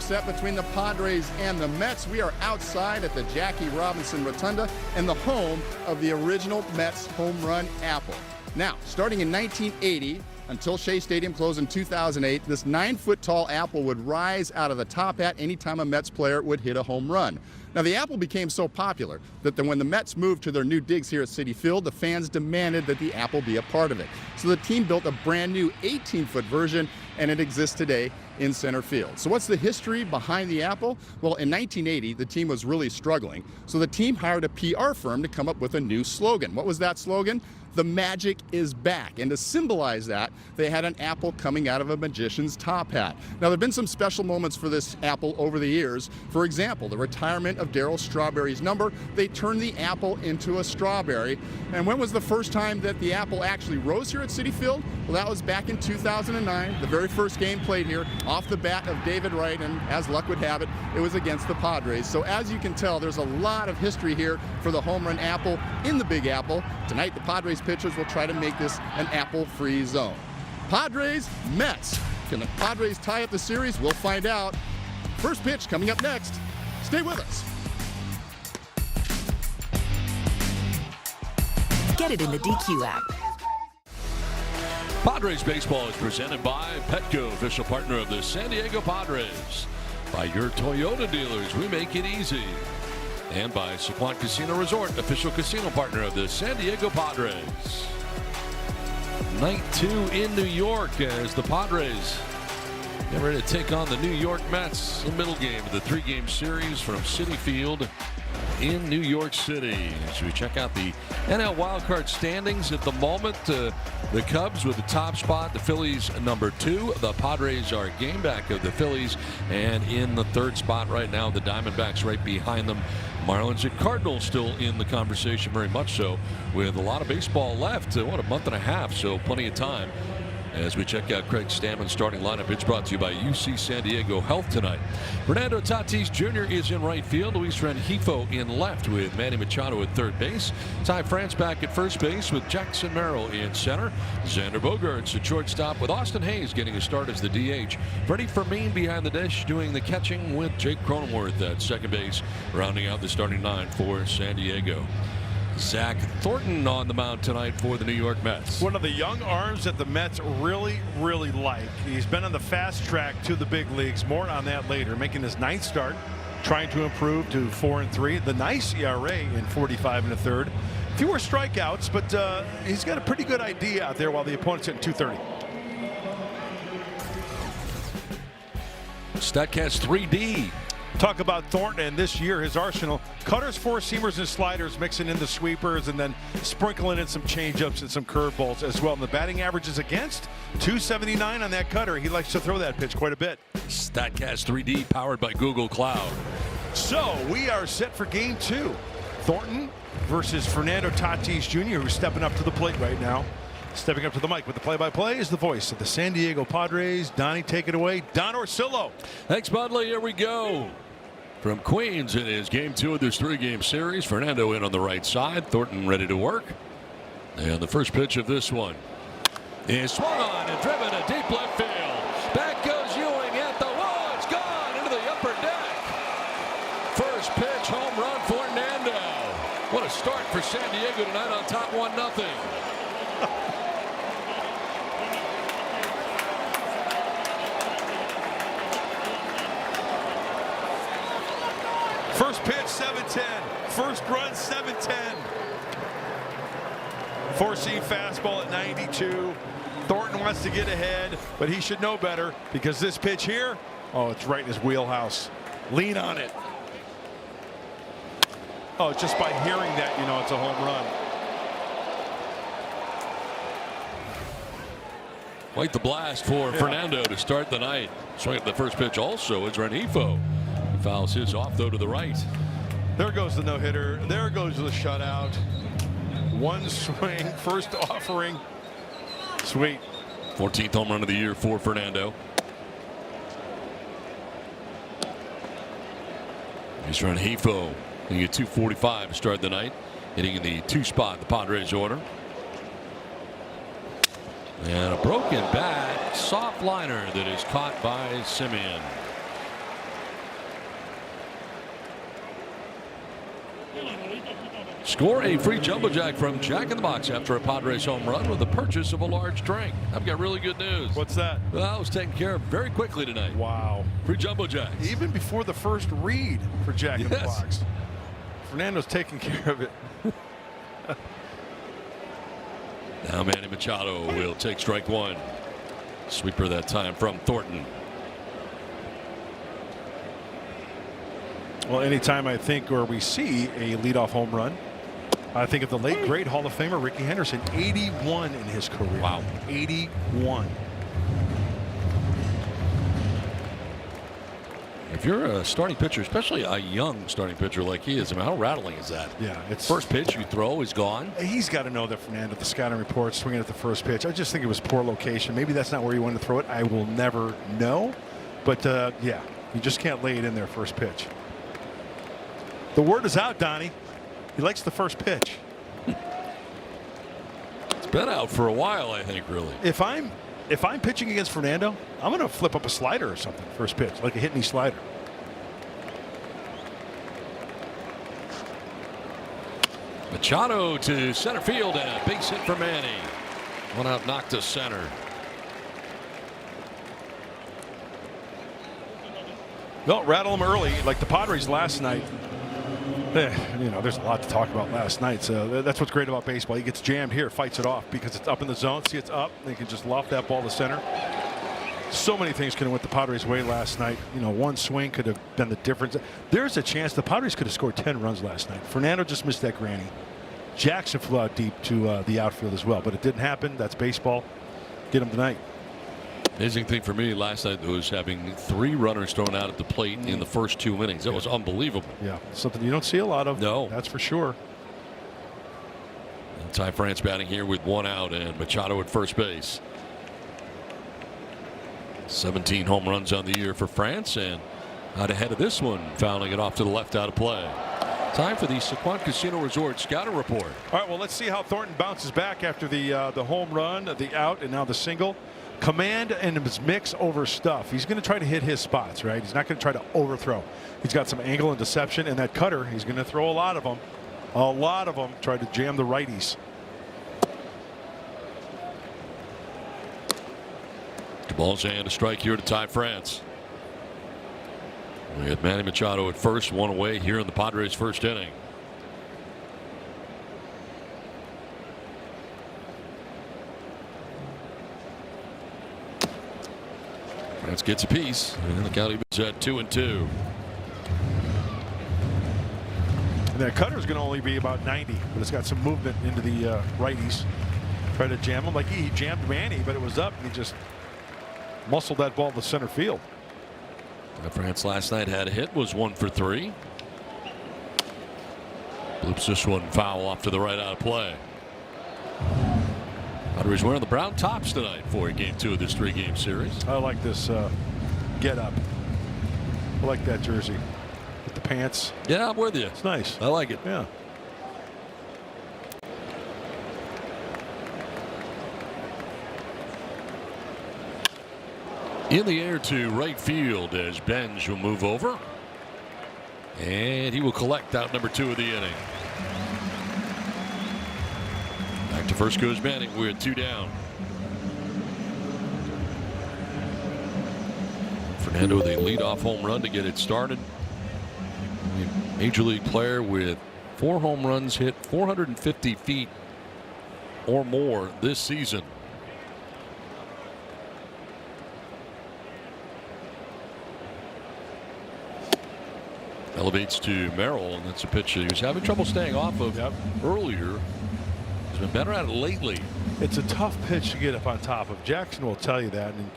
set between the Padres and the Mets. We are outside at the Jackie Robinson Rotunda and the home of the original Mets home run apple. Now, starting in 1980, until Shea Stadium closed in 2008, this 9-foot-tall apple would rise out of the top hat anytime a Mets player would hit a home run. Now, the apple became so popular that when the Mets moved to their new digs here at Citi Field, the fans demanded that the apple be a part of it. So the team built a brand new 18-foot version, and it exists today in center field. So what's the history behind the apple? Well, in 1980, the team was really struggling, so the team hired a PR firm to come up with a new slogan. What was that slogan? The magic is back. And to symbolize that, they had an apple coming out of a magician's top hat. Now, there have been some special moments for this apple over the years. For example, the retirement of Darryl Strawberry's number. They turned the apple into a strawberry. And when was the first time that the apple actually rose here at Citi Field? Well, that was back in 2009, the very first game played here, off the bat of David Wright, and as luck would have it, it was against the Padres. So as you can tell, there's a lot of history here for the home run apple in the Big Apple. Tonight, the Padres pitchers will try to make this an apple-free zone. Padres, Mets. Can the Padres tie up the series? We'll find out. First pitch coming up next. Stay with us. Get it in the DQ app. Padres baseball is presented by Petco, official partner of the San Diego Padres. By your Toyota dealers, we make it easy. And by Sequan Casino Resort, official casino partner of the San Diego Padres. Night 2 in New York as the Padres get ready to take on the New York Mets. The middle game of the 3-game series from Citi Field in New York City. As we check out the NL wildcard standings at the moment, the Cubs with the top spot, the Phillies number 2. The Padres are a game back of the Phillies, and in the 3rd spot right now, the Diamondbacks right behind them. Marlins and Cardinals still in the conversation, very much so, with a lot of baseball left. What, a month and a half, so plenty of time. As we check out Craig Stammen's starting lineup, it's brought to you by UC San Diego Health tonight. Fernando Tatis Jr. is in right field. Luis Rengifo in left with Manny Machado at third base. Ty France back at first base with Jackson Merrill in center. Xander Bogaerts at shortstop with Austin Hayes getting a start as the DH. Freddie Fermin behind the dish doing the catching with Jake Cronenworth at second base, rounding out the starting 9 for San Diego. Zach Thornton on the mound tonight for the New York Mets. One of the young arms that the Mets really like. He's been on the fast track to the big leagues. More on that later. Making his 9th start, trying to improve to 4-3. The nice ERA in 45 1/3. Fewer strikeouts, but he's got a pretty good idea out there while the opponent's hitting 230. StatCast 3D. Talk about Thornton and this year, his arsenal. Cutters, 4-seamers, and sliders, mixing in the sweepers and then sprinkling in some changeups and some curveballs as well. And the batting average is against 279 on that cutter. He likes to throw that pitch quite a bit. StatCast 3D powered by Google Cloud. So we are set for game 2. Thornton versus Fernando Tatis Jr., who's stepping up to the plate right now. Stepping up to the mic with the play-by-play is the voice of the San Diego Padres. Donnie, take it away. Don Orsillo. Thanks, Budley. Here we go. From Queens, it is game 2 of this 3-game series. Fernando in on the right side. Thornton ready to work. And the first pitch of this one is swung on and driven to deep left field. Back goes Ewing at the wall. It's gone into the upper deck. First pitch, home run for Fernando. What a start for San Diego tonight on top 1-0. First pitch, 7-10. First run, 7-10. Four-seam fastball at 92. Thornton wants to get ahead, but he should know better because this pitch here, oh, it's right in his wheelhouse. Lean on it. Oh, just by hearing that, you know it's a home run. Quite the blast for Fernando to start the night. Swing at the first pitch also is Rengifo. Fouls his off, though, to the right. There goes the no-hitter. There goes the shutout. One swing, first offering. Sweet. 14th home run of the year for Fernando. He's Rengifo hitting at 245 to start the night. Hitting in the 2 spot, the Padres order. And a broken bat, soft liner that is caught by Simeon. Score a free Jumbo Jack from Jack in the Box after a Padres home run with the purchase of a large drink. I've got really good news. What's that? Well, I was taken care of very quickly tonight. Wow. Free Jumbo Jacks. Even before the first read for Jack in the Box. Fernando's taking care of it. Now Manny Machado will take strike one. Sweeper that time from Thornton. Well, anytime I think or we see a leadoff home run, I think of the late great Hall of Famer Ricky Henderson, 81 in his career. Wow. 81. If you're a starting pitcher, especially a young starting pitcher like he is, I mean, how rattling is that? Yeah, it's first pitch you throw is gone. He's got to know that Fernando, the scouting report, swinging at the first pitch. I just think it was poor location. Maybe that's not where you want to throw it. I will never know. But yeah, you just can't lay it in there first pitch. The word is out, Donnie. He likes the first pitch. It's been out for a while, I think, really. If I'm pitching against Fernando, I'm going to flip up a slider or something first pitch, like a hit me slider. Machado to center field and a base hit for Manny. One out, knocked to center. No, rattle him early, like the Padres last night. You know, there's a lot to talk about last night. So that's what's great about baseball. He gets jammed here, fights it off because it's up in the zone. See, it's up. They can just loft that ball to center. So many things could have went the Padres' way last night. You know, one swing could have been the difference. There's a chance the Padres could have scored 10 runs last night. Fernando just missed that granny. Jackson flew out deep to the outfield as well, but it didn't happen. That's baseball. Get him tonight. Amazing thing for me last night was having 3 runners thrown out at the plate in the first 2 innings. That was unbelievable. Yeah, something you don't see a lot of. No, that's for sure. And Ty France batting here with 1 out and Machado at first base. 17 home runs on the year for France, and out ahead of this one, fouling it off to the left out of play. Time for the Sequan Casino Resort scouting report. All right, well, let's see how Thornton bounces back after the home run, the out, and now the single. Command and his mix over stuff. He's going to try to hit his spots, right? He's not going to try to overthrow. He's got some angle and deception, and that cutter, he's going to throw a lot of them. A lot of them try to jam the righties. The ball's and a strike here to Ty France. We had Manny Machado at first, 1 away here in the Padres' first inning. France gets a piece, and the count is at 2-2. And that cutter is going to only be about 90, but it's got some movement into the righties. Try to jam him like he jammed Manny, but it was up, and he just muscled that ball to center field. France last night had a hit, was 1 for 3. Bloops this one foul off to the right out of play. Padres wearing the brown tops tonight for game 2 of this 3-game series. I like this get up. I like that jersey with the pants. Yeah, I'm with you. It's nice. I like it. Yeah. In the air to right field as Benj will move over. And he will collect out number 2 of the inning. Back to first goes Manning. We're at 2 down. Fernando with a leadoff home run to get it started. Major league player with 4 home runs hit 450 feet or more this season. Elevates to Merrill, and that's a pitch he was having trouble staying off of earlier. He's been better at it lately. It's a tough pitch to get up on top of. Jackson will tell you that. And,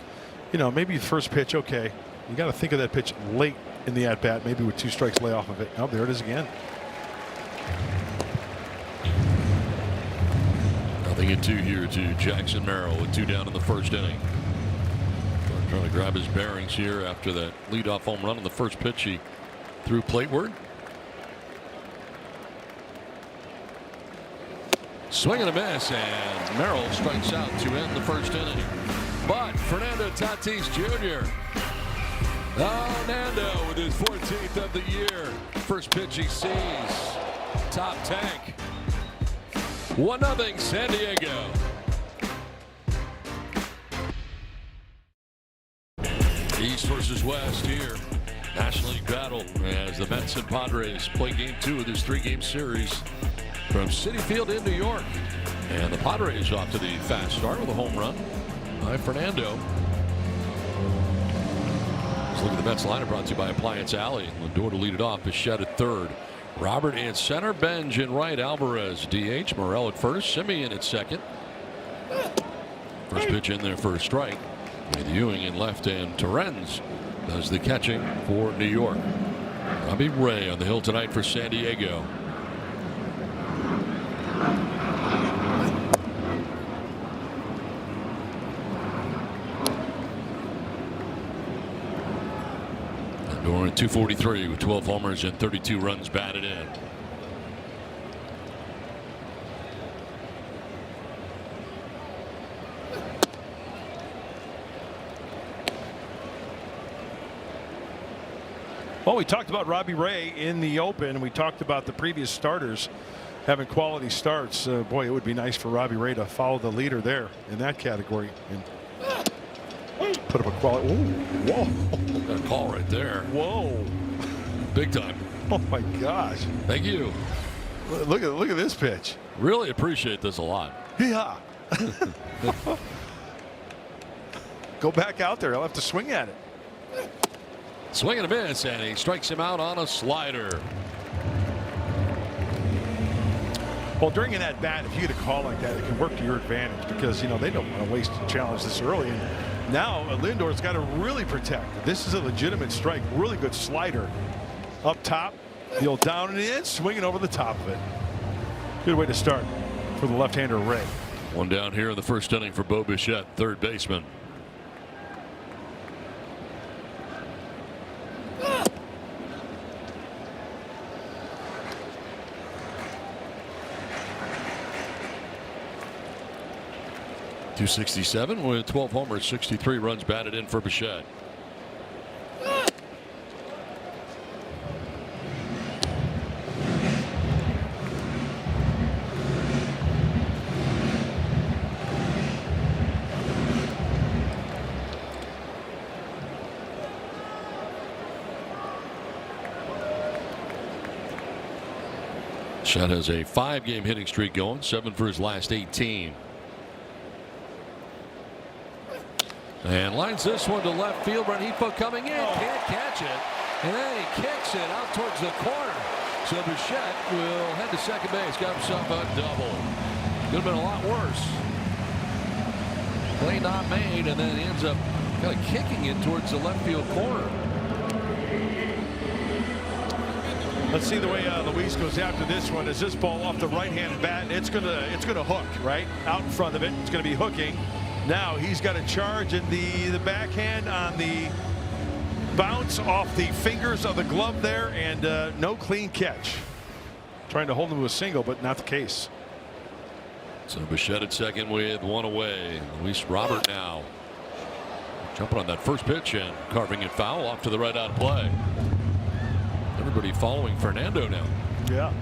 you know, maybe first pitch, okay. You got to think of that pitch late in the at bat, maybe with 2 strikes lay off of it. Oh, there it is again. Nothing in 2 here to Jackson Merrill with 2 down in the first inning. Trying to grab his bearings here after that leadoff home run on the first pitch he threw plateward. Swing and a miss, and Merrill strikes out to end the first inning. But Fernando Tatis Jr. Oh, Nando with his 14th of the year. First pitch he sees. top tank. 1-0 San Diego. East versus West here. National League battle as the Mets and Padres play game 2 of this 3-game series from Citi Field in New York. And the Padres off to the fast start with a home run by Fernando. Let's look at the Mets lineup, brought to you by Appliance Alley. Lindor to lead it off. Bichette at third. Robert in center. Benj in right. Alvarez DH. Morel at first. Simeon at second. First pitch in there for a strike. With Ewing in left, and Torrens does the catching for New York. Robbie Ray on the hill tonight for San Diego. Lindor at 243 with 12 homers and 32 runs batted in. Well, we talked about Robbie Ray in the open. We talked about the previous starters having quality starts. Boy, it would be nice for Robbie Ray to follow the leader there in that category and put up a quality. Ooh, whoa. Got a call right there. Whoa. Big time. Oh, my gosh. Thank you. Look at this pitch. Really appreciate this a lot. Yeah. Go back out there. I'll have to swing at it. Swing and a miss, and he strikes him out on a slider. Well, during an at bat, if you get a call like that, it can work to your advantage because, you know, they don't want to waste a challenge this early. And now Lindor's got to really protect. This is a legitimate strike. Really good slider up top. He'll down and in, swinging over the top of it. Good way to start for the left-hander Ray. One down here in the first inning for Bo Bichette, third baseman. .267 with 12 homers, 63 runs batted in for Bichette. Bichette has a 5-game hitting streak going, 7 for his last 18. And lines this one to left field. Rengifo coming in, can't catch it, and then he kicks it out towards the corner. So Bichette will head to second base, got himself a double. Could have been a lot worse. Play not made, and then he ends up kind of kicking it towards the left field corner. Let's see the way Luis goes after this one. Is this ball off the right-hand bat? It's gonna hook right out in front of it. It's gonna be hooking. Now he's got a charge in the backhand on the bounce off the fingers of the glove there, and no clean catch. Trying to hold him to a single, but not the case. So Bichette at second with one away. Luis Robert now jumping on that first pitch and carving it foul off to the right out of play. Everybody following Fernando now. Yeah.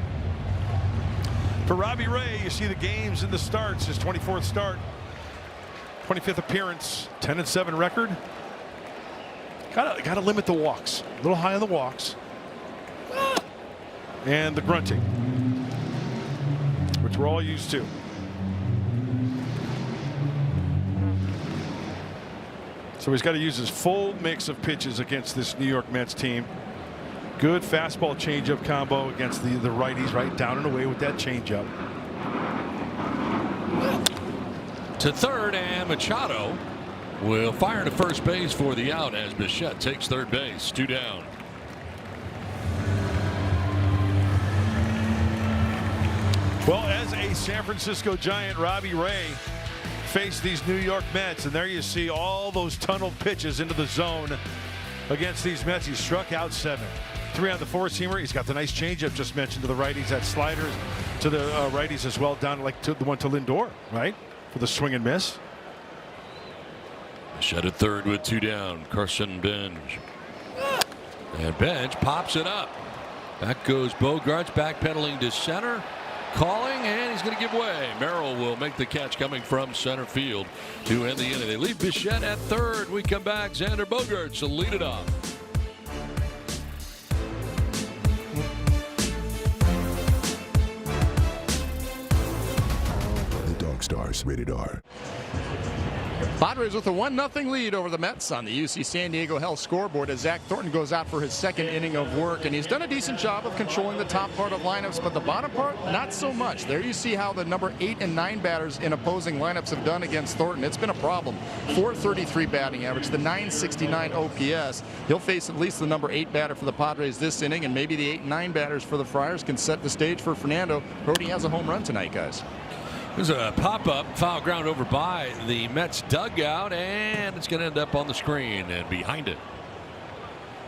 For Robbie Ray, you see the games in the starts. His 24th start. 25th appearance, 10-7 record. Gotta limit the walks. A little high on the walks. And the grunting, which we're all used to. So he's got to use his full mix of pitches against this New York Mets team. Good fastball changeup combo against the righties, right down and away with that changeup. To third, and Machado will fire to first base for the out as Bichette takes third base. 2 down. Well, as a San Francisco Giant, Robbie Ray faced these New York Mets, and there you see all those tunneled pitches into the zone against these Mets. He struck out 7. 3 on the four-seamer. He's got the nice changeup just mentioned to the righties. That slider to the righties as well, down like to the one to Lindor, right? For the swing and miss. Bichette at third with 2 down. Carson Benj. And Benj pops it up. Back goes Bogaerts, backpedaling to center. Calling, and he's going to give way. Merrill will make the catch coming from center field to end the inning. They leave Bichette at third. We come back. Xander Bogaerts will lead it off. The Dog Stars, rated R. Padres with a 1-0 lead over the Mets on the UC San Diego Health scoreboard as Zach Thornton goes out for his second inning of work, and he's done a decent job of controlling the top part of lineups, but the bottom part, not so much. There you see how the number 8 and 9 batters in opposing lineups have done against Thornton. It's been a problem. .433 batting average, the .969 OPS. He'll face at least the number 8 batter for the Padres this inning, and maybe the 8 and 9 batters for the Friars can set the stage for Fernando. Brody has a home run tonight, guys. There's a pop-up foul ground over by the Mets dugout, and it's going to end up on the screen and behind it.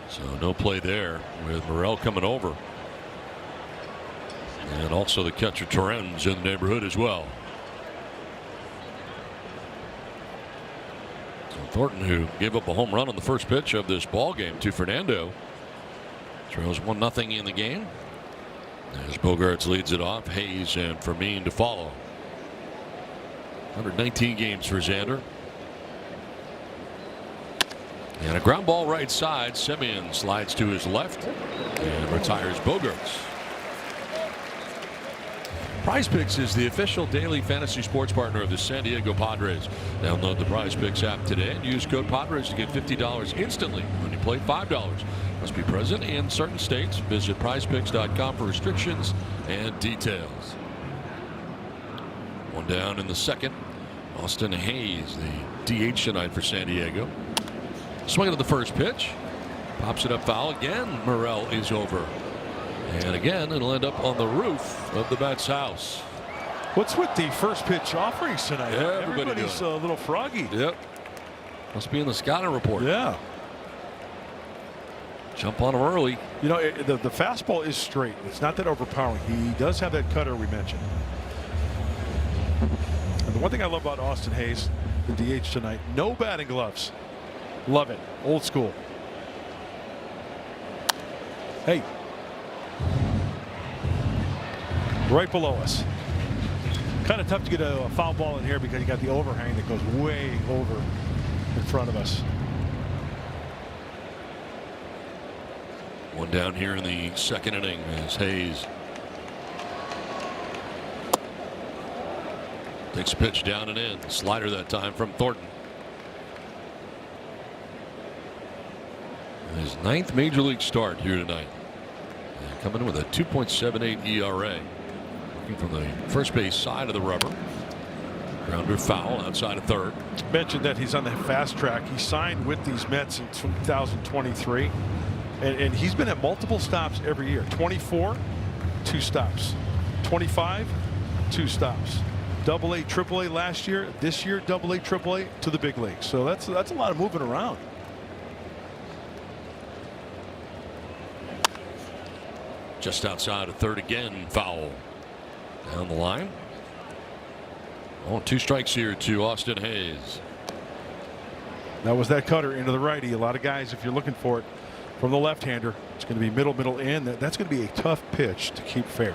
So no play there with Morel coming over. And also the catcher Torrens in the neighborhood as well. So Thornton, who gave up a home run on the first pitch of this ball game to Fernando, trails 1-0 in the game. As Bogaerts leads it off, Hayes and Fermin to follow. 119 games for Xander. And a ground ball right side. Semien slides to his left and retires Bogaerts. Prize Picks is the official daily fantasy sports partner of the San Diego Padres. Download the Prize Picks app today and use code Padres to get $50 instantly when you play $5. Must be present in certain states. Visit prizepicks.com for restrictions and details. One down in the second. Austin Hayes, the DH tonight for San Diego. Swinging to the first pitch. Pops it up foul again. Morel is over. And again, it'll end up on the roof of the Mets house. What's with the first pitch offerings tonight? Yeah, everybody's a little froggy. Yep. Must be in the scouting report. Yeah. Jump on him early. You know, the fastball is straight. It's not that overpowering. He does have that cutter we mentioned. And the one thing I love about Austin Hayes, the DH tonight, no batting gloves. Love it. Old school. Hey. Right below us. Kind of tough to get a foul ball in here because you got the overhang that goes way over in front of us. One down here in the second inning as Hayes takes a pitch down and in. Slider that time from Thornton. His 9th major league start here tonight. And coming in with a 2.78 ERA. Working from the first base side of the rubber. Grounder foul outside of third. Mentioned that he's on the fast track. He signed with these Mets in 2023. And he's been at multiple stops every year. 24, 2 stops. 25, 2 stops. AA, AAA last year. This year, AA, AAA to the big leagues. So that's a lot of moving around. Just outside of third again. Foul. Down the line. Oh, 2 strikes here to Austin Hayes. That was that cutter into the righty. A lot of guys, if you're looking for it from the left-hander, it's going to be middle, and that's going to be a tough pitch to keep fair.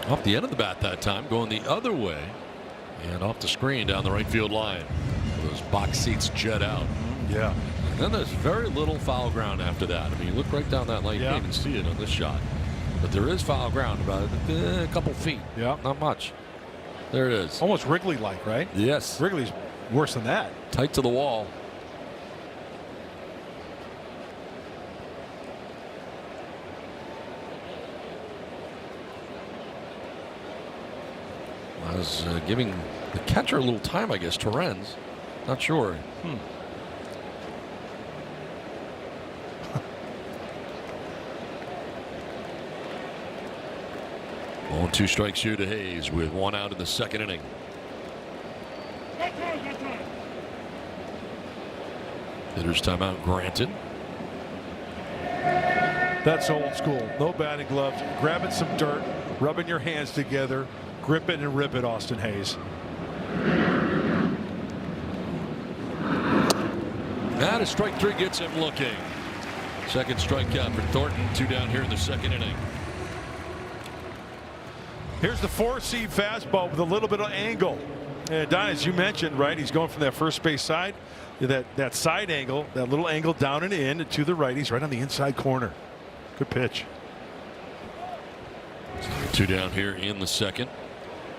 Off the end of the bat that time, going the other way and off the screen down the right field line. Those box seats jet out. Yeah. And then there's very little foul ground after that. I mean, you look right down that line, you can't even see it on this shot. But there is foul ground about a couple feet. Yeah. Not much. There it is. Almost Wrigley-like, right? Yes. Wrigley's worse than that. Tight to the wall. I was giving the catcher a little time, I guess. Torrens. Not sure. 2 strikes here to Hayes with 1 out in the second inning. Hitter's timeout granted. That's old school. No batting gloves. Grabbing some dirt, rubbing your hands together, grip it and rip it, Austin Hayes. And a strike 3 gets him looking. Second strikeout for Thornton. 2 down here in the second inning. Here's the 4-seam fastball with a little bit of angle. And Don, as you mentioned, right, he's going from that first base side, that side angle, that little angle down and in to the right. He's right on the inside corner. Good pitch. 2 down here in the second.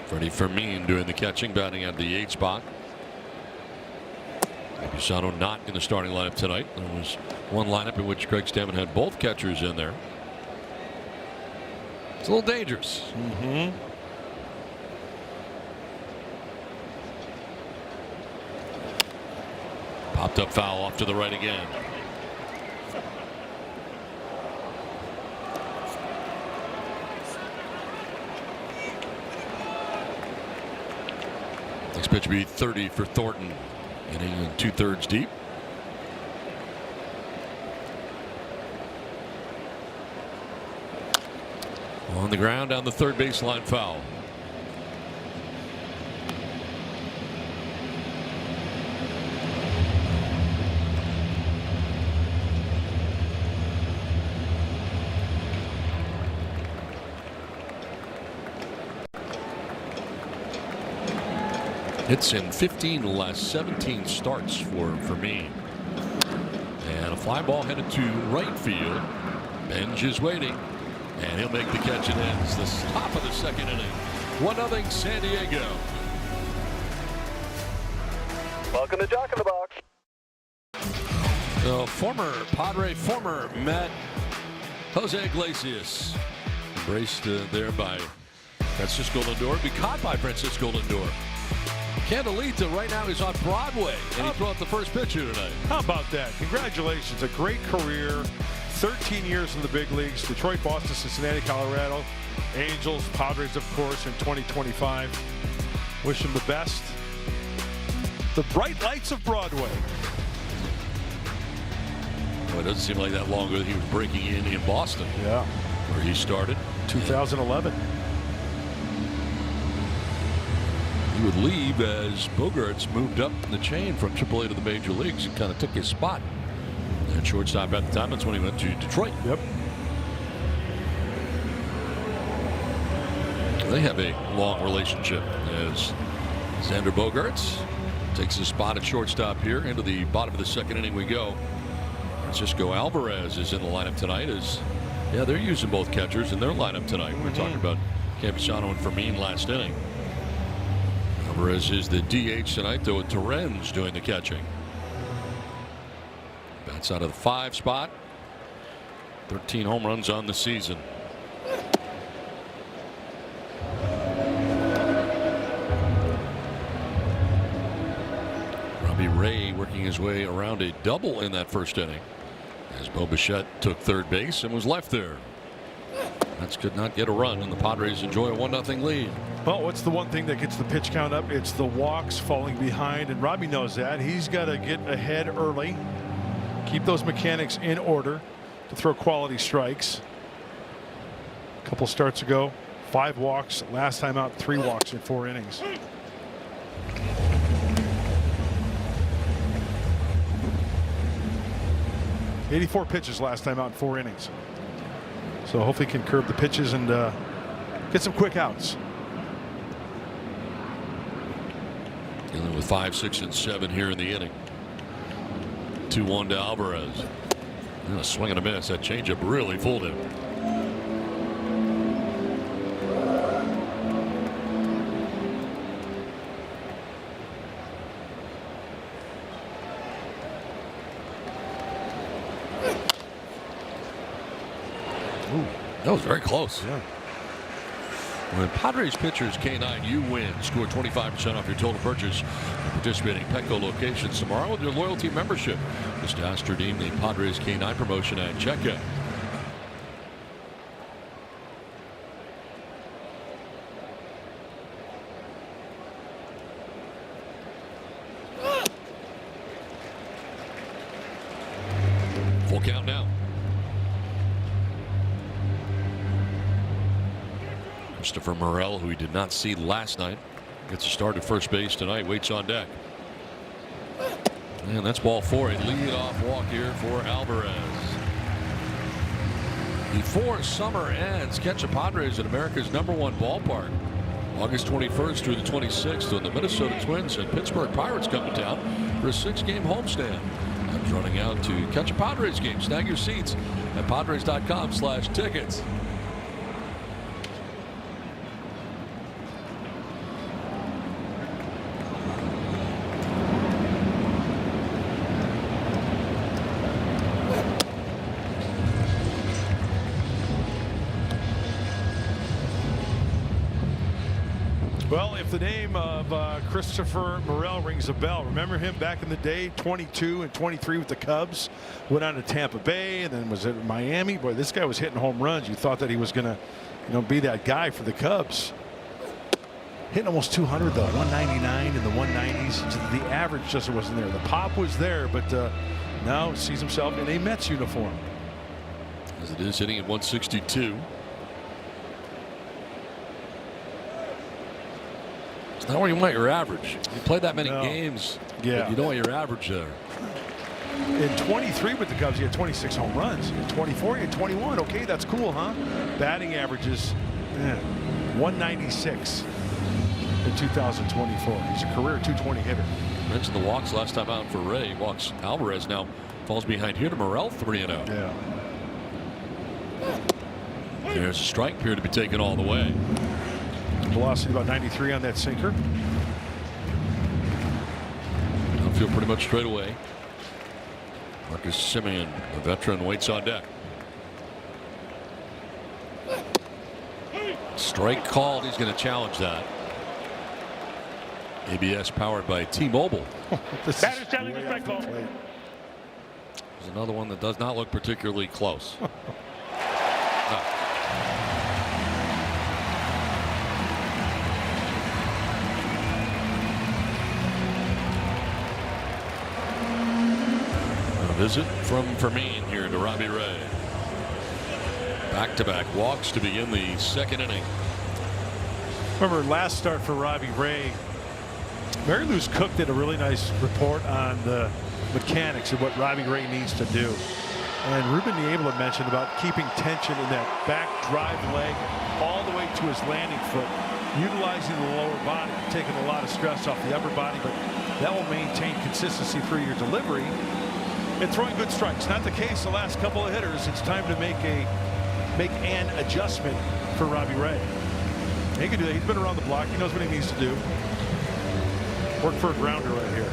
Freddie Fermin doing the catching, batting at the 8 spot. Campusano not in the starting lineup tonight. There was one lineup in which Craig Stammen had both catchers in there. It's a little dangerous. Popped up foul off to the right again. Next pitch will be 30 for Thornton. Inning in 2/3 deep. On the ground down the third baseline, foul. Hits in 15 of the last 17 starts for me. And a fly ball headed to right field. Benj is waiting. And he'll make the catch. It ends the top of the second inning. 1-0 San Diego. Welcome to Jock in the Box. The former Padre, former Met, Jose Iglesias. Embraced there by Francisco Lindor. Be caught by Francisco Lindor. Candelita right now is on Broadway, and he threw out the first pitch here tonight. How about that? Congratulations. A great career. 13 years in the big leagues. Detroit, Boston, Cincinnati, Colorado. Angels, Padres, of course, in 2025. Wish him the best. The bright lights of Broadway. Well, it doesn't seem like that long ago that he was breaking in Boston. Yeah. Where he started. 2011. He would leave as Bogaerts moved up the chain from AAA to the major leagues and kind of took his spot. And shortstop at the time, that's when he went to Detroit. Yep. They have a long relationship as Xander Bogaerts takes his spot at shortstop here. Into the bottom of the second inning we go. Francisco Alvarez is in the lineup tonight. They're using both catchers in their lineup tonight. We're talking about Campusano and Fermin last inning. Alvarez is the DH tonight, though with Torrens doing the catching. Bats out of the 5 spot. 13 home runs on the season. Robbie Ray working his way around a double in that first inning as Bo Bichette took third base and was left there. Mets could not get a run, and the Padres enjoy a 1-0 lead. Well, what's the one thing that gets the pitch count up? It's the walks, falling behind, and Robbie knows that. He's got to get ahead early, keep those mechanics in order to throw quality strikes. A couple starts ago, 5 walks. Last time out, 3 walks in 4 innings. $84 pitches last time out in 4 innings. So hopefully he can curb the pitches and get some quick outs. Dealing with 5, 6, and 7 here in the inning. 2-1 to Alvarez. And a swing and a miss. That changeup really fooled him. Ooh, that was very close. Yeah. When Padres pitchers K9, you win. Score 25% off your total purchase at participating Petco locations tomorrow with your loyalty membership. Just ask to redeem the Padres K9 promotion at checkout. Full count now. Christopher Morel, who we did not see last night, Gets a start at first base tonight. Waits on deck. And that's ball 4. A lead-off walk here for Alvarez. Before summer ends, catch the Padres at America's #1 ballpark. August 21st through the 26th when the Minnesota Twins and Pittsburgh Pirates come to town for a 6-game homestand. Time's running out to catch a Padres game. Snag your seats at Padres.com/tickets. Well, if the name of Christopher Morel rings a bell, remember him back in the day, 22 and 23 with the Cubs, went on to Tampa Bay and then was at Miami. Boy, this guy was hitting home runs. You thought that he was going to, be that guy for the Cubs. Hitting almost 200 though, 199 in the 190s. The average just wasn't there. The pop was there, but now sees himself in a Mets uniform. As it is hitting at 162. It's not where you want your average. You play that many games. Yeah. You don't want your average there. In 23 with the Cubs, he had 26 home runs. In 24, he had 21. Okay, that's cool, huh? Batting averages, 196 in 2024. He's a career 220 hitter. Mentioned the walks last time out for Ray. Walks Alvarez now falls behind here to Morel, 3-0. Yeah. There's a strike here to be taken all the way. Velocity about 93 on that sinker. Outfield pretty much straight away. Marcus Semien, the veteran, waits on deck. Strike called. He's going to challenge that. ABS powered by T-Mobile. There's another one that does not look particularly close. No. Visit from Fermin here to Robbie Ray. Back-to-back walks to begin the second inning. Remember last start for Robbie Ray, Mary Lou's Cook did a really nice report on the mechanics of what Robbie Ray needs to do. And Ruben Niebla mentioned about keeping tension in that back drive leg all the way to his landing foot, utilizing the lower body, taking a lot of stress off the upper body, but that will maintain consistency through your delivery. And throwing good strikes. Not the case the last couple of hitters. It's time to make an adjustment for Robbie Ray. He can do that. He's been around the block. He knows what he needs to do. Work for a grounder right here.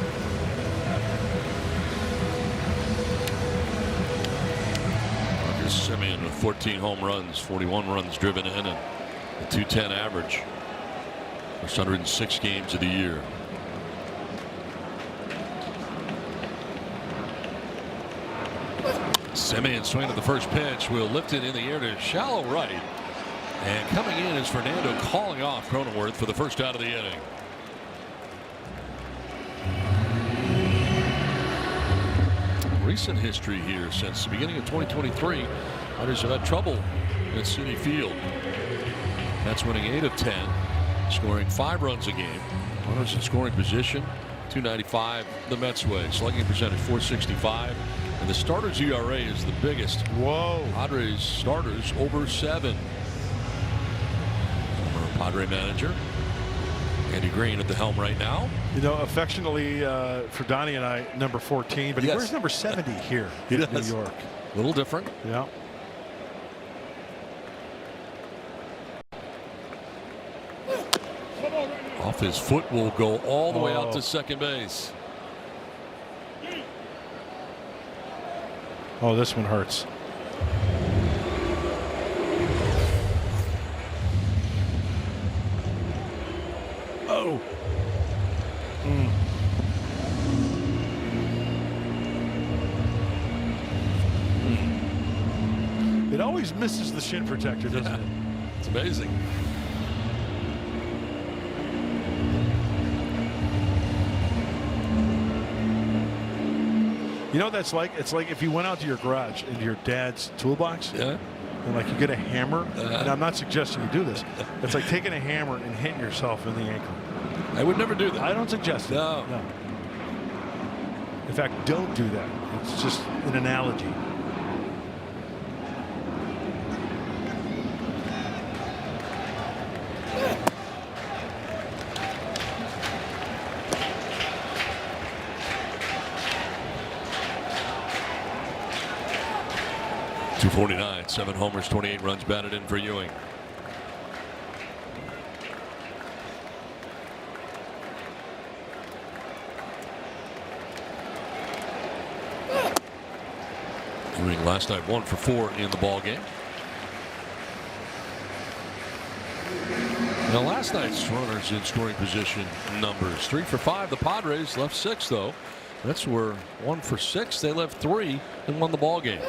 Marcus Semien with 14 home runs, 41 runs driven in, and a .210 average. First 106 games of the year. Semien swing to the first pitch, will lift it in the air to shallow right, and coming in is Fernando calling off Cronenworth for the first out of the inning. Recent history here since the beginning of 2023, Padres have had trouble at Citi Field. That's winning 8 of 10, scoring 5 runs a game. Runners in scoring position, 295 the Mets way. Slugging percentage 465. And the starters ERA is the biggest. Whoa. Padres starters over 7. Former Padre manager Andy Green at the helm right now. You know, affectionately for Donnie and I, number 14, but he wears number 70 here in New York. A little different. Yeah. Off his foot will go all the way out to second base. Oh, this one hurts. Oh. It always misses the shin protector, doesn't it? It's amazing. You know what that's like? It's like if you went out to your garage into your dad's toolbox, and like you get a hammer, and I'm not suggesting you do this. It's like taking a hammer and hitting yourself in the ankle. I would never do that. I don't suggest it. No. In fact, don't do that. It's just an analogy. .249, 7 homers, 28 runs batted in for Ewing. Ewing last night 1 for 4 in the ball game. Now last night's runners in scoring position numbers 3 for 5. The Padres left 6 though. That's where 1 for 6. They left 3 and won the ball game.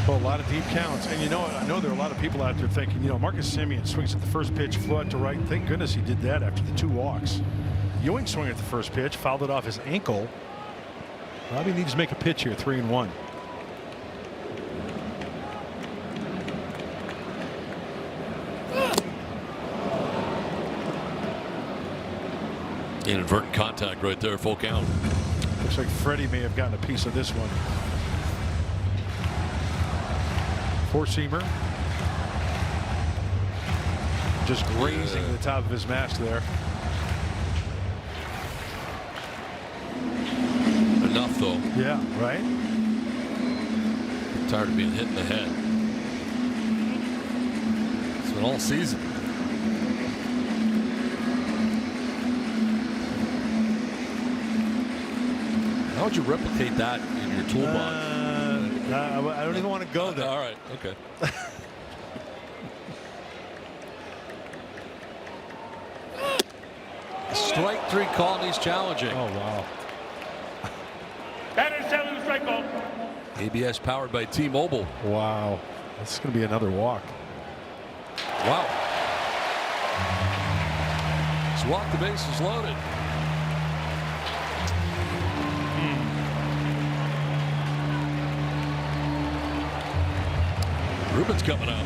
Well, a lot of deep counts, and you know what? I know there are a lot of people out there thinking, you know, Marcus Semien swings at the first pitch, flew out to right. Thank goodness he did that after the 2 walks. Ewing swung at the first pitch, fouled it off his ankle. Robbie needs to make a pitch here, 3-1. Inadvertent contact right there, full count. Looks like Freddie may have gotten a piece of this one. Four-seamer. Just grazing the top of his mask there. Enough though. Yeah, right? Tired of being hit in the head. It's been all season. How would you replicate that in your toolbox? I don't even want to go there. All right. Okay. Strike 3 call, and he's challenging. Oh, wow. ABS powered by T-Mobile. Wow. This is going to be another walk. Wow. He's walked, the base is loaded. Ruben's coming out.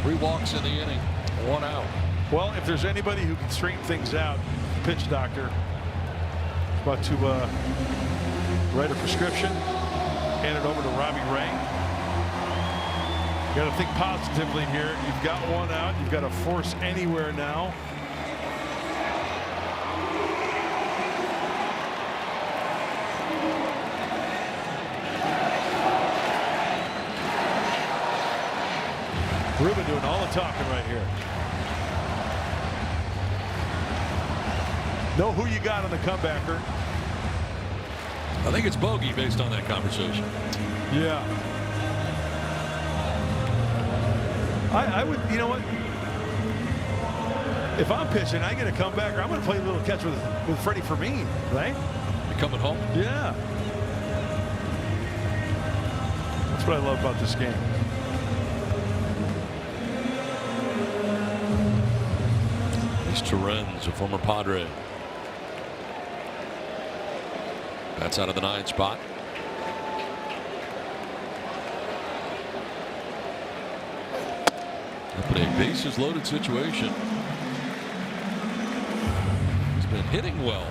3 walks in the inning, 1 out. Well, if there's anybody who can straighten things out, pitch doctor, about to write a prescription, hand it over to Robbie Ray. You got to think positively here. You've got 1 out. You've got to force anywhere now. Ruben doing all the talking right here. Know who you got on the comebacker. I think it's bogey based on that conversation. Yeah. I would, you know what? If I'm pitching, I get a comebacker. I'm going to play a little catch with Freddie Fermin, right? You coming home? Yeah. That's what I love about this game. He's Torrens, a former Padre. That's out of the 9 spot. Up in a bases loaded situation. He's been hitting well.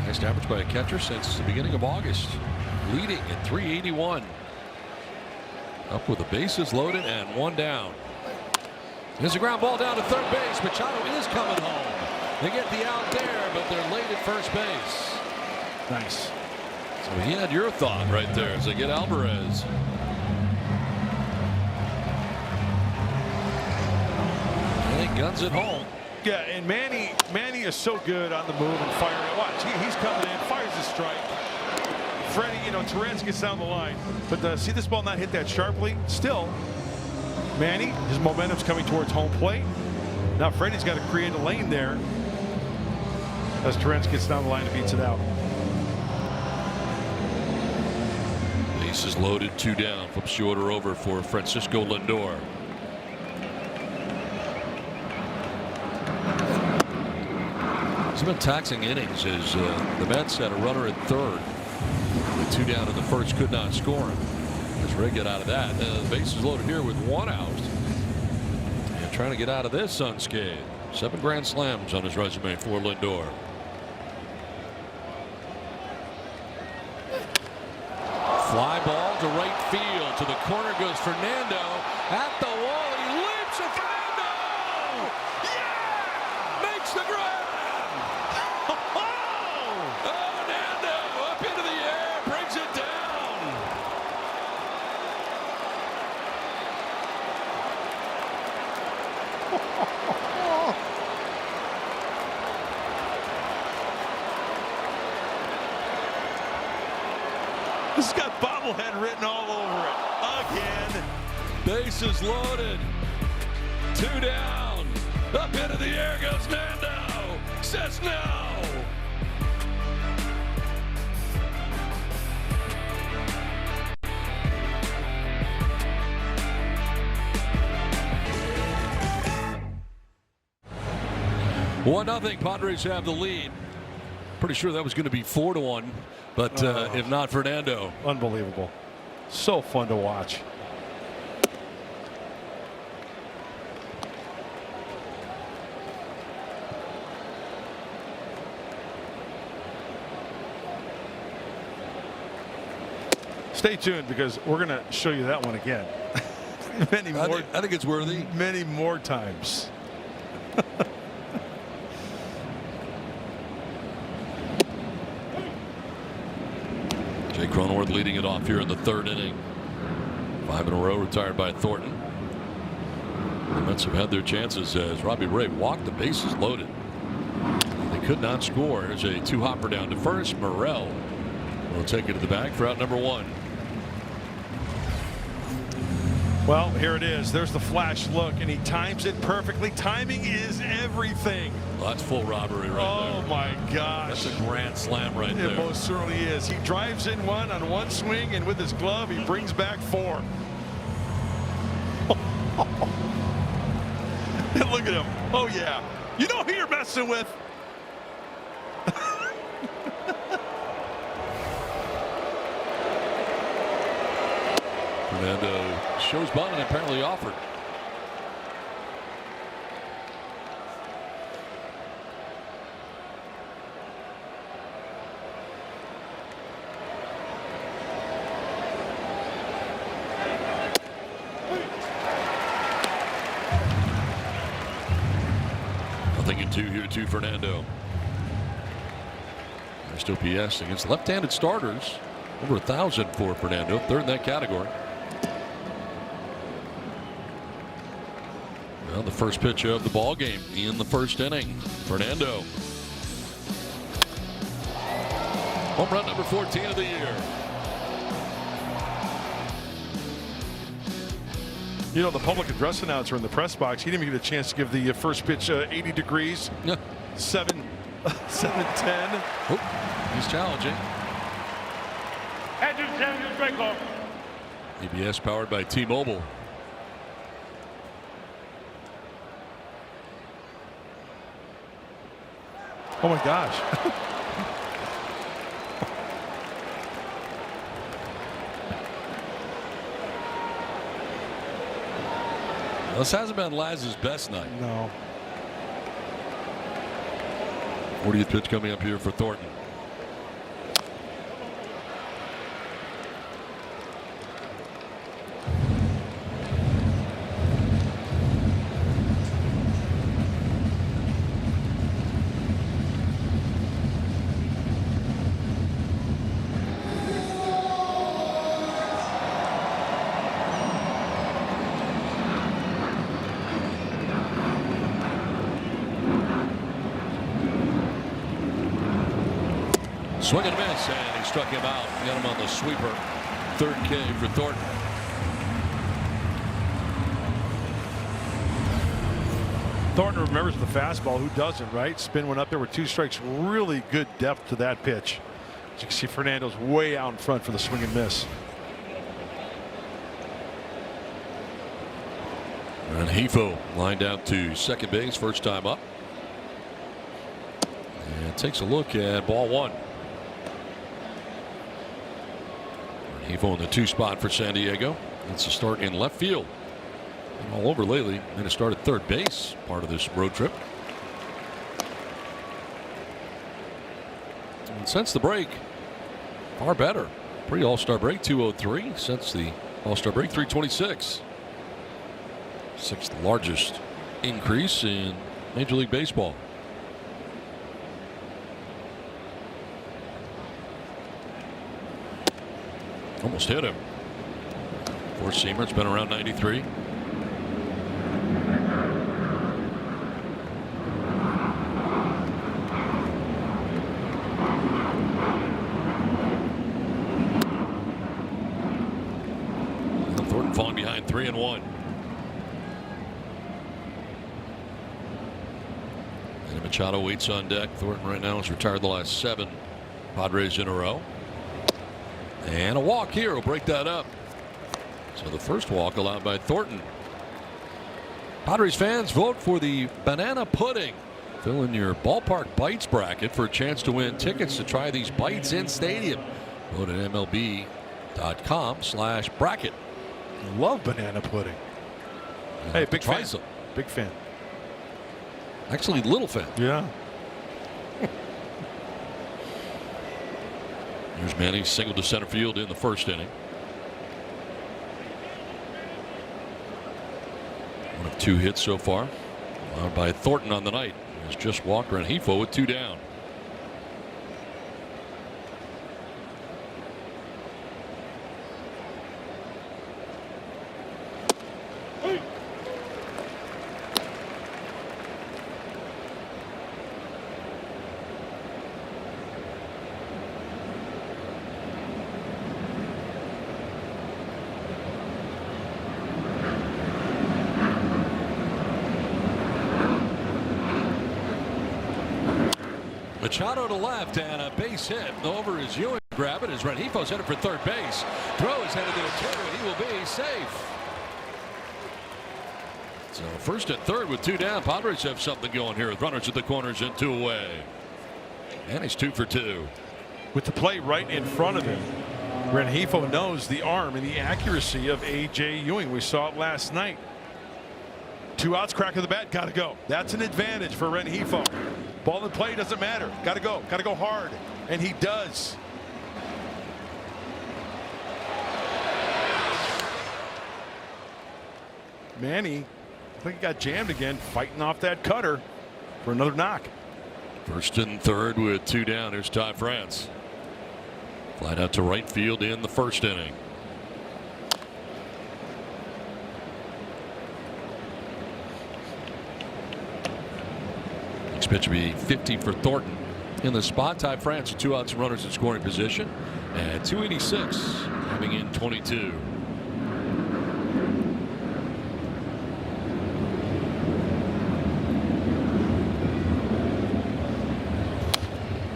Highest average by a catcher since the beginning of August. Leading at 381. Up with the bases loaded and 1 down. There's a ground ball down to third base. Machado is coming home. They get the out there, but they're late at first base. Nice. So he had your thought right there as they get Alvarez. And he guns it home. Yeah, and Manny is so good on the move and firing. Watch, he's coming in, fires a strike. Freddie, you know, Torrens gets down the line, but see this ball not hit that sharply. Still, Manny, his momentum's coming towards home plate. Now Freddie's got to create a lane there as Torrens gets down the line and beats it out. Bases loaded, 2 down. Flips the order over for Francisco Lindor. It's been taxing innings as the Mets had a runner at third. With 2 down in the first, could not score him. As Ray get out of that. The bases loaded here with 1 out. And trying to get out of this unscathed. 7 grand slams on his resume for Lindor. Fly ball to right field. To the corner goes Fernando. At the wall, he leaps, and Fernando! Yeah! Makes the grab! Fernando up into the air, brings it down. This has got bobblehead written all over it. Again. Bases loaded. 2 down. Up into the air goes Nando. Says no. One nothing. Padres have the lead. Pretty sure that was going to be 4-1, but if not Fernando. Unbelievable. So fun to watch. Stay tuned because we're going to show you that one again. Many more. I think it's worthy. Many more times. Jay Cronenworth leading it off here in the 3rd inning. 5 in a row retired by Thornton. The Mets have had their chances as Robbie Ray walked, the bases loaded. They could not score. There's a 2-hopper down to first. Morel will take it to the bag for out number 1. Well, here it is. There's the flash look, and he times it perfectly. Timing is everything. Well, that's full robbery right there. Oh, my gosh. That's a grand slam right there. It most certainly is. He drives in one on one swing, and with his glove, he brings back 4. And look at him. Oh, yeah. You know who you're messing with. Fernando shows bunt and apparently offered. Nothing in 2 here to Fernando. There's still PS against left-handed starters. Over 1,000 for Fernando, 3rd in that category. Well, the first pitch of the ball game in the 1st inning. Fernando. Home run number 14 of the year. You know, the public address announcer in the press box, he didn't even get a chance to give the first pitch 80 degrees. Yeah. 7-10. Oh, he's challenging. ABS powered by T-Mobile. Oh my gosh. This hasn't been Laz's best night. No. 40th pitch coming up here for Thornton. Swing and a miss, and he struck him out. Got him on the sweeper. 3rd K for Thornton. Thornton remembers the fastball. Who doesn't, right? Spin went up there with 2 strikes. Really good depth to that pitch. As you can see, Fernando's way out in front for the swing and miss. And Hefo lined out to second base, first time up. And takes a look at ball 1. Hefo in the 2 spot for San Diego. It's a start in left field. all over lately. And to start at third base, part of this road trip. And since the break, far better. Pre-All-Star break, 203. Since the All-Star break, 326. Sixth largest increase in Major League Baseball. Almost hit him. Four-seamer. It's been around 93. Thornton falling behind 3-1. And Machado waits on deck. Thornton right now has retired the last 7 Padres in a row. And a walk here will break that up. So the first walk allowed by Thornton. Padres fans, vote for the banana pudding. Fill in your ballpark bites bracket for a chance to win tickets to try these bites in stadium. Vote at MLB.com/bracket. Love banana pudding. Hey, big fan. Big fan. Actually, little fan. Yeah. Here's Manny, single to center field in the first inning. One of 2 hits so far. Allowed by Thornton on the night. He's just walked Rengifo with 2 down. Machado to left and a base hit. Over is Ewing. Grab it as Rengifo's headed for third base. Throw is headed to the turn and he will be safe. So first and third with 2 down. Padres have something going here with runners at the corners and 2 away. And he's 2 for 2. With the play right in front of him, Rengifo knows the arm and the accuracy of A.J. Ewing. We saw it last night. 2 outs, crack of the bat, got to go. That's an advantage for Rengifo. Ball in play doesn't matter. Got to go hard. And he does. Manny, I think he got jammed again, fighting off that cutter for another knock. First and third with 2 down. Here's Ty France. Flat out to right field in the first inning. Next pitch will be 50 for Thornton. In the spot, Ty France with 2 outs and runners in scoring position. And 286 coming in 22.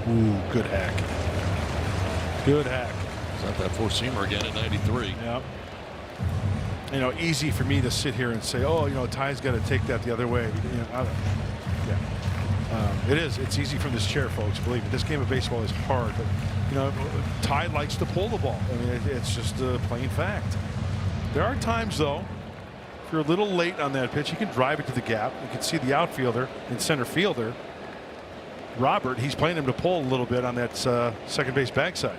Ooh, good hack. Good hack. Is that 4-seamer again at 93? Yep. You know, easy for me to sit here and say, oh, you know, Ty's got to take that the other way. You know, it is. It's easy from this chair, folks. Believe me, this game of baseball is hard. But, you know, Ty likes to pull the ball. I mean, it's just a plain fact. There are times, though, if you're a little late on that pitch, you can drive it to the gap. You can see the outfielder and center fielder, Robert. He's playing him to pull a little bit on that second base backside.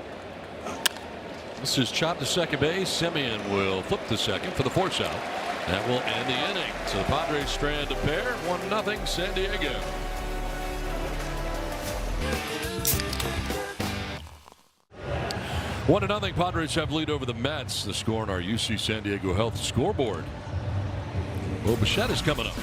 This is chopped to second base. Simeon will flip to second for the force out. That will end the inning. So the Padres strand a pair. 1-0 San Diego. One to nothing. Padres have lead over the Mets. The score on our UC San Diego Health scoreboard. Bo Bichette is coming up.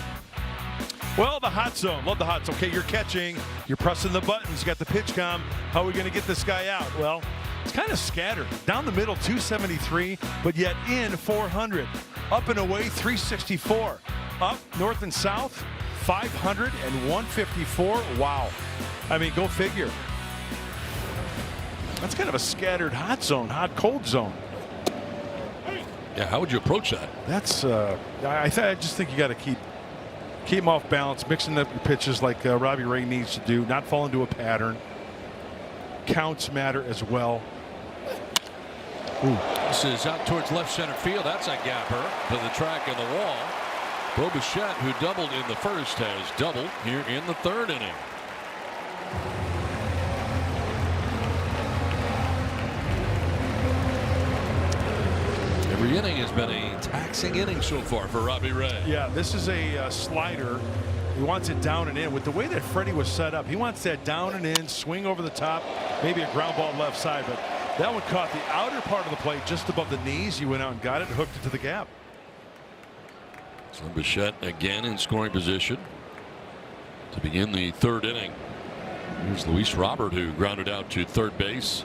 Well, the hot zone. Love the hot zone. Okay, you're catching. You're pressing the buttons. You got the pitch com. How are we going to get this guy out? Well, it's kind of scattered. Down the middle, 273, but yet in 400. Up and away, 364. Up north and south, 500 and 154. Wow. I mean, go figure. That's kind of a scattered hot zone, hot cold zone. Yeah, how would you approach that? That's I just think you got to keep them off balance, mixing up your pitches like Robbie Ray needs to do, not fall into a pattern. Counts matter as well. Ooh. This is out towards left center field. That's a gapper to the track of the wall. Bo Bichette, who doubled in the first, has doubled here in the third inning. Every inning has been a taxing inning so far for Robbie Ray. Yeah, this is a slider. He wants it down and in. With the way that Freddie was set up, he wants that down and in, swing over the top, maybe a ground ball left side. But that one caught the outer part of the plate just above the knees. He went out and got it, hooked it to the gap. So Bichette again in scoring position to begin the third inning. Here's Luis Robert, who grounded out to third base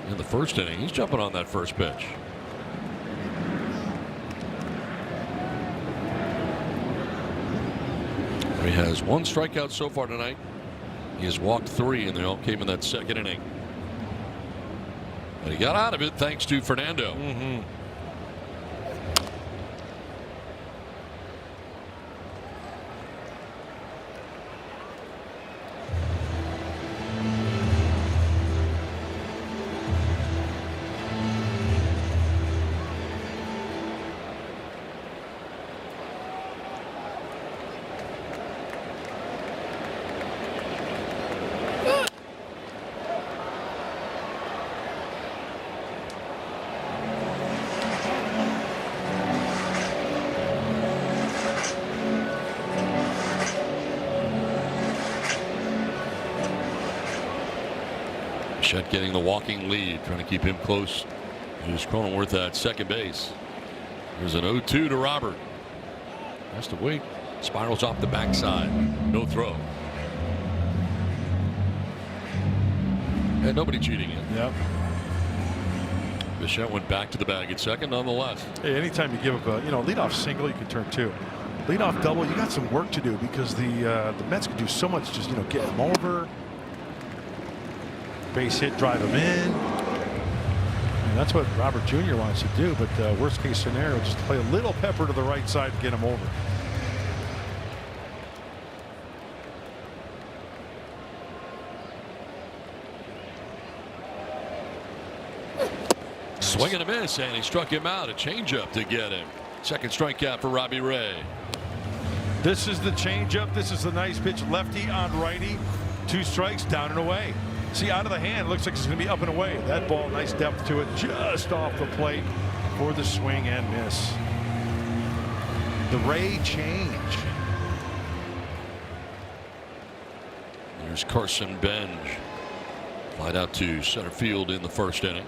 in the first inning. He's jumping on that first pitch. He has one strikeout so far tonight. He has walked 3, and they all came in that second inning. But he got out of it thanks to Fernando. Bichette getting the walking lead, trying to keep him close. Here's Cronenworth at second base. There's an 0-2 to Robert. Has to wait. Spirals off the backside. No throw. And nobody cheating it. Yep. Bichette went back to the bag at second nonetheless. Hey, anytime you give up a leadoff single, you can turn 2. Leadoff double, you got some work to do because the Mets could do so much, just get him over. Base hit, drive him in. And that's what Robert Jr. wants to do, but worst case scenario, just play a little pepper to the right side to get him over. Swing and a miss, and he struck him out. A changeup to get him. Second strikeout for Robbie Ray. This is the changeup. This is the nice pitch. Lefty on righty. 2 strikes, down and away. See, out of the hand, looks like it's going to be up and away. That ball, nice depth to it, just off the plate for the swing and miss. The Ray change. There's Carson Benj. Flied out to center field in the first inning.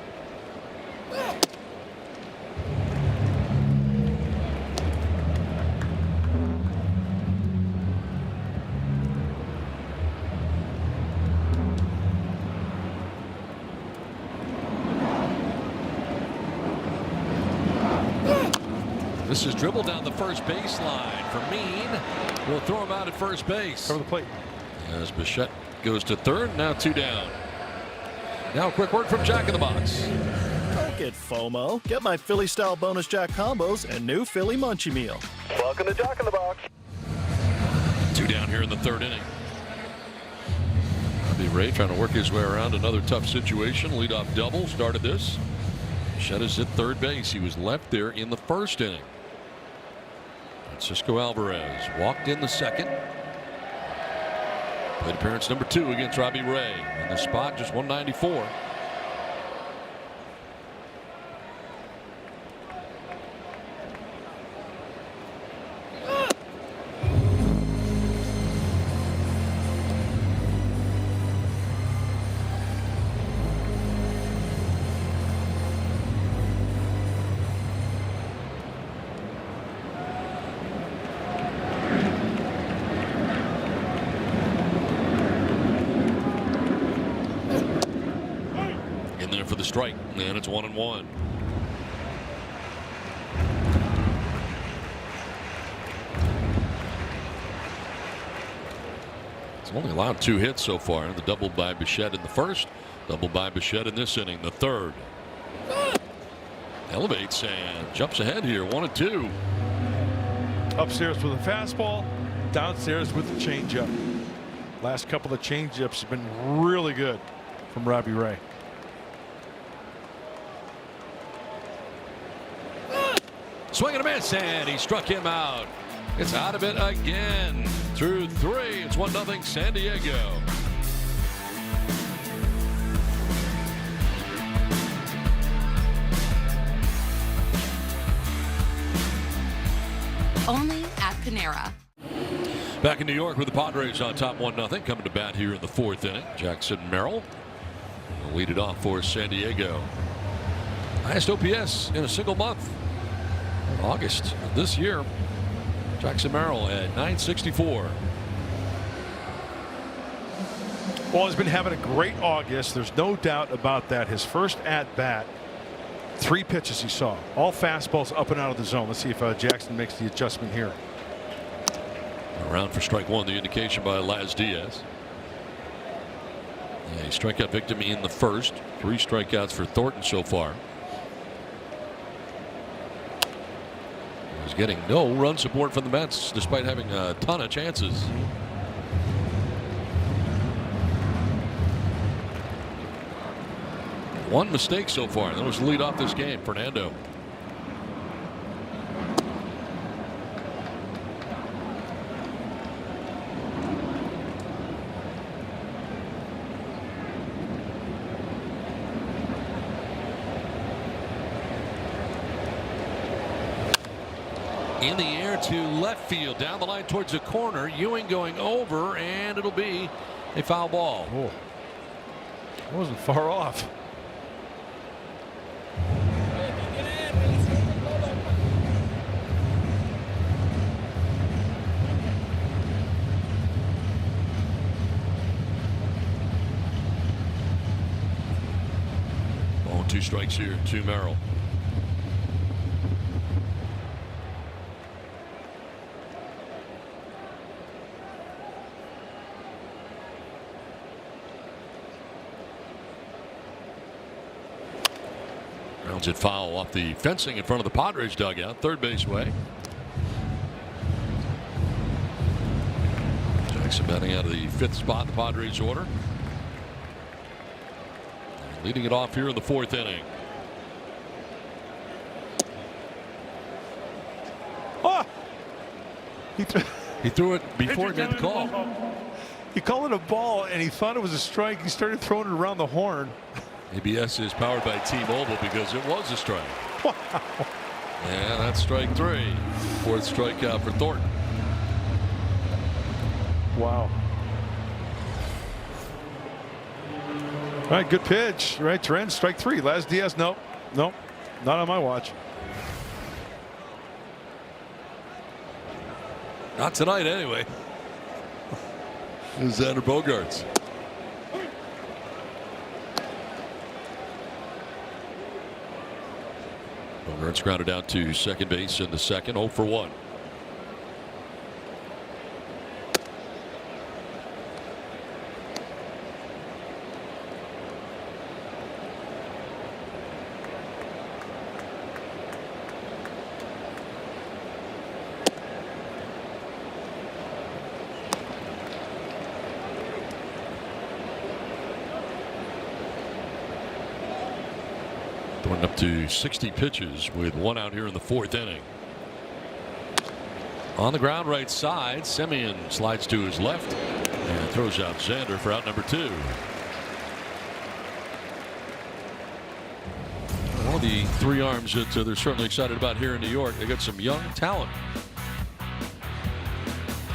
This is dribbled down the first baseline for Mean. We'll throw him out at first base. Over the plate. As Bichette goes to third, now 2 down. Now a quick word from Jack in the Box. Don't get FOMO. Get my Philly style bonus Jack combos and new Philly Munchie Meal. Welcome to Jack in the Box. 2 down here in the third inning. Robbie Ray trying to work his way around another tough situation. Leadoff double started this. Bichette is at third base. He was left there in the first inning. Francisco Alvarez walked in the second. Plate appearance number 2 against Robbie Ray. In the spot, just 194. For the strike, and it's 1-1. It's only allowed 2 hits so far. The double by Bichette in the first, double by Bichette in this inning, the third. Elevates and jumps ahead here, 1-2. Upstairs with a fastball, downstairs with the changeup. Last couple of changeups have been really good from Robbie Ray. Swing and a miss, and he struck him out. It's out of it again. Through 3. It's 1-0 San Diego. Only at Panera. Back in New York with the Padres on top 1-0. Coming to bat here in the 4th inning. Jackson Merrill will lead it off for San Diego. Highest OPS in a single month. August this year. Jackson Merrill at .964. Well, he's been having a great August. There's no doubt about that. His first at bat, 3 pitches he saw, all fastballs up and out of the zone. Let's see if Jackson makes the adjustment here. Around for strike 1, the indication by Laz Diaz. A strikeout victim in the first. 3 strikeouts for Thornton so far. He's getting no run support from the Mets despite having a ton of chances. One mistake so far. That was the lead off this game. Fernando. In the air to left field, down the line towards the corner. Ewing going over, and it'll be a foul ball. Oh, that wasn't far off. Oh, 2 strikes here to Merrill. Rounds it foul off the fencing in front of the Padres dugout, third base way. Jackson batting out of the 5th spot in the Padres order. Leading it off here in the 4th inning. Oh! He threw it before it got called. He called it a ball and he thought it was a strike. He started throwing it around the horn. ABS is powered by T-Mobile because it was a strike. Wow. Yeah, that's strike 3. 4th strikeout for Thornton. Wow. All right, good pitch. Right, Trent, strike 3. Laz Diaz, nope, not on my watch. Not tonight, anyway. Xander Bogaerts. Bogaerts grounded out to second base in the 2nd, 0 for 1. Going up to 60 pitches with 1 out here in the 4th inning. On the ground right side, Semien slides to his left and throws out Xander for out number 2. One of the 3 arms that they're certainly excited about here in New York. They got some young talent.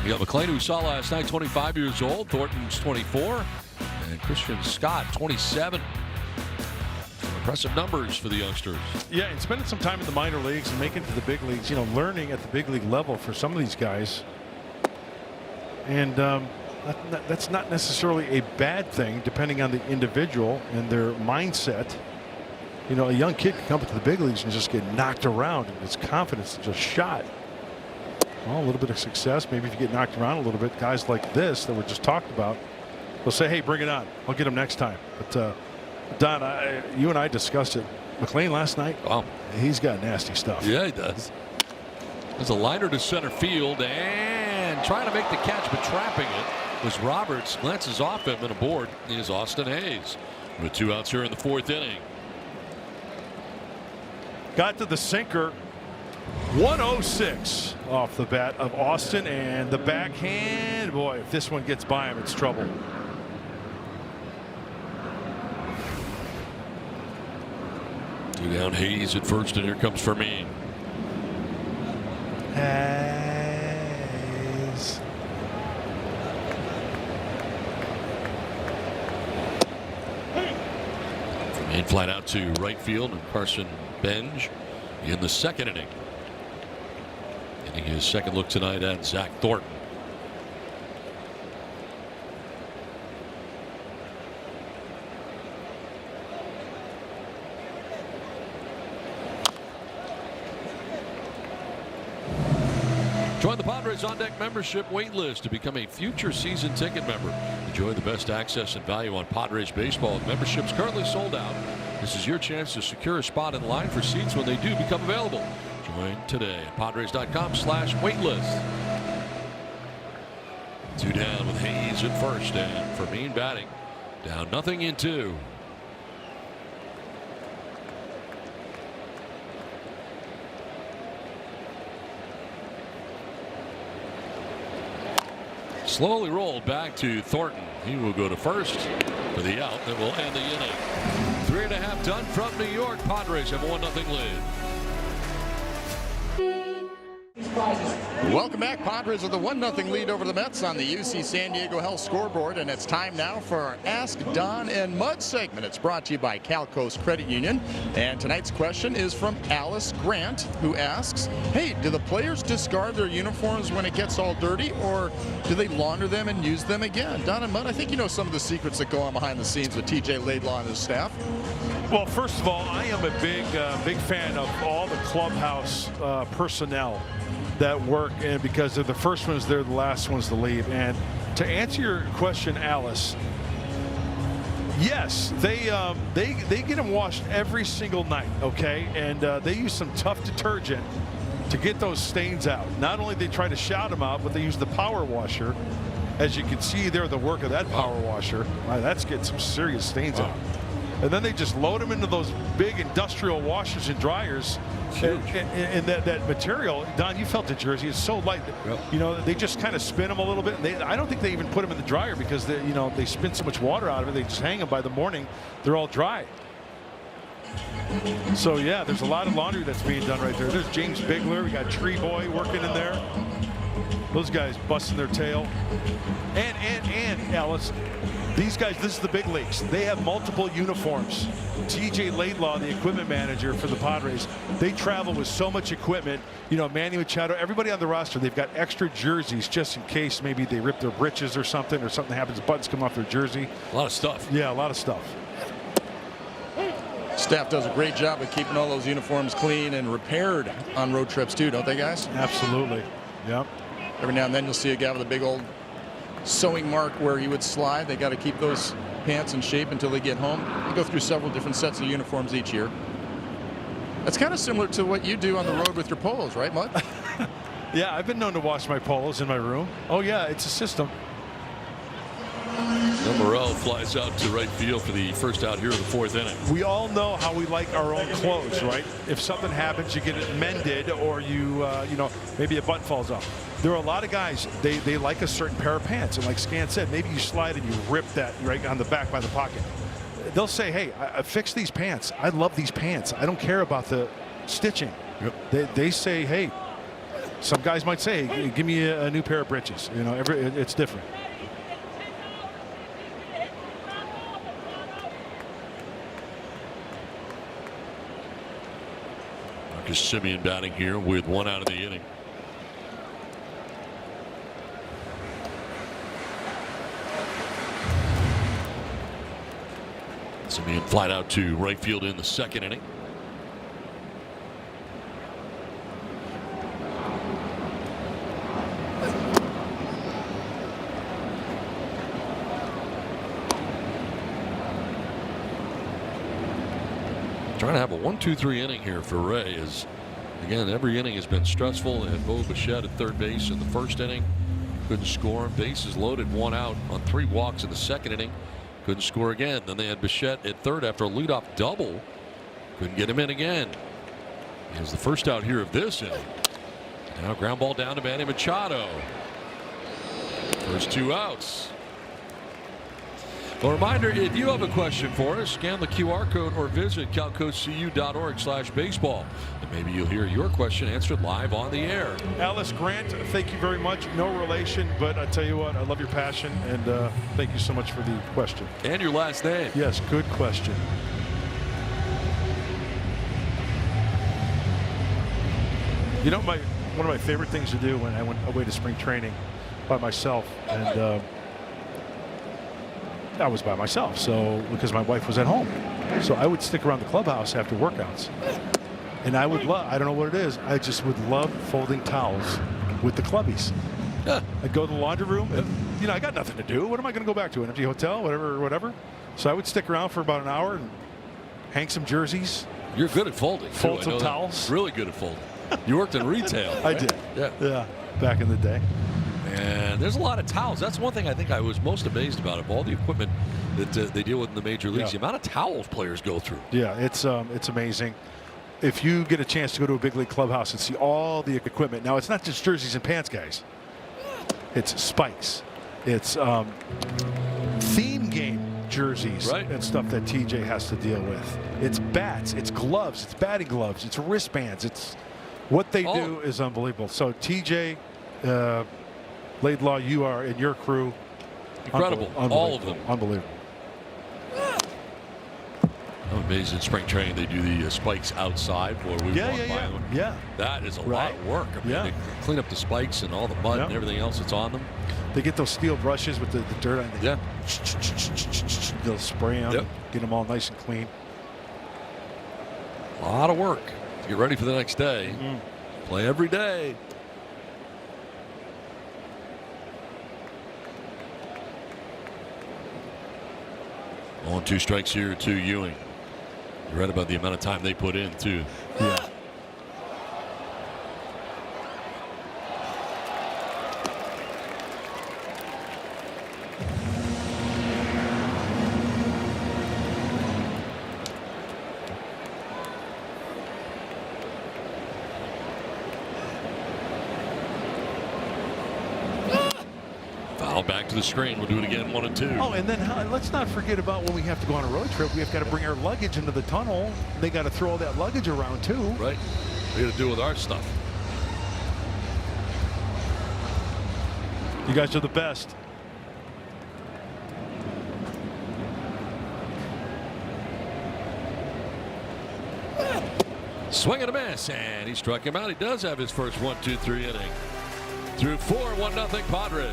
You got McLean, who we saw last night, 25 years old. Thornton's 24. And Christian Scott, 27. Impressive numbers for the youngsters. Yeah, and spending some time in the minor leagues and making it to the big leagues, you know, learning at the big league level for some of these guys. And that's not necessarily a bad thing, depending on the individual and their mindset. You know, a young kid can come up to the big leagues and just get knocked around, and his confidence is just shot. Well, a little bit of success, maybe if you get knocked around a little bit, guys like this that we just talked about, they'll say, hey, bring it on. I'll get him next time. But Don, you and I discussed it. McLean last night, wow, he's got nasty stuff. Yeah, he does. There's a liner to center field and trying to make the catch, but trapping it was Roberts. Glances off him, and aboard is Austin Hayes with 2 outs here in the 4th inning. Got to the sinker 106 off the bat of Austin, and the backhand, boy, if this one gets by him, it's trouble. Two down, Hayes at first, and here comes Fermin. Hayes. Fermin flat out to right field, and Carson Benj in the second inning. Getting his second look tonight at Zach Thornton. Join the Padres On Deck membership waitlist to become a future season ticket member. Enjoy the best access and value on Padres baseball. Memberships currently sold out. This is your chance to secure a spot in line for seats when they do become available. Join today at Padres.com/waitlist. Two down with Hayes at first, and Fermin batting. Down 0-2. Slowly rolled back to Thornton. He will go to first for the out that will end the inning. 3.5 done from New York. Padres have a 1-0 lead. Welcome back. Padres with a 1-0 lead over the Mets on the UC San Diego Health scoreboard, and it's time now for our Ask Don and Mud segment. It's brought to you by Cal Coast Credit Union, and tonight's question is from Alice Grant, who asks, hey, do the players discard their uniforms when it gets all dirty, or do they launder them and use them again? Don and Mud, I think you know some of the secrets that go on behind the scenes with TJ Laidlaw and his staff. Well, first of all, I am a big fan of all the clubhouse personnel that work, and because they're the first ones, they're the last ones to leave. And to answer your question, Alice, yes, they get them washed every single night, okay, and they use some tough detergent to get those stains out. Not only they try to shout them out, but they use the power washer. As you can see there, the work of that power washer, that's getting some serious stains out. And then they just load them into those big industrial washers and dryers. And that material, Don, you felt the jersey, it's so light. Yep. You know, they just kind of spin them a little bit. And I don't think they even put them in the dryer because they spin so much water out of it. They just hang them by the morning. They're all dry. So yeah, there's a lot of laundry that's being done right there. There's James Bigler. We got Tree Boy working in there. Those guys busting their tail. And Alice, these guys, this is the big leagues. They have multiple uniforms. TJ Laidlaw, the equipment manager for the Padres, they travel with so much equipment. You know, Manny Machado, everybody on the roster, they've got extra jerseys just in case maybe they rip their britches or something happens, buttons come off their jersey. A lot of stuff. Yeah, a lot of stuff. Staff does a great job of keeping all those uniforms clean and repaired on road trips too, don't they, guys? Absolutely. Yep. Every now and then you'll see a guy with a big old sewing mark where he would slide. They got to keep those pants in shape until they get home. They go through several different sets of uniforms each year. That's kind of similar to what you do on the road with your polos, right, Mud? Yeah, I've been known to wash my polos in my room. Oh yeah, it's a system. Morel flies out to right field for the first out here in the fourth inning. We all know how we like our own clothes, right? If something happens, you get it mended, or you know, maybe a button falls off. There are a lot of guys, they like a certain pair of pants, and like Scan said, maybe you slide and you rip that right on the back by the pocket. They'll say, hey, I fixed these pants. I love these pants. I don't care about the stitching. Yep. They say, hey, some guys might say, hey, give me a new pair of breeches. You know, it's different. Marcus Semien batting here with one out of the inning. Semien flat out to right field in the second inning. Trying to have a 1-2-3 inning here for Ray, as again every inning has been stressful. They had Bo Bichette at third base in the first inning, couldn't score. Bases loaded, one out on 3 walks in the second inning, couldn't score again. Then they had Bichette at third after a leadoff double, couldn't get him in again. Is the first out here of this inning. Now ground ball down to Manny Machado. First 2 outs. A reminder, if you have a question for us, scan the QR code or visit calcocu.org/baseball. And maybe you'll hear your question answered live on the air. Alice Grant, thank you very much. No relation, but I tell you what, I love your passion, and thank you so much for the question. And your last name. Yes, good question. You know, one of my favorite things to do when I went away to spring training by myself, and I was by myself, so because my wife was at home, so I would stick around the clubhouse after workouts, and I would love, I don't know what it is, I just would love folding towels with the clubbies. Yeah. I'd go to the laundry room, and you know, I got nothing to do. What am I going to go back to? An empty hotel, whatever. So I would stick around for about an hour and hang some jerseys. You're good at folding. Fold some towels. Really good at folding. You worked in retail. Right? I did. Yeah. Back in the day. And there's a lot of towels. That's one thing I think I was most amazed about of all the equipment that they deal with in the major leagues. The amount of towels players go through. Yeah, it's amazing. If you get a chance to go to a big league clubhouse and see all the equipment. Now, it's not just jerseys and pants, guys. It's spikes. It's theme game jerseys and stuff that TJ has to deal with. It's bats. It's gloves. It's batting gloves. It's wristbands. It's what they do is unbelievable. So TJ, Laidlaw, you are in your crew. Incredible. All of them. Unbelievable. I'm amazed in spring training they do the spikes outside where we walk by them. Yeah. That is a lot of work. I mean, they clean up the spikes and all the mud and everything else that's on them. They get those steel brushes with the dirt on them. They'll spray them, get them all nice and clean. A lot of work to get ready for the next day. Play every day. On 2 strikes here to Ewing. You read about the amount of time they put in, too. Yeah. Back to the screen. We'll do it again, 1 and 2. Oh, and then let's not forget about when we have to go on a road trip. We have got to bring our luggage into the tunnel. They got to throw all that luggage around too. Right. We got to do with our stuff. You guys are the best. Swing and a miss, and he struck him out. He does have his first 1-2-3 inning. Through 4, 1-0 Padres.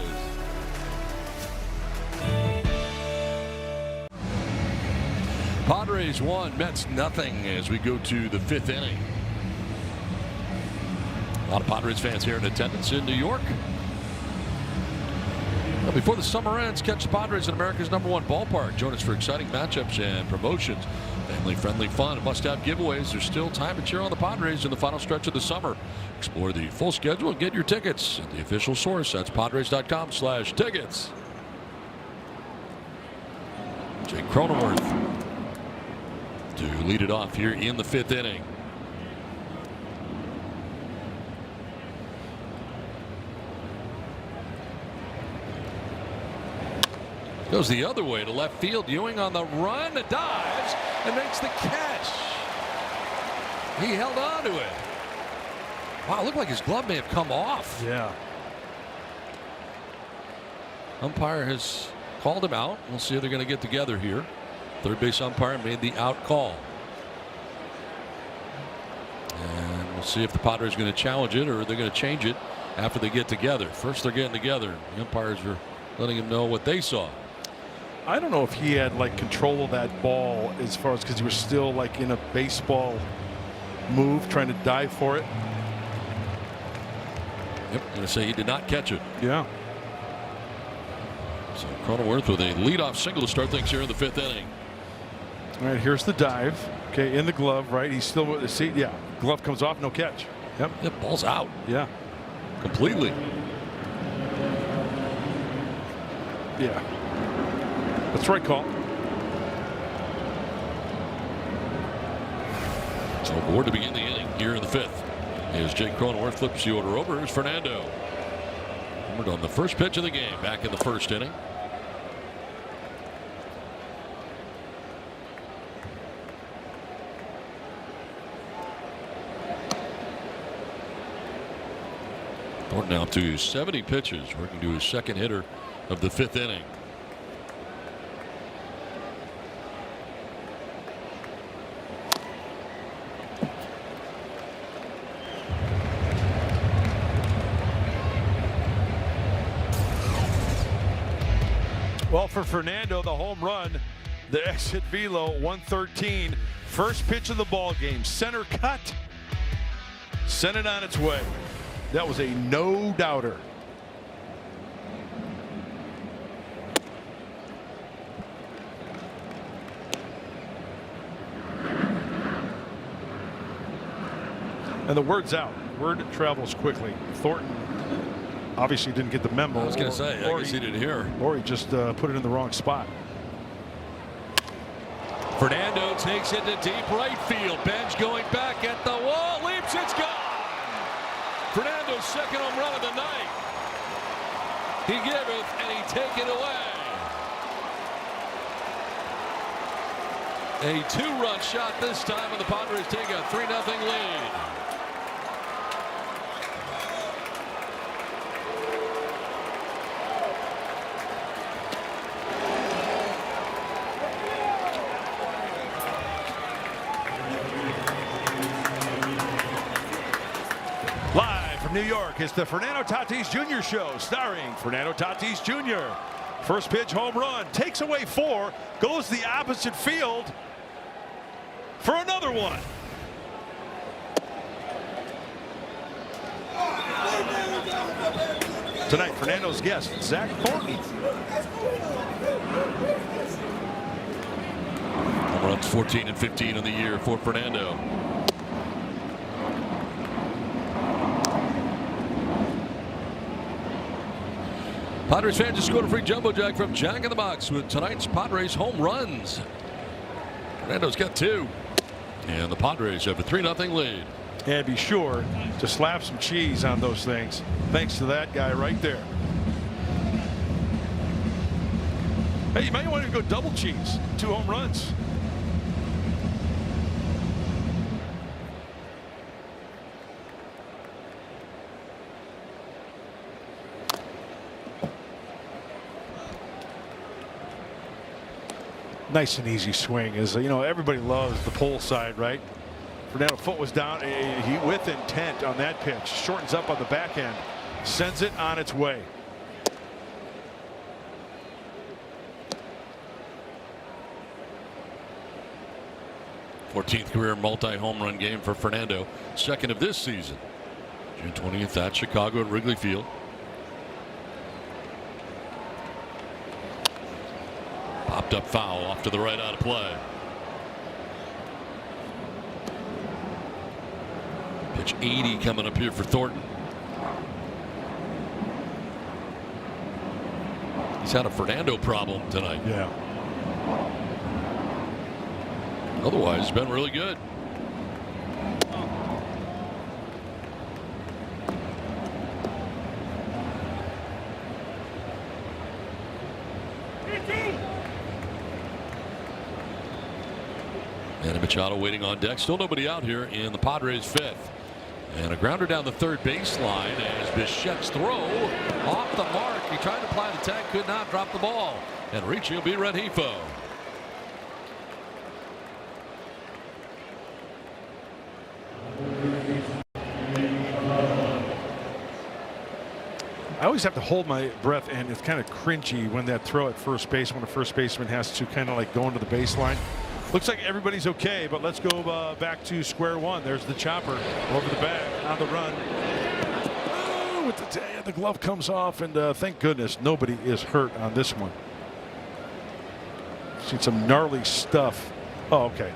Padres 1, Mets nothing as we go to the 5th inning. A lot of Padres fans here in attendance in New York. Well, before the summer ends, catch the Padres in America's #1 ballpark. Join us for exciting matchups and promotions. Family-friendly fun and must-have giveaways. There's still time to cheer on the Padres in the final stretch of the summer. Explore the full schedule and get your tickets at the official source. That's Padres.com/tickets. Jake Cronenworth to lead it off here in the 5th inning. Goes the other way to left field. Ewing on the run, dives and makes the catch. He held on to it. Wow, it looked like his glove may have come off. Yeah. Umpire has called him out. We'll see if they're going to get together here. Third base umpire made the out call. And we'll see if the Padres are going to challenge it or they're going to change it after they get together. First, they're getting together. The umpires are letting him know what they saw. I don't know if he had like control of that ball as far as because he was still like in a baseball move trying to dive for it. Yep, going to say he did not catch it. Yeah. So Cronenworth with a leadoff single to start things here in the 5th inning. All right, here's the dive. Okay, in the glove, right? He's still with the seat. Yeah, glove comes off, no catch. Yep. Yep, ball's out. Yeah. Completely. Yeah. That's the right call. So aboard to begin the inning. here in the 5th. As Jake Cronenworth flips the order over, here's Fernando. Homered on the first pitch of the game back in the 1st inning. Thornton now to 70 pitches, working to his 2nd hitter of the 5th inning. Well, for Fernando, the home run, the exit velo, 113. First pitch of the ball game, center cut. Sent it on its way. That was a no-doubter. And the word's out. Word travels quickly. Thornton obviously didn't get the memo. I was going to say, I guess he didn't hear. Or he just put it in the wrong spot. Fernando takes it to deep right field. Bench going back at the wall. Leaps, it's gone. Fernando's 2nd home run of the night. He giveth and he take it away. A 2-run shot this time, and the Padres take a 3-0 lead. New York, it's the Fernando Tatis Jr. show, starring Fernando Tatis Jr. First pitch home run, takes away 4, goes the opposite field for another one. Tonight, Fernando's guest, Zach Thornton. Home runs 14 and 15 in the year for Fernando. Padres fans just scored a free jumbo jack from Jack in the Box with tonight's Padres home runs. Fernando's got 2. And the Padres have a 3-0 lead. And be sure to slap some cheese on those things. Thanks to that guy right there. Hey, you might want to go double cheese. 2 home runs. Nice and easy swing. As you know, everybody loves the pull side, right? Fernando foot was down. He with intent on that pitch. Shortens up on the back end. Sends it on its way. th career multi-home run game for Fernando. 2nd of this season. June 20th at Chicago at Wrigley Field. Popped up foul off to the right out of play. Pitch 80 coming up here for Thornton. He's had a Fernando problem tonight. Yeah. Otherwise, it's been really good. And Machado waiting on deck. Still nobody out here in the Padres 5th. And a grounder down the 3rd baseline as Bichette's throw off the mark. He tried to apply the tag, could not, drop the ball. And reaching will be Rengifo. I always have to hold my breath, and it's kind of cringy when that throw at first base, when a first baseman has to kind of like go into the baseline. Looks like everybody's okay, but let's go back to square one. There's the chopper over the bag on the run. Oh, with the glove comes off, and thank goodness nobody is hurt on this one. Seen some gnarly stuff. Oh, okay.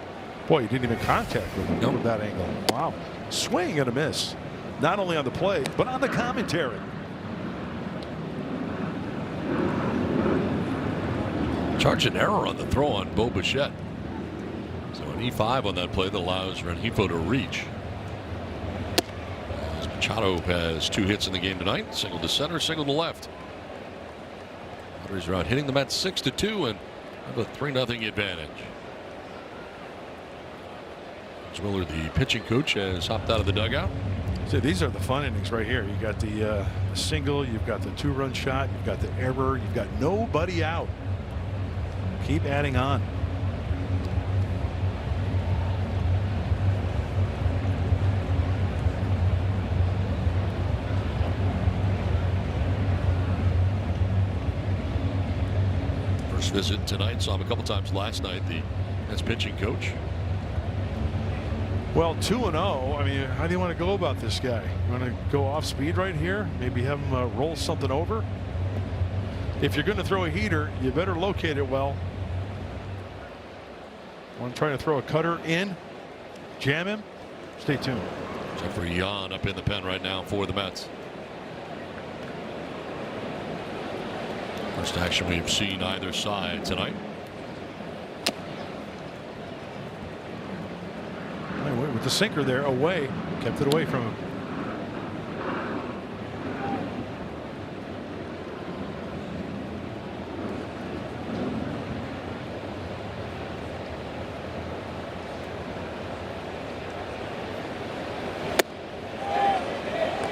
Boy, you didn't even contact with him from that angle. Wow. Swing and a miss. Not only on the play, but on the commentary. Charged an error on the throw on Bo Bichette. So an E5 on that play that allows Rengifo to reach. Machado has 2 hits in the game tonight. Single to center, single to left. Padres are out hitting the Mets 6-2 and have a 3-0 advantage. Miller, the pitching coach, has hopped out of the dugout. So these are the fun innings right here. You got the single, you've got the 2-run shot, you've got the error, you've got nobody out. Keep adding on. First visit tonight. Saw him a couple times last night. As pitching coach. Well, 2-0. I mean, how do you want to go about this guy? You want to go off speed right here? Maybe have him roll something over? If you're going to throw a heater, you better locate it well. Want to try to throw a cutter in? Jam him? Stay tuned. Jeffrey Yan up in the pen right now for the Mets. First action we've seen either side tonight. With the sinker there away, kept it away from him.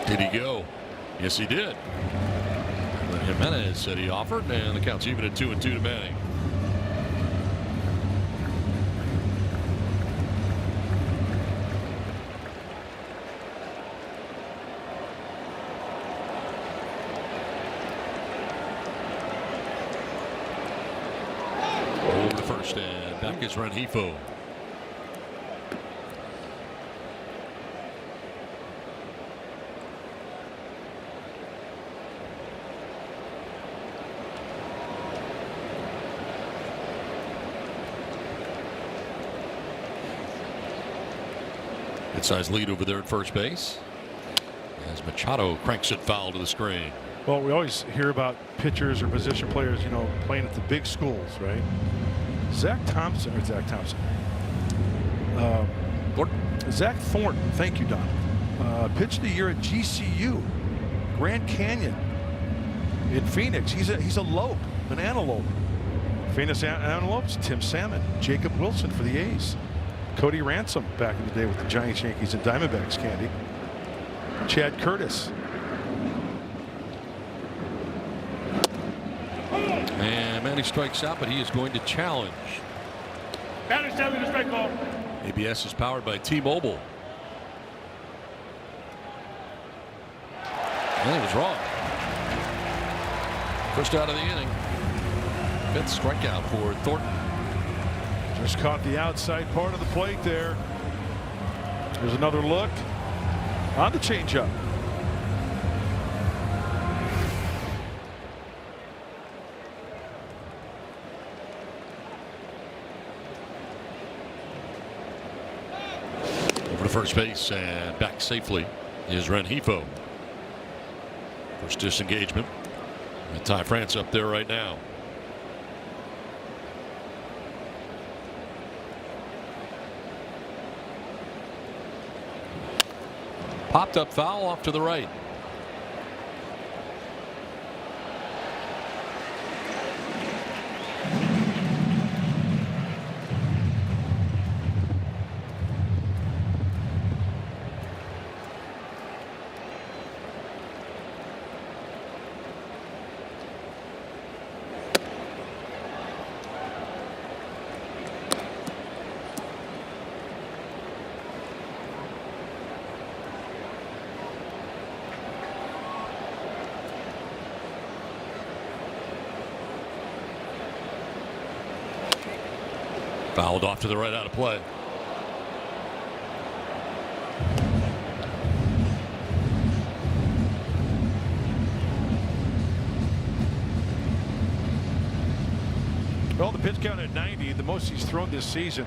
Did he go? Yes, he did. Jimenez said he offered, and the count's even at 2-2 to Manning. Over the first, and back is Rengifo. Good size lead over there at first base as Machado cranks it foul to the screen. Well, we always hear about pitchers or position players, you know, playing at the big schools, right? Zach Thompson. Zach Thornton. Thank you, Don. Pitched the year at GCU, Grand Canyon in Phoenix. He's a lope, an antelope. Famous antelopes: Tim Salmon, Jacob Wilson for the A's, Cody Ransom back in the day with the Giants, Yankees, and Diamondbacks. Candy. Chad Curtis. And Manny strikes out, but he is going to challenge. Manny's telling the strike call. ABS is powered by T-Mobile. And he was wrong. First out of the inning. 5th strikeout for Thornton. Just caught the outside part of the plate there. There's another look on the changeup. Over to first base and back safely is Rengifo. First disengagement. And Ty France up there right now. Popped up foul off to the right. Fouled off to the right, out of play. Well, the pitch count at 90, the most he's thrown this season,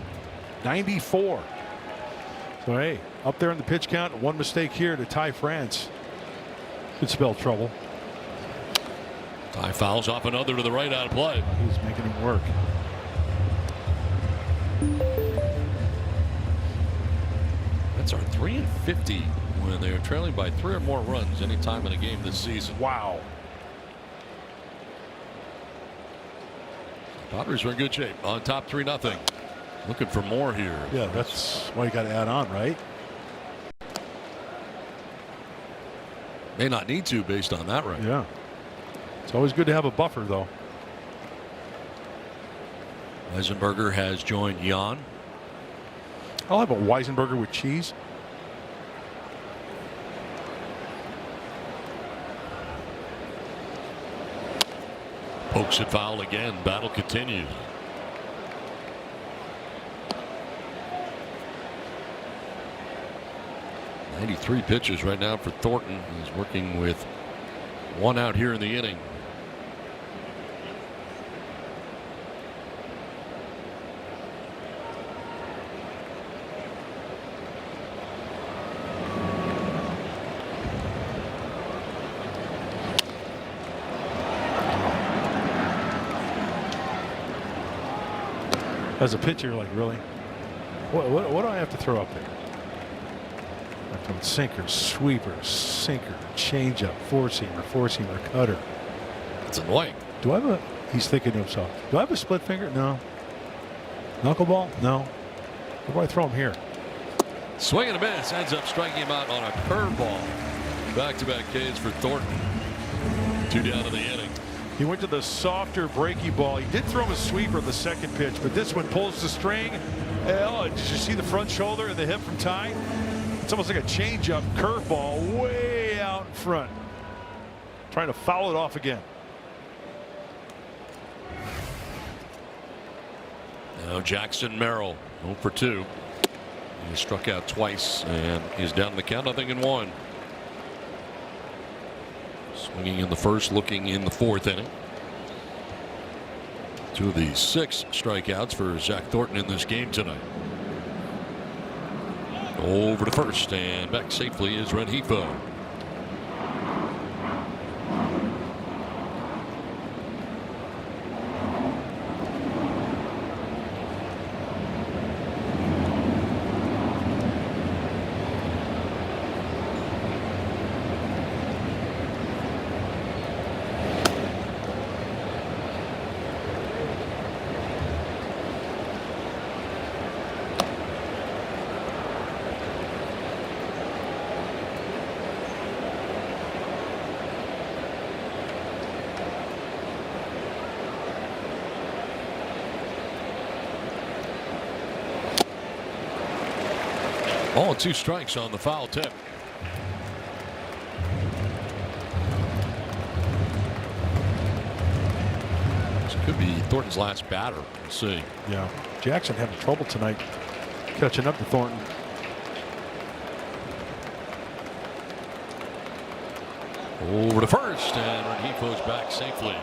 94. So hey, up there in the pitch count, one mistake here to Ty France could spell trouble. Ty fouls off another to the right, out of play. He's making him work. Mets are 3-50 when they are trailing by 3 or more runs any time in a game this season. Wow. Padres are in good shape. On top 3-0. Looking for more here. Yeah, that's why you got to add on, right? May not need to based on that right. Yeah. It's always good to have a buffer, though. Eisenberger has joined Jan. I'll have a Weisenberger with cheese. Pokes it foul again. Battle continues. "93 pitches right now for Thornton. He's working with 1 out here in the inning. As a pitcher, like, really? What do I have to throw up there? From sinker, sweeper, sinker, changeup, four-seamer, cutter. It's annoying. Do I have a? He's thinking to himself. Do I have a split finger? No. Knuckleball? No. Where do I throw him here? Swing and a miss. Ends up striking him out on a curveball. Back-to-back Ks for Thornton. 2 down in the inning. He went to the softer breaky ball. He did throw him a sweeper on the second pitch, but this one pulls the string. Oh, did you see the front shoulder and the hip from Ty? It's almost like a changeup curveball way out in front. Trying to foul it off again. Now Jackson Merrill 0 for 2. He struck out twice and is down the count, 0-1. Swinging in the first, looking in the 4th inning. 2 of the 6 strikeouts for Zach Thornton in this game tonight. Over to first and back safely is Rengifo. All 2 strikes on the foul tip. This could be Thornton's last batter. We'll see. Yeah. Jackson having trouble tonight catching up to Thornton. Over to first and Rengifo's back safely.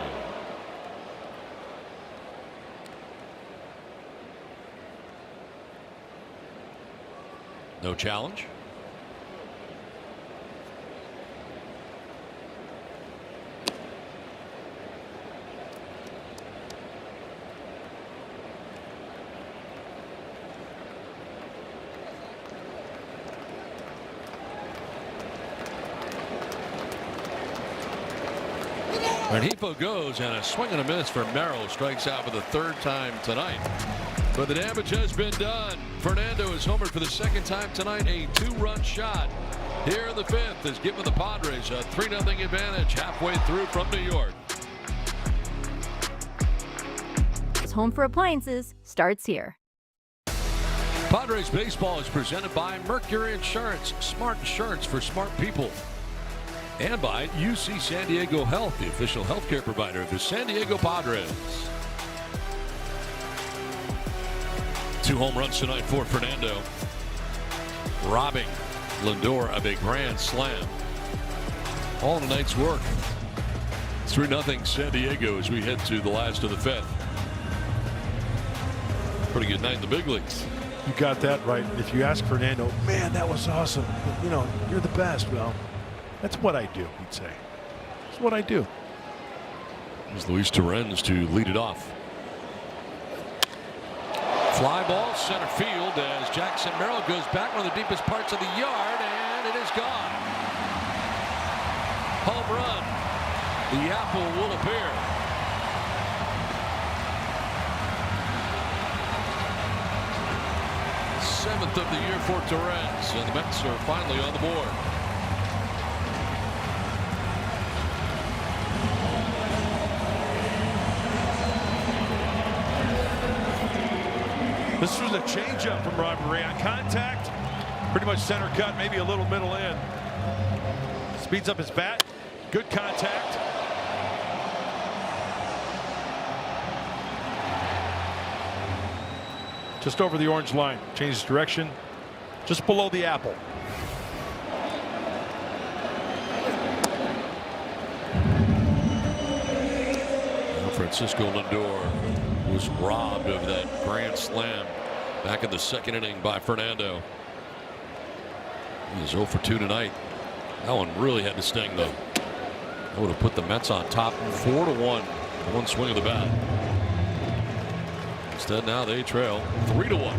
No challenge. Rengifo goes and a swing and a miss for Merrill. Strikes out for the 3rd time tonight. But the damage has been done. Fernando is homered for the 2nd time tonight. A 2-run shot here in the 5th has given the Padres a 3-0 advantage halfway through from New York. Home for Appliances starts here. Padres baseball is presented by Mercury Insurance, smart insurance for smart people. And by UC San Diego Health, the official healthcare provider of the San Diego Padres. 2 home runs tonight for Fernando, robbing Lindor of a grand slam. All in the night's work. 3-0 San Diego as we head to the last of the 5th. Pretty good night in the big leagues. You got that right. If you ask Fernando, man, that was awesome. You know, you're the best. Well, that's what I do, he'd say. That's what I do. Here's Luis Torrens to lead it off. Fly ball center field as Jackson Merrill goes back one of the deepest parts of the yard, and it is gone. Home run. The apple will appear. Seventh of the year for Torres, and the Mets are finally on the board. This was a changeup from Robbie Ray on contact. Pretty much center cut, maybe a little middle in. Speeds up his bat. Good contact. Just over the orange line. Changes direction. Just below the apple. Francisco Lindor was robbed of that grand slam back in the second inning by Fernando. He's 0 for 2 tonight. That one really had to sting, though. That would have put the Mets on top 4-1. One swing of the bat. Instead, now they trail 3-1.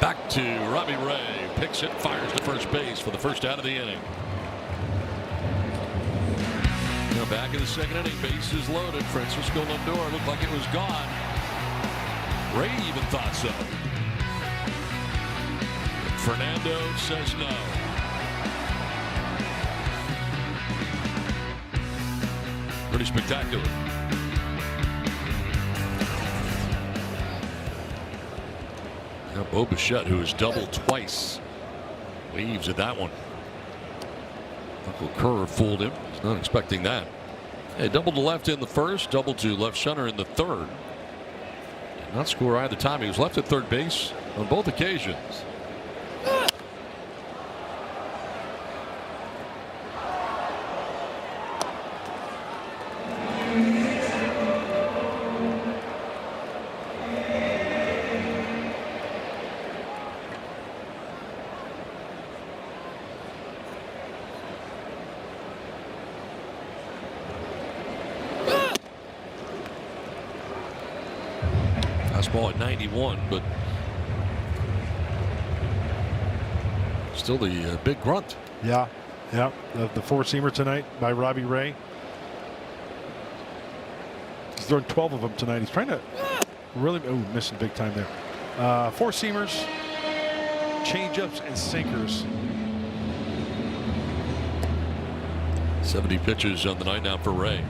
Back to Robbie Ray. Picks it, fires to first base for the first out of the inning. Now back in the second inning, bases loaded. Francisco Lindor looked like it was gone. Ray even thought so. Fernando says no. Pretty spectacular. Now Bo Bichette, who has doubled twice, waves at that one. Uncle Kerr fooled him. He's not expecting that. Hey, double to left in the first, double to left center in the third. Did not score either time. He was left at third base on both occasions. Fastball at 91, but still the big grunt. Yeah. The four-seamer tonight by Robbie Ray. He's thrown 12 of them tonight. He's trying to really missing big time there. Four-seamers, change-ups, and sinkers. 70 pitches on the night now for Ray.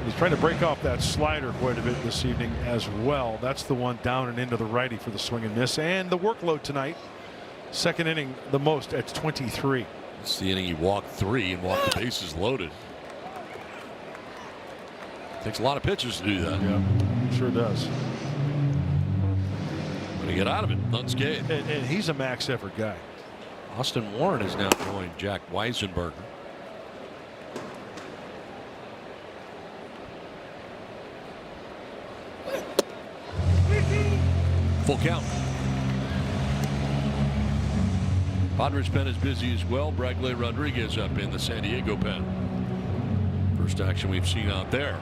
He's trying to break off that slider quite a bit this evening as well. That's the one down and into the righty for the swing and miss. And the workload tonight, second inning the most at 23. It's the inning he walked 3 and walked the bases loaded. Takes a lot of pitches to do that. Yeah, sure does. But to get out of it unscathed. And he's a max effort guy. Austin Warren has now joined Jack Weisenberger. Full count. Padres pen is busy as well. Bradley Rodriguez up in the San Diego pen. First action we've seen out there.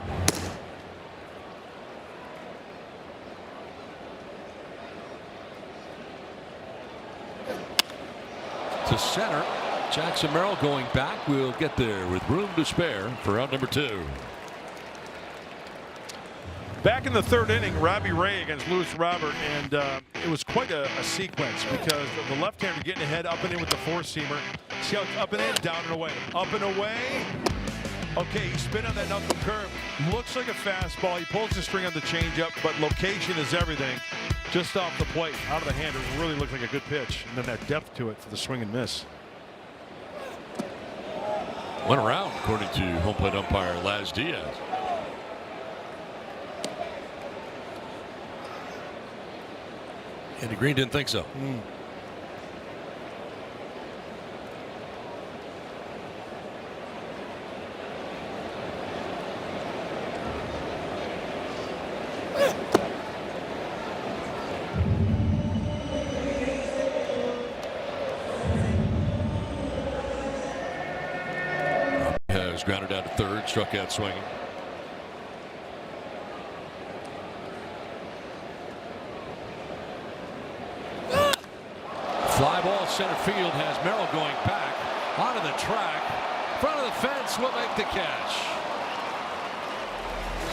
To center. Jackson Merrill going back. We'll get there with room to spare for out number 2. Back in the third inning, Robbie Ray against Luis Robert, and it was quite a sequence because the left-hander getting ahead, up and in with the four-seamer. See how it's up and in, down and away, up and away. Okay, he spin on that knuckle curve. Looks like a fastball. He pulls the string on the changeup, but location is everything. Just off the plate, out of the hand, it really looked like a good pitch, and then that depth to it for the swing and miss. Went around, according to home plate umpire Laz Diaz. Andy Green didn't think so. Has grounded down to third, struck out swinging. Fly ball center field has Merrill going back onto the track. Front of the fence will make the catch.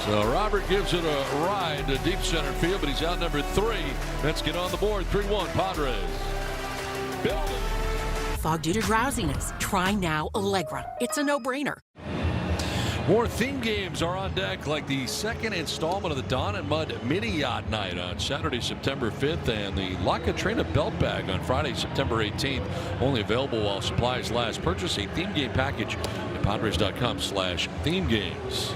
So Robert gives it a ride to deep center field, but he's out number 3. Mets get on the board. 3-1 Padres. Building. Fog due to drowsiness. Try now Allegra. It's a no-brainer. More theme games are on deck, like the second installment of the Dawn and Mud Mini Yacht Night on Saturday, September 5th, and the La Catrina Belt Bag on Friday, September 18th. Only available while supplies last. Purchase a theme game package at Padres.com/theme games.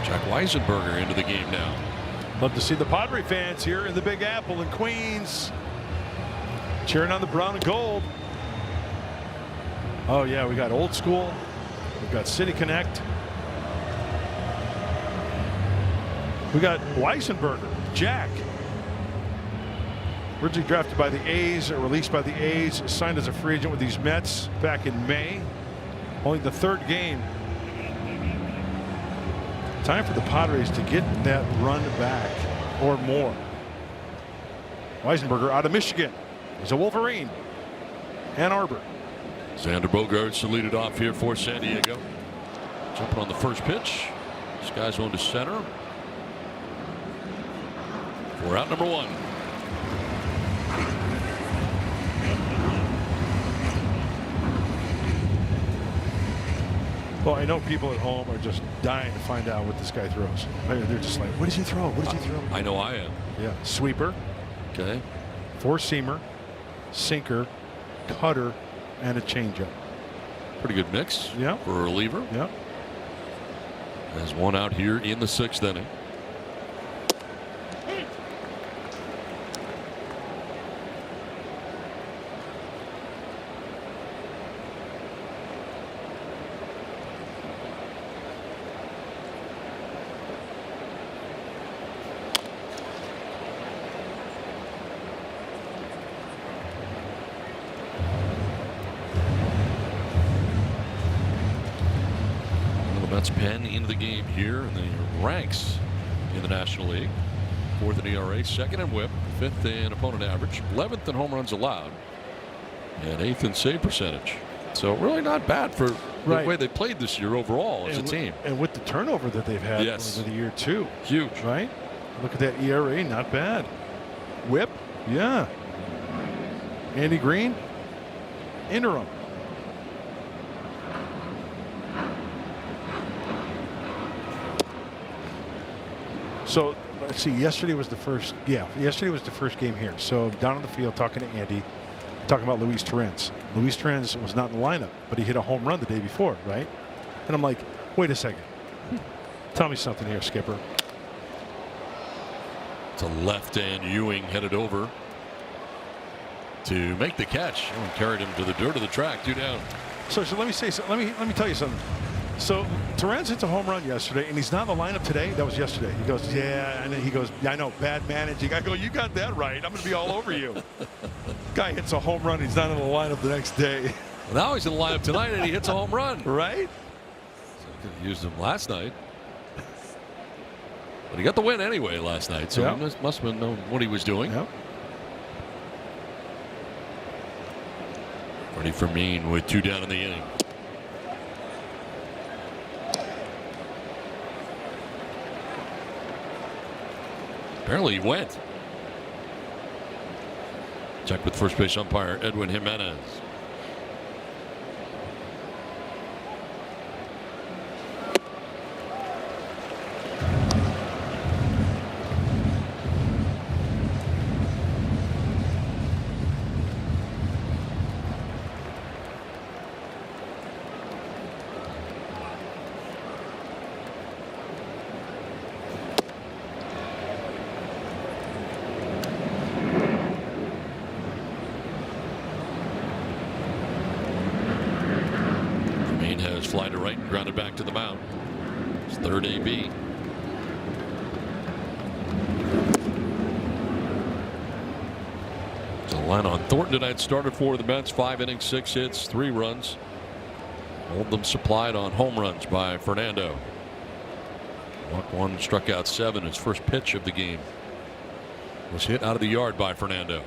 Jack Weisenberger into the game now. Love to see the Padre fans here in the Big Apple in Queens, cheering on the brown and gold. Oh yeah, we got old school. We've got City Connect. We got Weisenberger, Jack. Originally drafted by the A's, released by the A's, signed as a free agent with these Mets back in May. Only the 3rd game. Time for the Padres to get that run back or more. Weisenberger out of Michigan. He's a Wolverine. Ann Arbor. Xander Bogaerts to lead it off here for San Diego. Jumping on the first pitch. This guy's going to center. We're out number 1. Well, I know people at home are just dying to find out what this guy throws. They're just like, what does he throw? What does he throw? I know I am. Yeah. Sweeper. Okay. 4-seamer. Sinker. Cutter. And a changeup. Pretty good mix. Yeah. For a reliever. Yeah. Has one out here in the 6th inning. Mets pen into the game here in the ranks in the National League. 4th in ERA, 2nd in WHIP, 5th in opponent average, 11th in home runs allowed, and 8th in save percentage. So really not bad for the way they played this year overall as a team. And with the turnover that they've had over the year too. Huge. Right? Look at that ERA, not bad. WHIP, yeah. Andy Green, interim. So let's see. Yesterday was the first. Yeah, yesterday was the first game here. So down on the field, talking to Andy, talking about Luis Torrens. Luis Torrens was not in the lineup, but he hit a home run the day before, right? And I'm like, wait a second. Tell me something here, Skipper. To left, and Ewing headed over to make the catch. Ewing carried him to the dirt of the track, 2 down. So let me say. Let me tell you something. So Torrens hits a home run yesterday, and he's not in the lineup today. That was yesterday. He goes, yeah, and then he goes, I know, bad managing. I go, you got that right. I'm going to be all over you. Guy hits a home run. He's not in the lineup the next day. Well, now he's in the lineup tonight, and he hits a home run. Right? So he could have used him last night. But he got the win anyway last night, so he must have been known what he was doing. Yep. Ready for Mean with 2 down in the inning. Apparently he went. Check with first base umpire Edwin Jimenez. Grounded back to the mound. It's third AB. The line on Thornton tonight started for the Mets. 5 innings, 6 hits, 3 runs. All of them supplied on home runs by Fernando. Walked 1, struck out 7. His first pitch of the game was hit out of the yard by Fernando.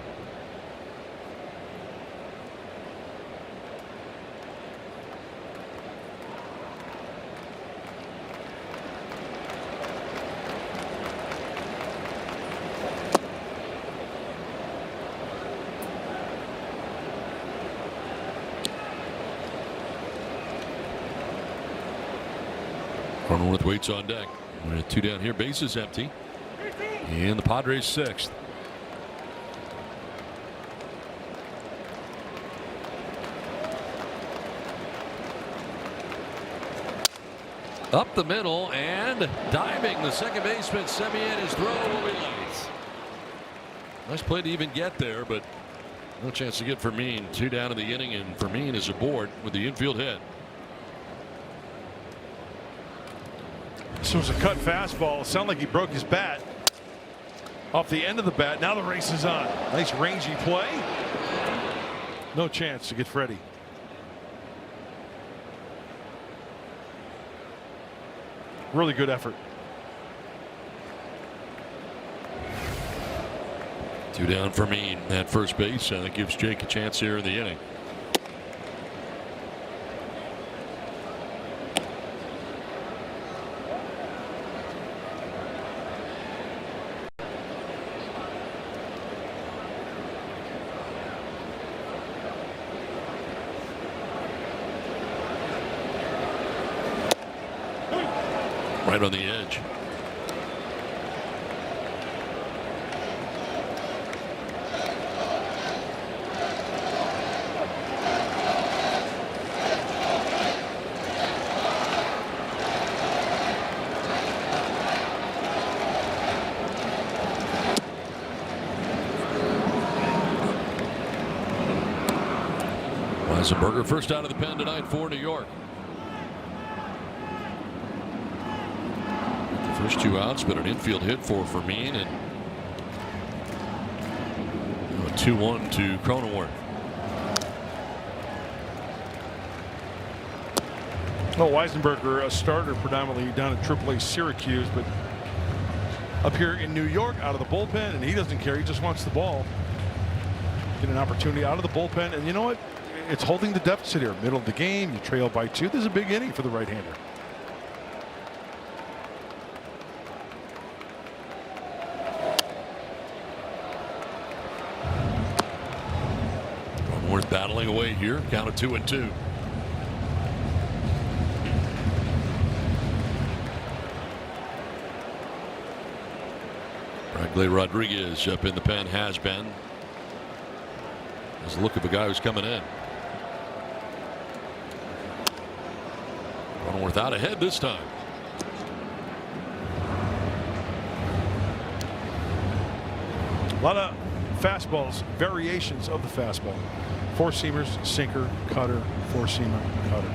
Cronenworth waits on deck. 2 down here, bases empty. And the Padres 6th. Up the middle and diving. The second baseman, Semien, his throw will be late. Nice play to even get there, but no chance to get Fermin. 2 down in the inning, and Fermin is aboard with the infield hit. This was a cut fastball. It sounded like he broke his bat off the end of the bat. Now the race is on. Nice rangy play. No chance to get Freddie. Really good effort. 2 down for Mean at first base, and it gives Jake a chance here in the inning. Right on the edge. Weisenberger first out of the pen tonight for New York. First 2 outs, but an infield hit for Fermin, and a 2-1 to Cronenworth. Well, Weisenberger, a starter predominantly down at AAA Syracuse, but up here in New York out of the bullpen, and he doesn't care. He just wants the ball. Get an opportunity out of the bullpen, and you know what? It's holding the deficit here. Middle of the game, you trail by 2. This is a big inning for the right-hander. Battling away here, count of 2-2. Bradley Rodriguez up in the pen, has been. There's a look of a guy who's coming in. Cronenworth out ahead this time. A lot of fastballs, variations of the fastball. 4-seamers, sinker, cutter, 4-seamer, cutter.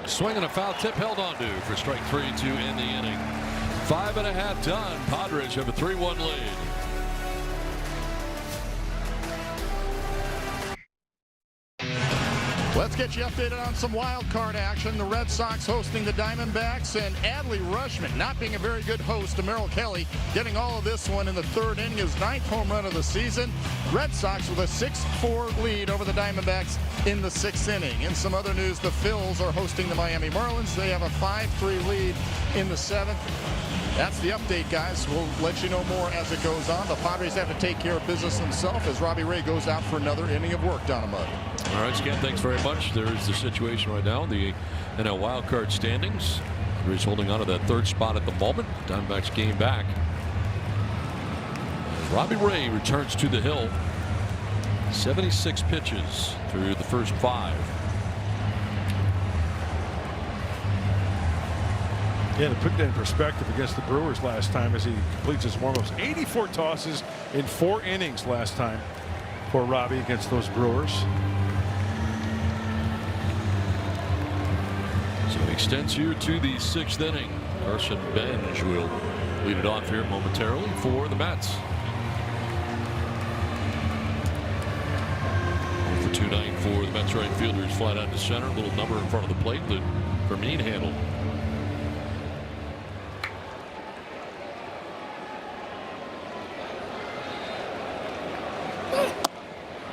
Swing and a foul tip held on to for strike 3 to end the inning. 5.5 done. Padres have a 3-1 lead. Let's get you updated on some wild card action. The Red Sox hosting the Diamondbacks, and Adley Rutschman not being a very good host to Merrill Kelly, getting all of this one in the 3rd inning, his 9th home run of the season. Red Sox with a 6-4 lead over the Diamondbacks in the 6th inning. In some other news, the Phils are hosting the Miami Marlins. They have a 5-3 lead in the 7th. That's the update, guys. We'll let you know more as it goes on. The Padres have to take care of business themselves as Robbie Ray goes out for another inning of work down in mud. All right, Scott, thanks very much. There is the situation right now. The NL wildcard standings. Padres holding on to that 3rd spot at the moment. Diamondbacks game back. Robbie Ray returns to the hill. 76 pitches through the first 5. Yeah, to put that in perspective against the Brewers last time as he completes his warm-ups. 84 tosses in 4 innings last time for Robbie against those Brewers. So it extends here to the 6th inning. Carson Benj will lead it off here momentarily for the Mets. 2-9 for the Mets right fielders, flat out to center. A little number in front of the plate that Fermin handled.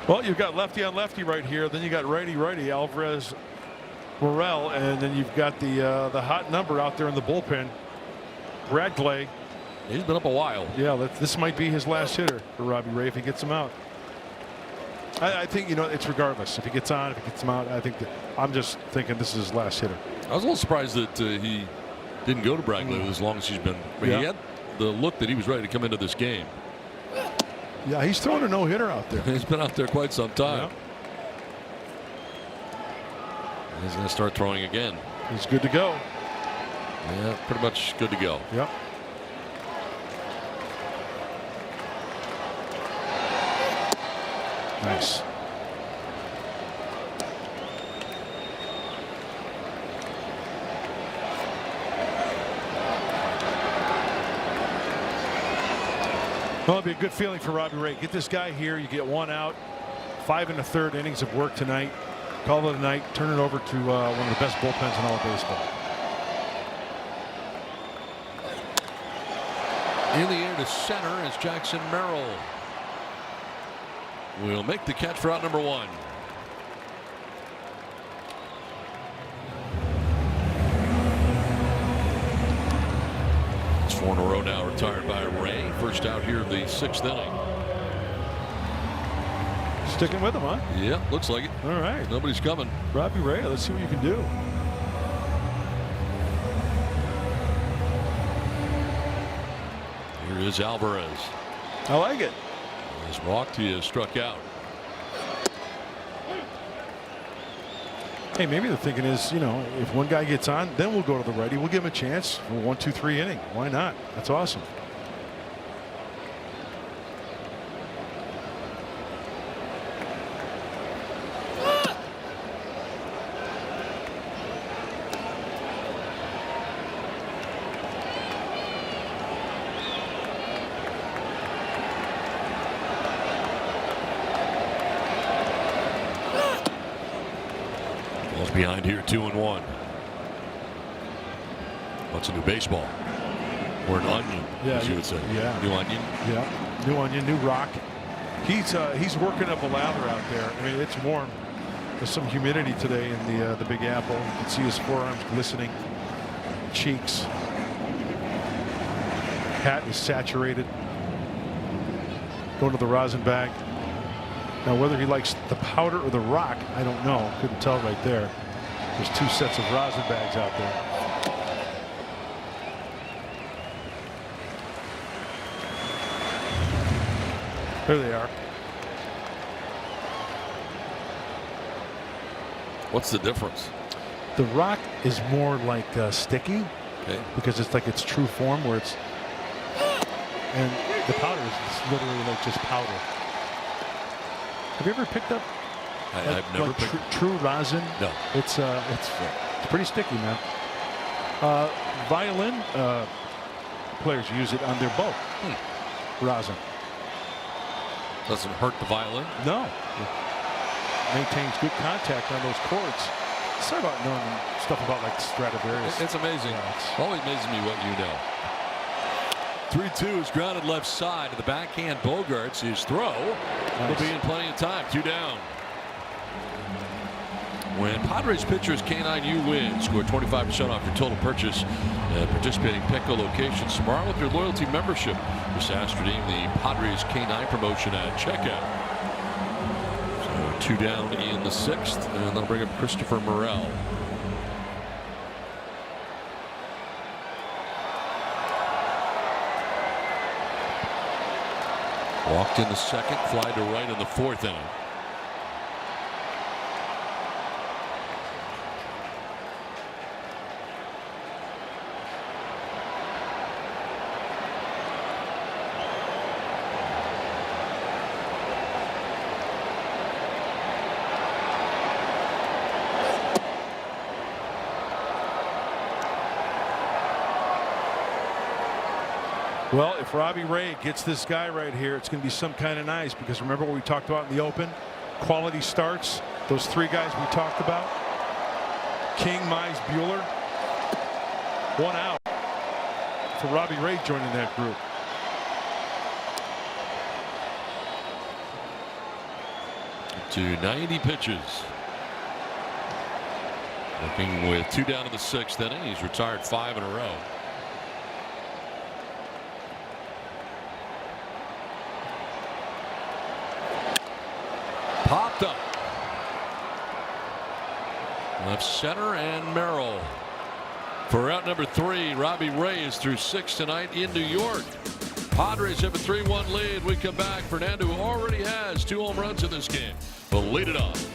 Well, you've got lefty on lefty right here. Then you got righty righty Alvarez, Morel, and then you've got the hot number out there in the bullpen, Bradley. He's been up a while. Yeah, this might be his last hitter for Robbie Ray if he gets him out. I think, you know, it's regardless if he gets on, if he gets him out. I think that I'm just thinking this is his last hitter. I was a little surprised that he didn't go to Bradley as long as he's been. He had the look that he was ready to come into this game. Yeah, he's throwing a no-hitter out there. He's been out there quite some time. Yeah. He's going to start throwing again. He's good to go. Yeah, pretty much good to go. Yep. Nice. Well, it'll be a good feeling for Robbie Ray. Get this guy here. You get 1 out. 5 1/3 innings of work tonight. Call it a night. Turn it over to one of the best bullpens in all of baseball. In the air to center is Jackson Merrill. Will make the catch for out number 1. It's 4 in a row now retired by Ray. First out here of the 6th inning. Sticking with him, huh? Yeah, looks like it. All right. Nobody's coming. Robbie Ray, let's see what you can do. Here is Alvarez. I like it. He's walked. He has struck out. Hey, maybe the thinking is, you know, if one guy gets on, then we'll go to the righty. We'll give him a chance for 1, 2, 3 inning. Why not? That's awesome. Behind here, 2-1. What's a new baseball? Or an onion, as you would say. Yeah. New onion. Yeah. New onion, new rock. He's working up a lather out there. I mean, it's warm. There's some humidity today in the Big Apple. You can see his forearms glistening, cheeks. Hat is saturated. Going to the rosin bag. Now, whether he likes the powder or the rock, I don't know. Couldn't tell right there. There's 2 sets of rosin bags out there. There they are. What's the difference? The rock is more like sticky, okay, because it's like its true form where it's, and the powder is literally like just powder. Have you ever picked up? I've never picked true rosin. No. It's pretty sticky, man. Violin players use it on their bow. Rosin. Doesn't hurt the violin? No. It maintains good contact on those chords. Sorry about knowing stuff about like Stradivarius. It's amazing. Yeah, Always amazes me what you know. 3-2 is grounded left side to the backhand. Bogarts his throw. Will be in plenty of time. 2 down. When Padres pitchers K9U win, score 25% off your total purchase at participating Petco locations tomorrow with your loyalty membership. Just ask to redeem the Padres K9 promotion at checkout. So 2 down in the 6th, and that'll bring up Christopher Morel. Walked in the 2nd, fly to right in the 4th inning. Well, if Robbie Ray gets this guy right here, it's going to be some kind of nice, because remember what we talked about in the Open? Quality starts. Those three guys we talked about. King, Mize, Buehler. One out for Robbie Ray joining that group. To 90 pitches. Working with 2 down in the 6th inning. He's retired 5 in a row. Popped up. Left center, and Merrill. For out number 3, Robbie Ray is through 6 tonight in New York. Padres have a 3-1 lead. We come back. Fernando, who already has 2 home runs in this game, will lead it off.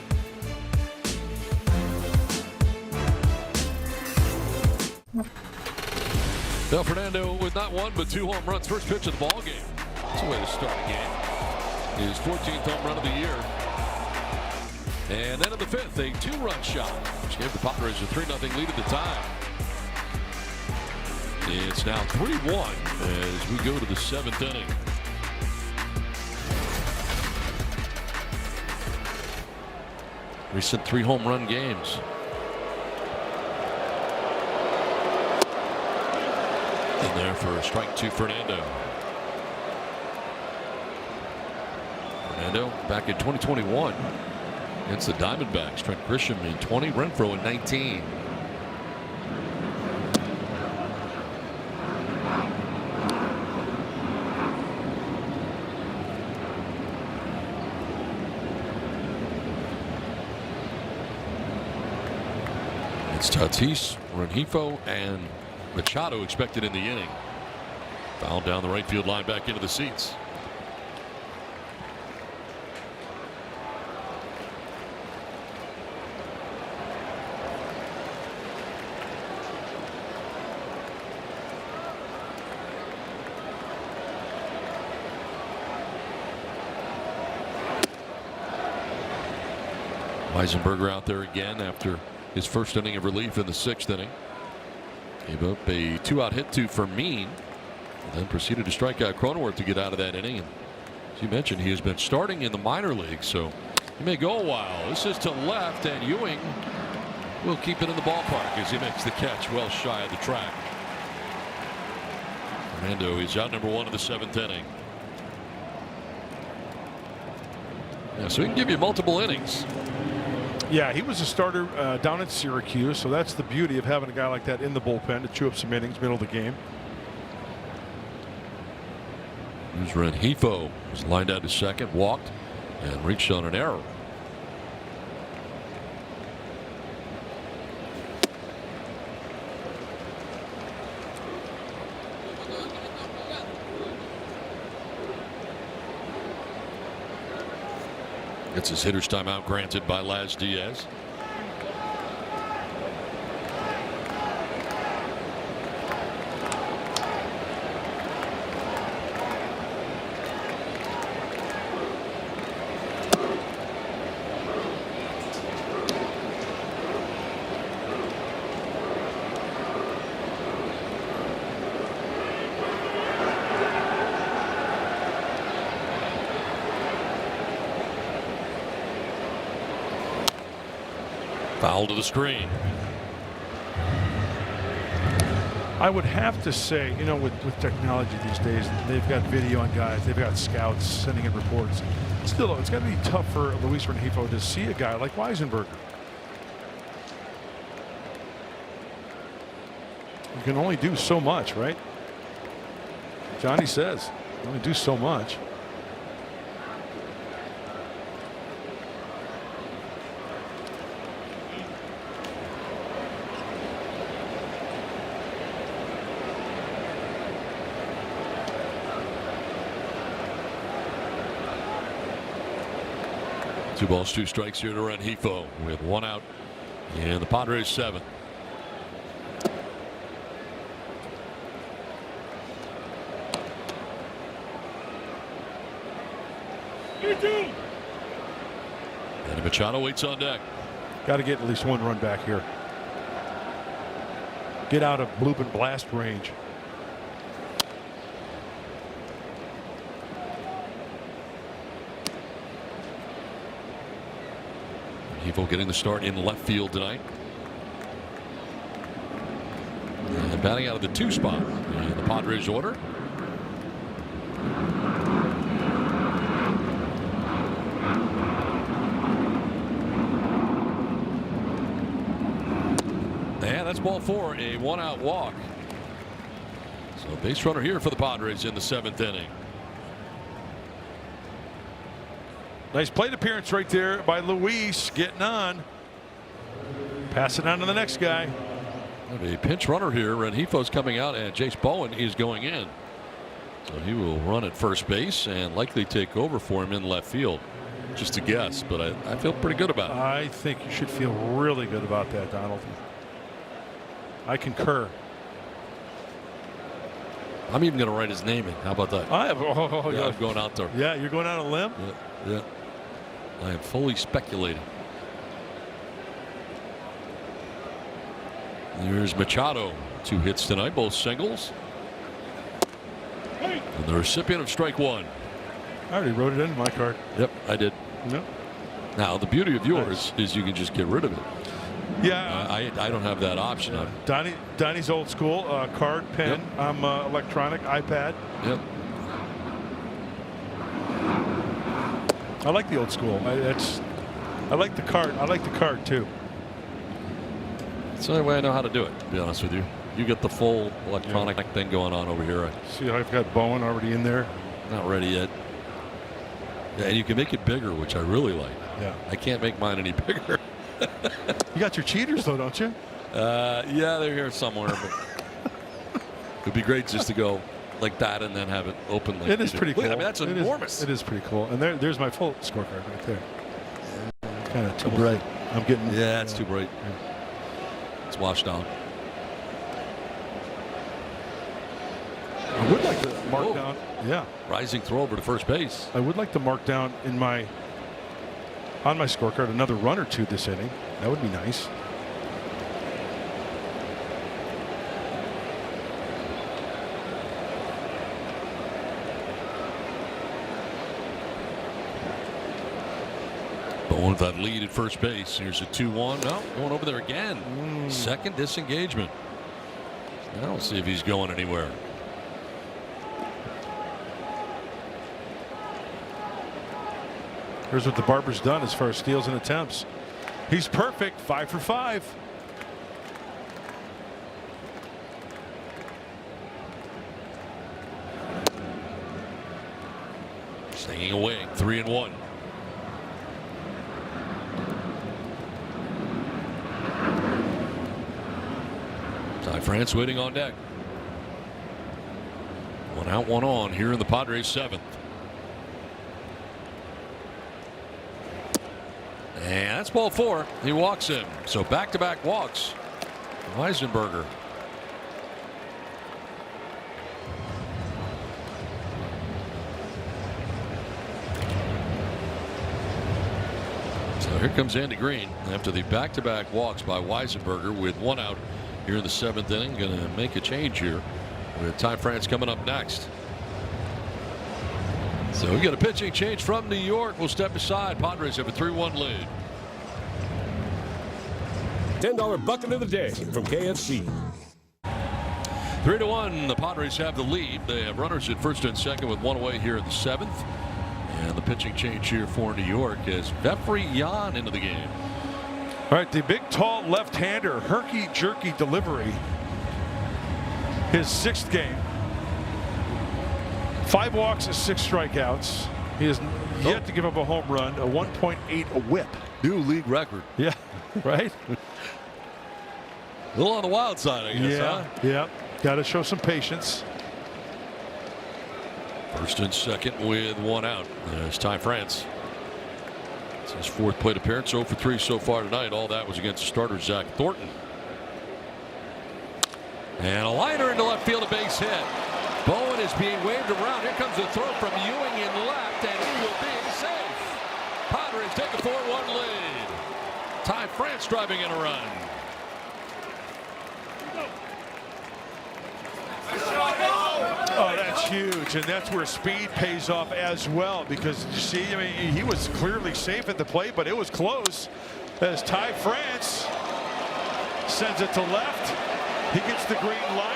Now Fernando with not 1 but 2 home runs. First pitch of the ball game. That's a way to start a game. His 14th home run of the year. And then in the 5th, a 2-run shot, which gave the Padres a 3-0 lead at the time. It's now 3-1 as we go to the 7th inning. Recent 3 home run games. In there for a strike to Fernando. Fernando back in 2021 against the Diamondbacks. Trent Grisham in 20, Renfroe in 19. It's Tatis, Rengifo, and Machado expected in the inning. Fouled down the right field line back into the seats. Weisenberger out there again after his first inning of relief in the 6th inning. Gave up a 2-out hit to Fermin, and then proceeded to strike out Cronenworth to get out of that inning. And as you mentioned, he has been starting in the minor league, so he may go a while. This is to left, and Ewing will keep it in the ballpark as he makes the catch well shy of the track. Fernando is out number 1 of the 7th inning. Yeah, so he can give you multiple innings. Yeah, he was a starter down at Syracuse, so that's the beauty of having a guy like that in the bullpen to chew up some innings middle of the game. Here's Rengifo, was lined out to second, walked, and reached on an error. Gets his hitter's timeout granted by Laz Diaz. Foul to the screen. I would have to say, you know, with technology these days, they've got video on guys, they've got scouts sending in reports. Still, it's got to be tough for Luis Rengifo to see a guy like Weisenberger. You can only do so much, right? Johnny says, you can only do so much. Two balls, 2 strikes here to Rengifo with 1 out in the Padres 7th. And Machado waits on deck. Got to get at least 1 run back here. Get out of bloop and blast range. Evo getting the start in left field tonight. And batting out of the 2 spot in the Padres order. And that's ball 4, a 1-out walk. So base runner here for the Padres in the 7th inning. Nice plate appearance right there by Luis, getting on. Pass it on to the next guy. A pinch runner here. Renjifo's coming out and Jace Bowen is going in. So he will run at first base and likely take over for him in left field. Just a guess, but I feel pretty good about it. I think you should feel really good about that, Donald. I concur. I'm even going to write his name in. How about that? I'm going out there. Yeah, you're going out on a limb? Yeah. I am fully speculating. There's Machado. 2 hits tonight, both singles. And the recipient of strike 1. I already wrote it in my card. Yep, I did. Yep. Now, the beauty of yours is you can just get rid of it. Yeah. I don't have that option. Donnie's old school. Card, pen. Yep. I'm electronic, iPad. Yep. I like the old school. I like the card. I like the card too. It's the only way I know how to do it, to be honest with you. You get the full electronic thing going on over here. See, I've got Bowen already in there. Not ready yet. Yeah, and you can make it bigger, which I really like. Yeah. I can't make mine any bigger. You got your cheaters though, don't you? Yeah, they're here somewhere. But it'd be great just to go like that and then have it open. Like it is pretty cool. I mean, that's enormous. It is pretty cool. And there's my full scorecard right there. Kind of too bright. I'm getting. Yeah, it's too bright. Yeah. It's washed out. I would like to mark down. Yeah. Rising throw over to first base. I would like to mark down on my scorecard another run or 2 this inning. That would be nice. Bowen with that lead at first base. Here's a 2-1. No, going over there again. Second disengagement. Now we'll see if he's going anywhere. Here's what the Barber's done as far as steals and attempts. He's perfect. 5 for 5. Staying away. 3-1. Ty France waiting on deck. 1 out, 1 on here in the Padres 7th. And that's ball 4. He walks him. So back-to-back walks. Weisenberger. So here comes Andy Green after the back-to-back walks by Weisenberger with 1 out here in the 7th inning. Going to make a change here with Ty France coming up next. So we got a pitching change from New York. We'll step aside. Padres have a 3-1 lead. $10 bucket of the day from KFC. 3-1. The Padres have the lead. They have runners at first and second with 1 away here in the 7th. And the pitching change here for New York is Vefri Yan into the game. All right, the big, tall left-hander, herky-jerky delivery. His 6th game. 5 walks and 6 strikeouts. He has yet to give up a home run. A 1.8 whip. New league record. Yeah, right? A little on the wild side, I guess. Yeah, yeah. Got to show some patience. First and second with 1 out. There's Ty France. It's his 4th plate appearance. 0 for 3 so far tonight. All that was against starter Zach Thornton. And a liner into left field, a base hit. Bowen is being waved around. Here comes the throw from Ewing in left, and he will be safe. Padres take a 4-1 lead. Ty France driving in a run. Oh, that's huge, and that's where speed pays off as well, because you see, I mean, he was clearly safe at the plate, but it was close. as Ty France sends it to left. He gets the green light.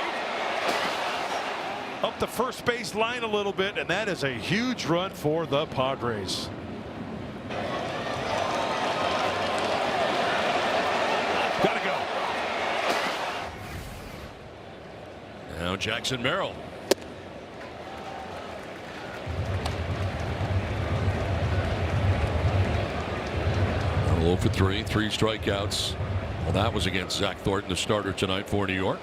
Up the first base line a little bit, and that is a huge run for the Padres. Gotta go. Now Jackson Merrill. 0 for 3, 3 strikeouts. Well, that was against Zach Thornton, the starter tonight for New York.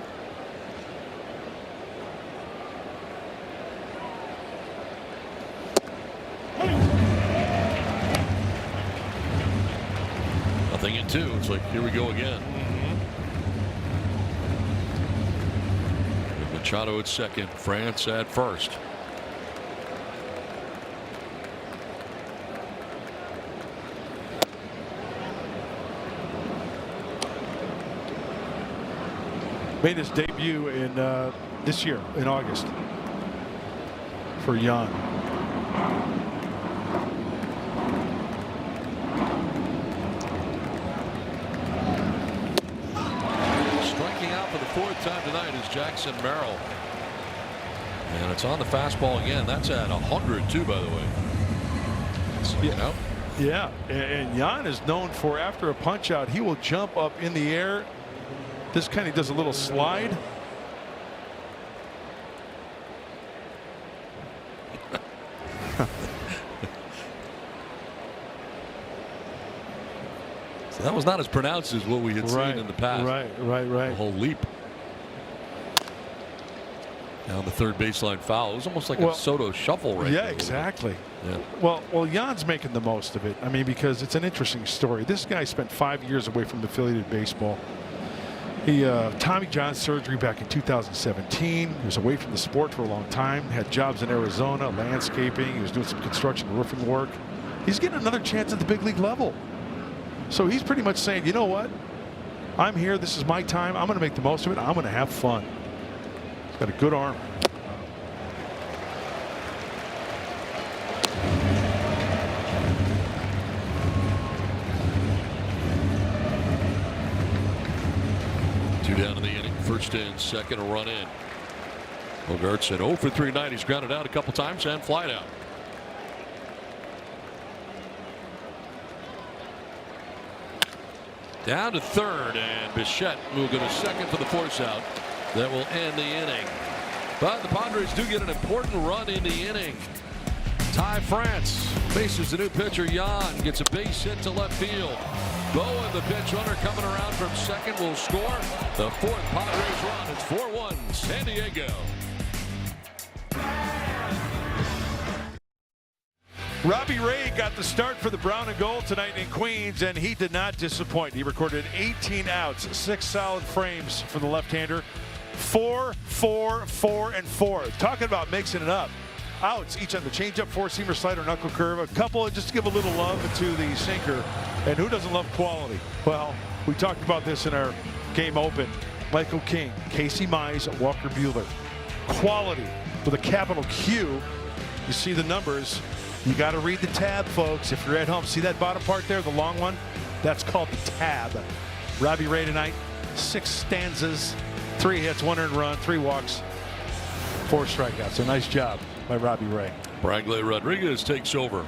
Nothing in 2. It's like, here we go again. Machado at second, France at first. Made his debut in this year in August for Jan. Striking out for the 4th time tonight is Jackson Merrill. And it's on the fastball again. That's at 100 too, by the way. Yeah, and Jan is known for, after a punch out, he will jump up in the air. This kind of does a little slide. So that was not as pronounced as what we had seen in the past. Right. The whole leap. Down the third baseline foul. It was almost like a Soto shuffle right Yeah, there. exactly. Yeah. Well, Jan's making the most of it. I mean, because it's an interesting story. This guy spent 5 years away from affiliated baseball. He Tommy John surgery back in 2017. He was away from the sport for a long time. Had jobs in Arizona, landscaping. He was doing some construction roofing work. He's getting another chance at the big league level. So he's pretty much saying, you know what? I'm here. This is my time. I'm going to make the most of it. I'm going to have fun. He's got a good arm. Down in the inning, first and second, a run in. Bogarts at 0 for 3 tonight. He's grounded out a couple times and flied out. Down to third, and Bichette will go to second for the force out. That will end the inning. But the Padres do get an important run in the inning. Ty France faces the new pitcher, Jan, gets a base hit to left field. Bowen, the pinch runner, coming around from second, will score the 4th Padres run. It's 4-1 San Diego. Robbie Ray got the start for the Brown and Gold tonight in Queens, and he did not disappoint. He recorded 18 outs, 6 solid frames for the left-hander. 4, 4, 4, and 4. Talking about mixing it up. Outs each on the changeup, 4-seamer, slider, knuckle curve. A couple just to give a little love to the sinker. And who doesn't love quality? Well, we talked about this in our game open. Michael King, Casey Mize, Walker Buehler. Quality with a capital Q. You see the numbers. You got to read the tab, folks. If you're at home, see that bottom part there, the long one? That's called the tab. Robbie Ray tonight, 6 stanzas, 3 hits, 1 earned run, 3 walks, 4 strikeouts. So nice job by Robbie Ray. Bradley Rodriguez takes over.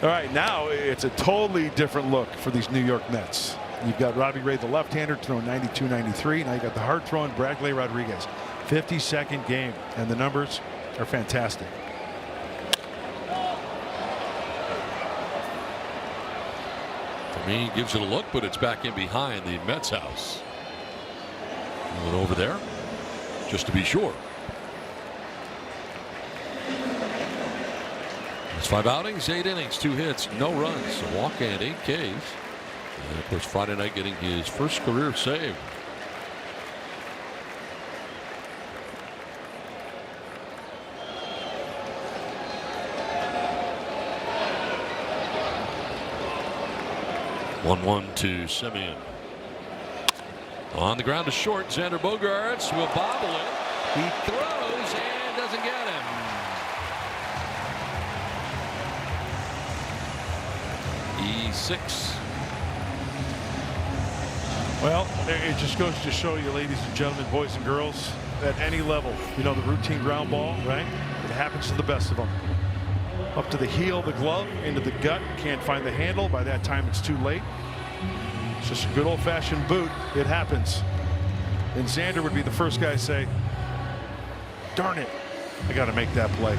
All right, now it's a totally different look for these New York Mets. You've got Robbie Ray, the left-hander, throwing 92, 93. Now you got the hard-throwing Bradley Rodriguez. 52nd game, and the numbers are fantastic. For me, he gives it a look, but it's back in behind the Mets house. And over there, just to be sure. It's 5 outings, 8 innings, 2 hits, no runs, a walk and 8 Ks. And of course, Friday night getting his first career save. One to Simeon. On the ground to short, Xander Bogaerts will bobble it. He throws and doesn't get him. E6. Well, it just goes to show you, ladies and gentlemen, boys and girls, at any level, you know, the routine ground ball, right? It happens to the best of them. Up to the heel of the glove, into the gut, can't find the handle. By that time, it's too late. It's just a good old-fashioned boot. It happens. And Xander would be the first guy to say, darn it, I got to make that play.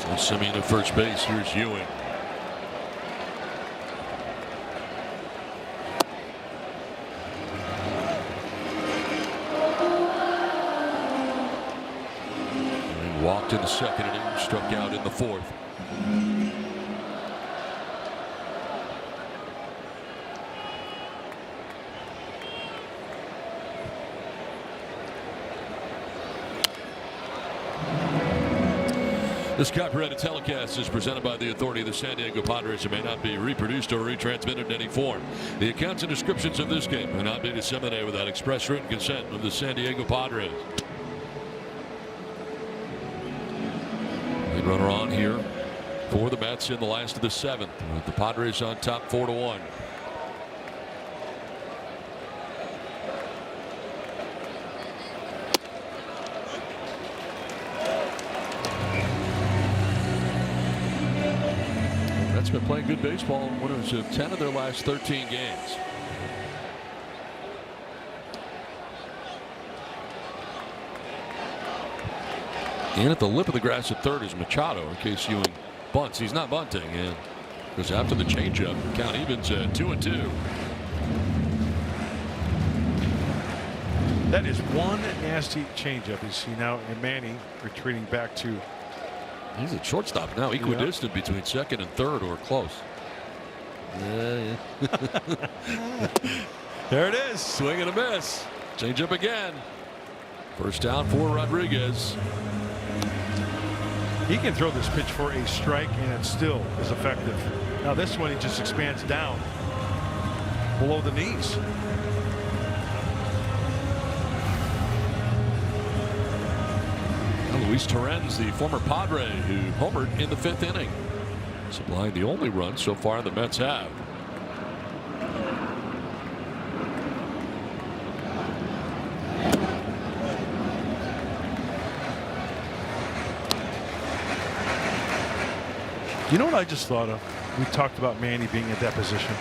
So Simeon at first base. Here's Ewing. And he walked in the second inning, struck out in the fourth. This copyrighted telecast is presented by the authority of the San Diego Padres and may not be reproduced or retransmitted in any form. The accounts and descriptions of this game may not be disseminated without express written consent of the San Diego Padres. Lead runner on here for the Mets in the last of the seventh, with the Padres on top 4-1. Been playing good baseball, winners of 10 of their last 13 games. And at the lip of the grass at third is Machado in case Ewing bunts. He's not bunting, and goes after the changeup. Count evens at 2-2. That is one nasty changeup. You see now Manny retreating back to. He's at shortstop now, equidistant between second and third, or close. Yeah. There it is. Swing and a miss. Change up again. First down for Rodriguez. He can throw this pitch for a strike, and it still is effective. Now this one, he just expands down below the knees. Luis Torrens, the former Padre who homered in the fifth inning, supplying the only run so far the Mets have. You know what I just thought of? We talked about Manny being at that position.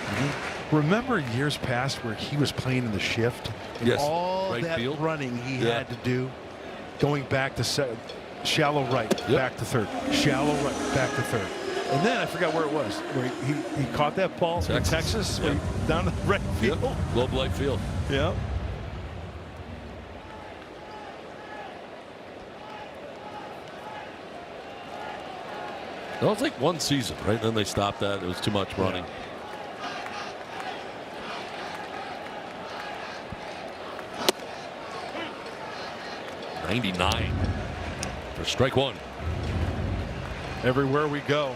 Remember years past where he was playing in the shift? And yes. all right that field. running he had to do. Going back to shallow right, back to third, shallow right, back to third. And then I forgot where it was, where he caught that ball in Texas, down the right field. Globe Life Field. Yeah. Well, it's like one season, right? Then they stopped that. It was too much running. 99 for strike one. Everywhere we go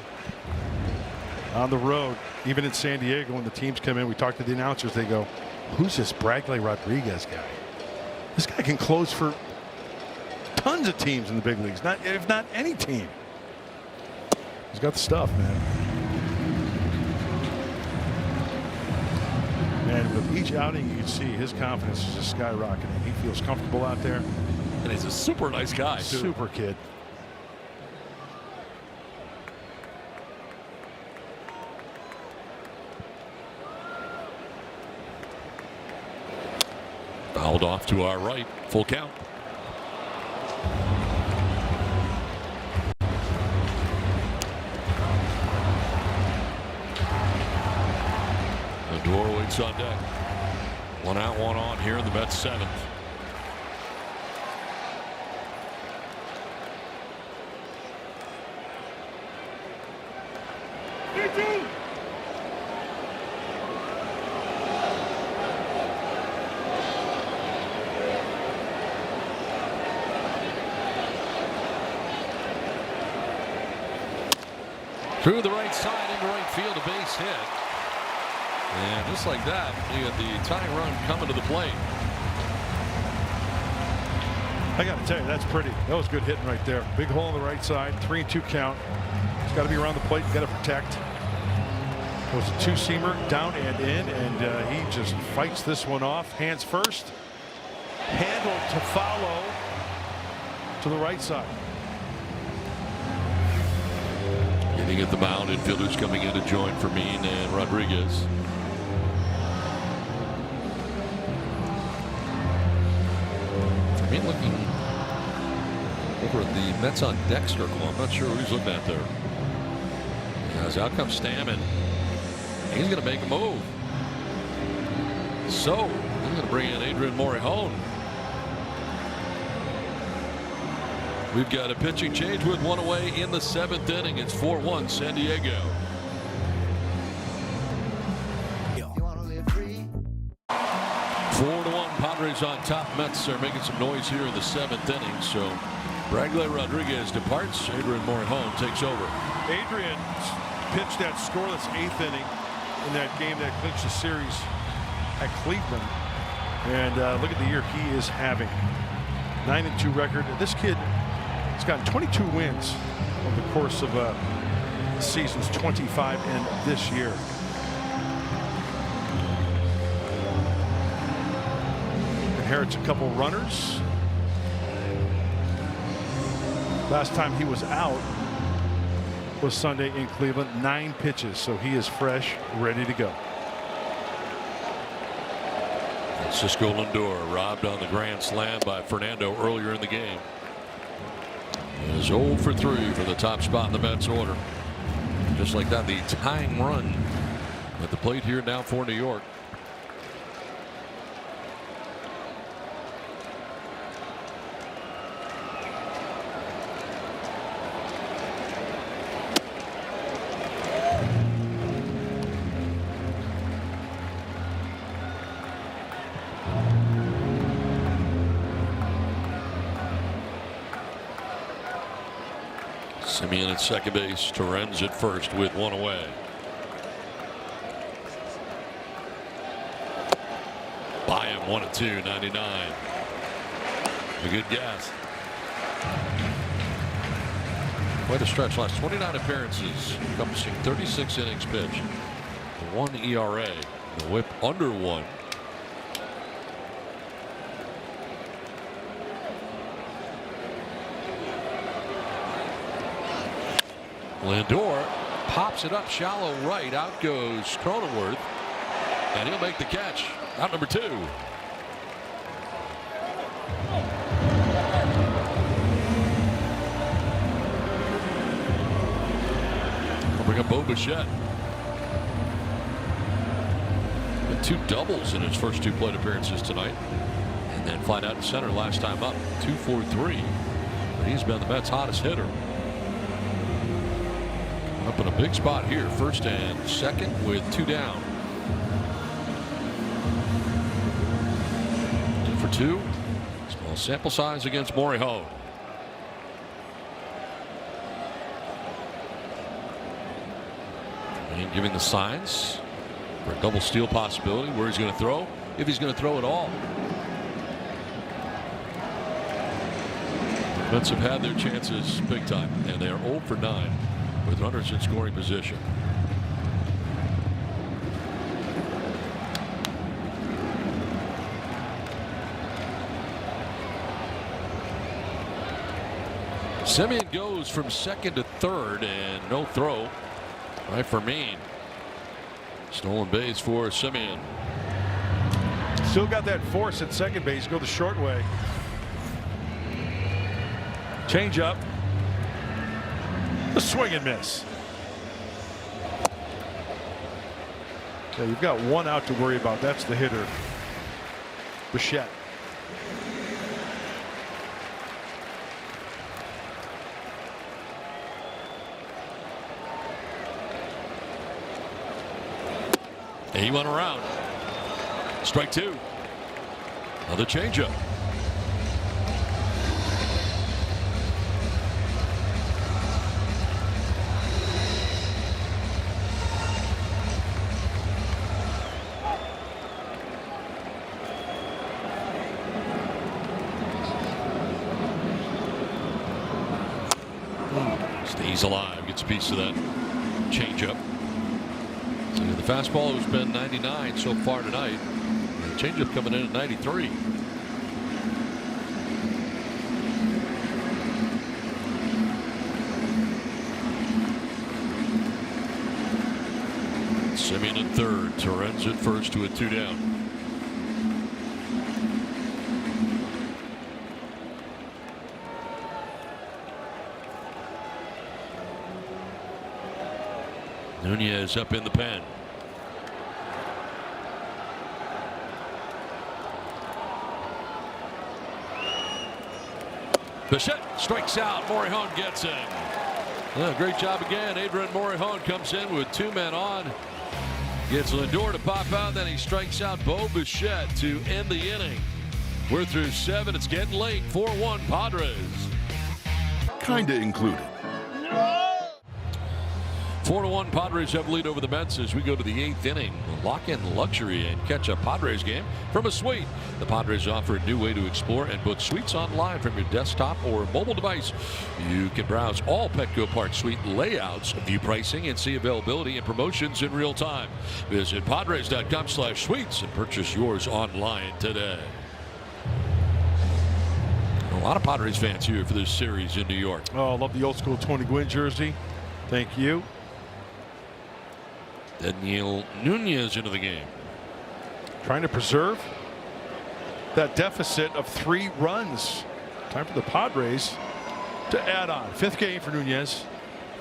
on the road, even in San Diego, when the teams come in, we talk to the announcers, they go, who's this Bradley Rodriguez guy? This guy can close for tons of teams in the big leagues, if not any team. He's got the stuff, man. And with each outing, you can see his confidence is just skyrocketing. He feels comfortable out there. And he's a super nice guy, too. Super kid. Fouled off to our right. Full count. Lindor waits on deck. One out, one on here in the Mets seventh. Through the right side into right field, a base hit. And just like that, you got the tying run coming to the plate. I got to tell you, that's pretty. That was good hitting right there. Big hole on the right side, 3-2 count. He's got to be around the plate. Got to protect. It was a two-seamer down and in, and he just fights this one off. Hands first. Handled to follow to the right side. Getting at the mound, infielders coming in to join Fermin and Rodriguez. Fermin looking over at the Mets on deck circle. I'm not sure who he's looking at there. As out comes Stammen. He's going to make a move. So he's going to bring in Adrian Morejon. We've got a pitching change with one away in the 7th inning. It's 4-1 San Diego. 4-1 Padres on top. Mets are making some noise here in the 7th inning. So Bradley Rodriguez departs. Adrian Morejon takes over. Adrian pitched that scoreless 8th inning in that game that clinched the series at Cleveland. And look at the year he is having. 9-2 record. This kid has gotten 22 wins over the course of the season's 25 and this year. Inherits a couple runners. Last time he was out was Sunday in Cleveland. 9 pitches, so he is fresh, ready to go. Francisco Lindor robbed on the grand slam by Fernando earlier in the game. Is 0 for 3 for the top spot in the Mets order. Just like that, the tying run at the plate here now for New York. Simeon at second base, Torrens at first with one away. By him 1-2, 99. A good gas. Quite a stretch. Last 29 appearances, encompassing 36 innings pitched. 1 ERA. The whip under 1. Lindor pops it up shallow right. Out goes Cronenworth, and he'll make the catch. Out number 2. We'll bring up Bo Bichette. With 2 doubles in his first 2 plate appearances tonight, and then flying out to center last time up, 2 for 3. But he's been the Mets' hottest hitter. Up in a big spot here, first and second with 2 down. 2 for 2. Small sample size against Morejon. And giving the signs for a double steal possibility. Where he's going to throw, if he's going to throw at all. The Mets have had their chances big time, and they are 0 for 9. With runners in scoring position. Simeon goes from second to third and no throw. Right for Fermin. Stolen base for Simeon. Still got that force at second base. Go the short way. Change up. A swing and miss. Yeah, you've got 1 out to worry about. That's the hitter, Bichette. He went around. Strike 2. Another changeup. Stays alive, gets a piece of that changeup. The fastball has been 99 so far tonight. The changeup coming in at 93. Simeon at third, Torrens at first to a 2 down. Nunez up in the pen. Bichette strikes out. Morihone gets in. Great job again. Adrian Morihone comes in with 2 men on. Gets Lindor to pop out. Then he strikes out Bo Bichette to end the inning. We're through 7. It's getting late. 4-1 Padres. Kinda included. 4-1 Padres have lead over the Mets as we go to the 8th inning. Lock in luxury and catch a Padres game from a suite. The Padres offer a new way to explore and book suites online from your desktop or mobile device. You can browse all Petco Park suite layouts, view pricing, and see availability and promotions in real time. Visit Padres.com/suites and purchase yours online today. A lot of Padres fans here for this series in New York. Oh, I love the old school Tony Gwynn jersey. Thank you. Daniel Nunez into the game. Trying to preserve that deficit of 3 runs. Time for the Padres to add on. 5th game for Nunez.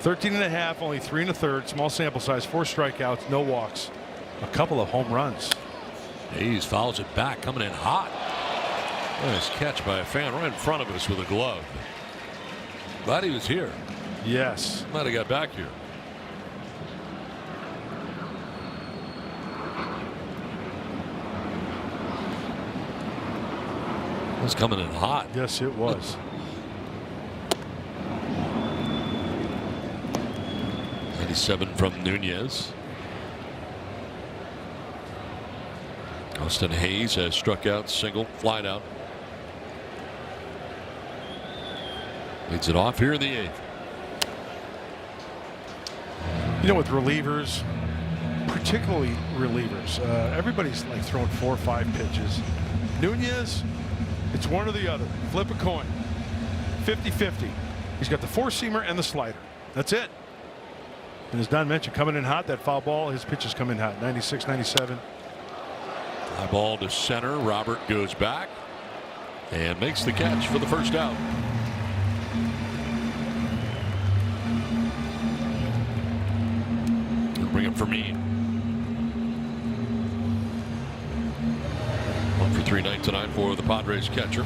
13.5, only 3 1/3. Small sample size, 4 strikeouts, no walks, a couple of home runs. Hayes fouls it back, coming in hot. Nice catch by a fan right in front of us with a glove. Glad he was here. Yes. Might have got back here. It was coming in hot. Yes, it was. '97 from Nunez. Austin Hayes has struck out, single, flied out. Leads it off here in the 8th. You know, with relievers, particularly relievers, everybody's like throwing 4 or 5 pitches. Nunez, it's one or the other. Flip a coin. 50-50. He's got the 4-seamer and the slider. That's it. And as Don mentioned, coming in hot, that foul ball, his pitches come in hot. 96, 97. High ball to center. Robert goes back and makes the catch for the first out. Bring up for me. 1 for 3 night tonight for the Padres catcher.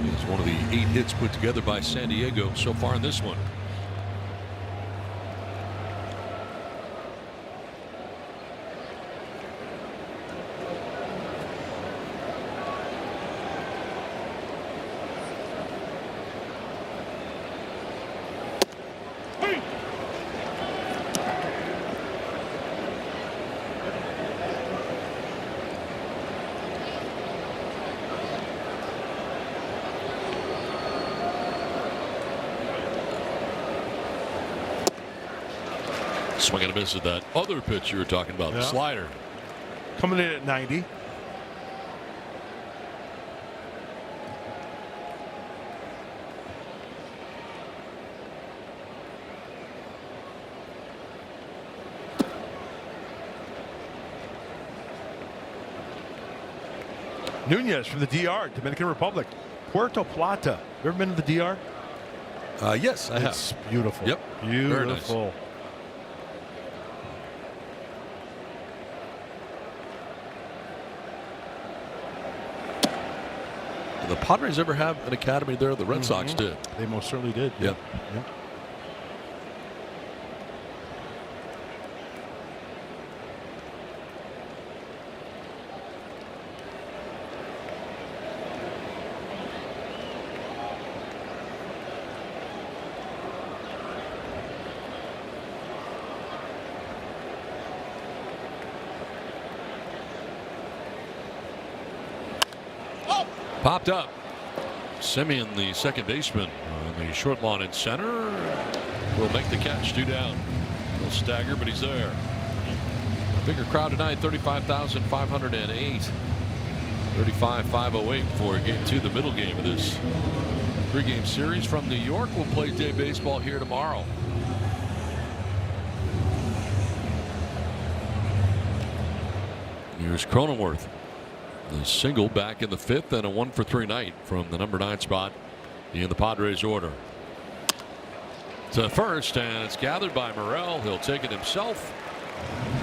It's one of the 8 hits put together by San Diego so far in this one. Swing and a miss at that other pitch you were talking about, the slider. Coming in at 90. Nunez from the DR, Dominican Republic. Puerto Plata. You ever been to the DR? Yes, I have. It's beautiful. Yep. Beautiful. Nice. Did the Padres ever have an academy there? The Red Sox did. They most certainly did. Yep. Yep. Popped up. Simeon, the second baseman, the short lawn in center. Will make the catch. 2 down. He'll stagger, but he's there. Bigger crowd tonight, 35,508. 35,508 for game 2, the middle game of this 3-game series from New York. We'll play day baseball here tomorrow. Here's Cronenworth. The single back in the 5th and a 1-for-3 night from the number 9 spot in the Padres order. To first, and it's gathered by Morel. He'll take it himself.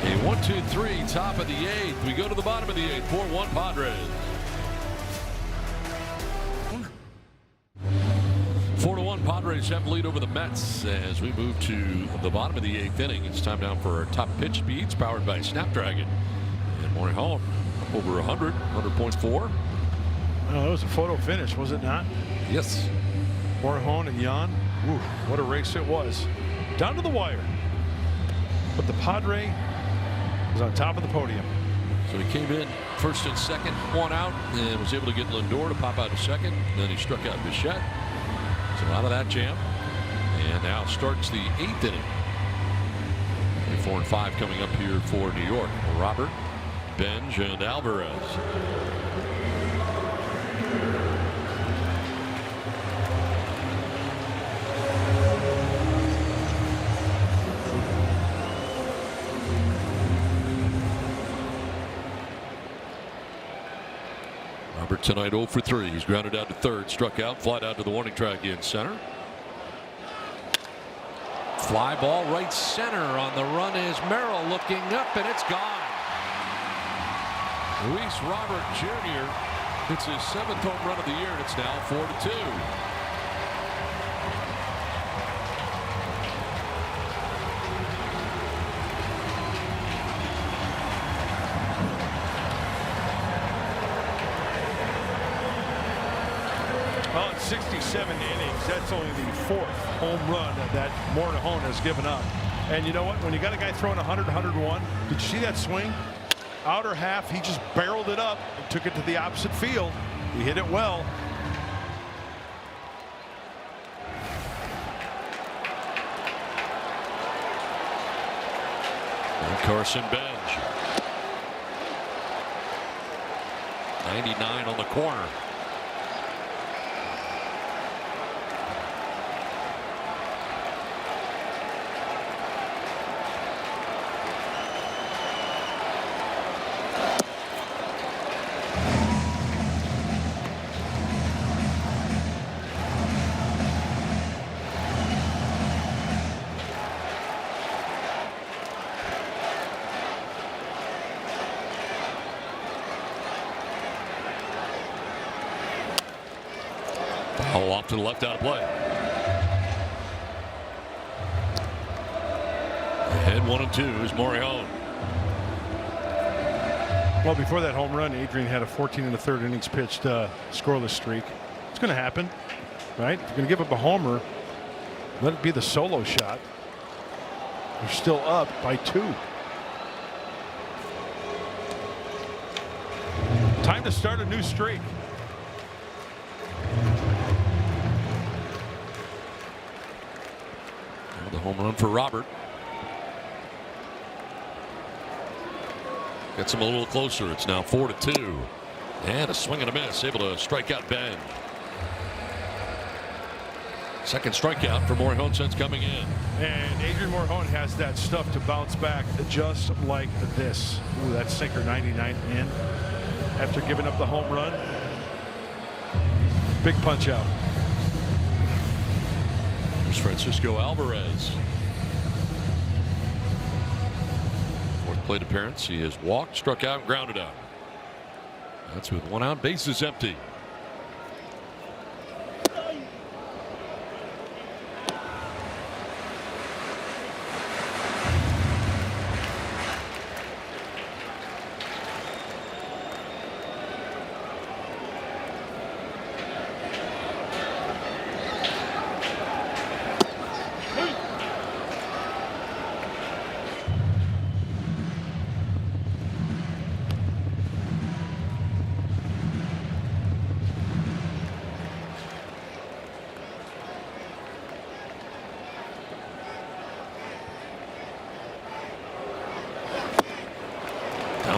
A 1-2-3, top of the 8th. We go to the bottom of the 8th. 4-1 Padres. 4-1 Padres have lead over the Mets as we move to the bottom of the 8th inning. It's time now for our top pitch speeds powered by Snapdragon. And Morejon up over 100, 100.4. Oh, that was a photo finish, was it not? Yes. Morejon and Yan. Ooh, what a race it was. Down to the wire. But the Padre was on top of the podium. So he came in first and second, 1 out, and was able to get Lindor to pop out to second. Then he struck out Bichette. So out of that jam. And now starts the 8th inning. 4 and 5 coming up here for New York. Robert, Benj, and Alvarez. Robert tonight 0 for 3. He's grounded out to third, struck out, flied out to the warning track in center. Fly ball right center. On the run is Merrill looking up, and it's gone. Luis Robert Jr. hits his 7th home run of the year, and it's now 4-2. Well, in 67 innings, that's only the 4th home run that Morejon has given up. And you know what? When you got a guy throwing 100, 101, did you see that swing? Outer half, he just barreled it up and took it to the opposite field. He hit it well. And Carson Benj. 99 on the corner. Foul off to the left, out of play. Ahead 1-2 is Morejon. Well, before that home run, Adrian had a 14 1/3 innings pitched scoreless streak. It's going to happen, right? If you're going to give up a homer, let it be the solo shot. They're still up by 2. Time to start a new streak. The home run for Robert. Gets him a little closer. It's now 4-2. And a swing and a miss. Able to strike out Ben. Second strikeout for Morejon since coming in. And Adrian Morejon has that stuff to bounce back just like this. Ooh, that sinker 99 in after giving up the home run. Big punch out. Here's Francisco Alvarez. 4th plate appearance. He has walked, struck out, and grounded out. That's with 1 out, bases empty.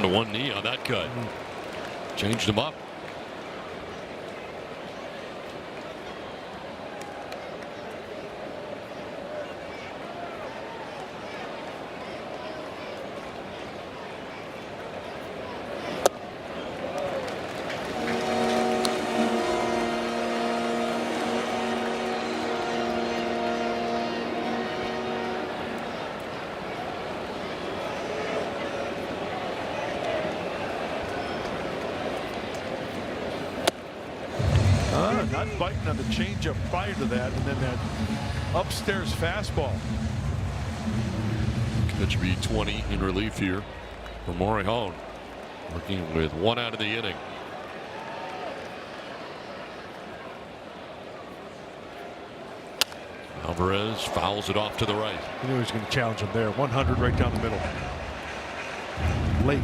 to one knee on that cut. Changed him up. Not biting on the changeup prior to that, and then that upstairs fastball. That should be 20 in relief here for Morihone, working with 1 out of the inning. Alvarez fouls it off to the right. He knew he was going to challenge him there. 100 right down the middle. Late.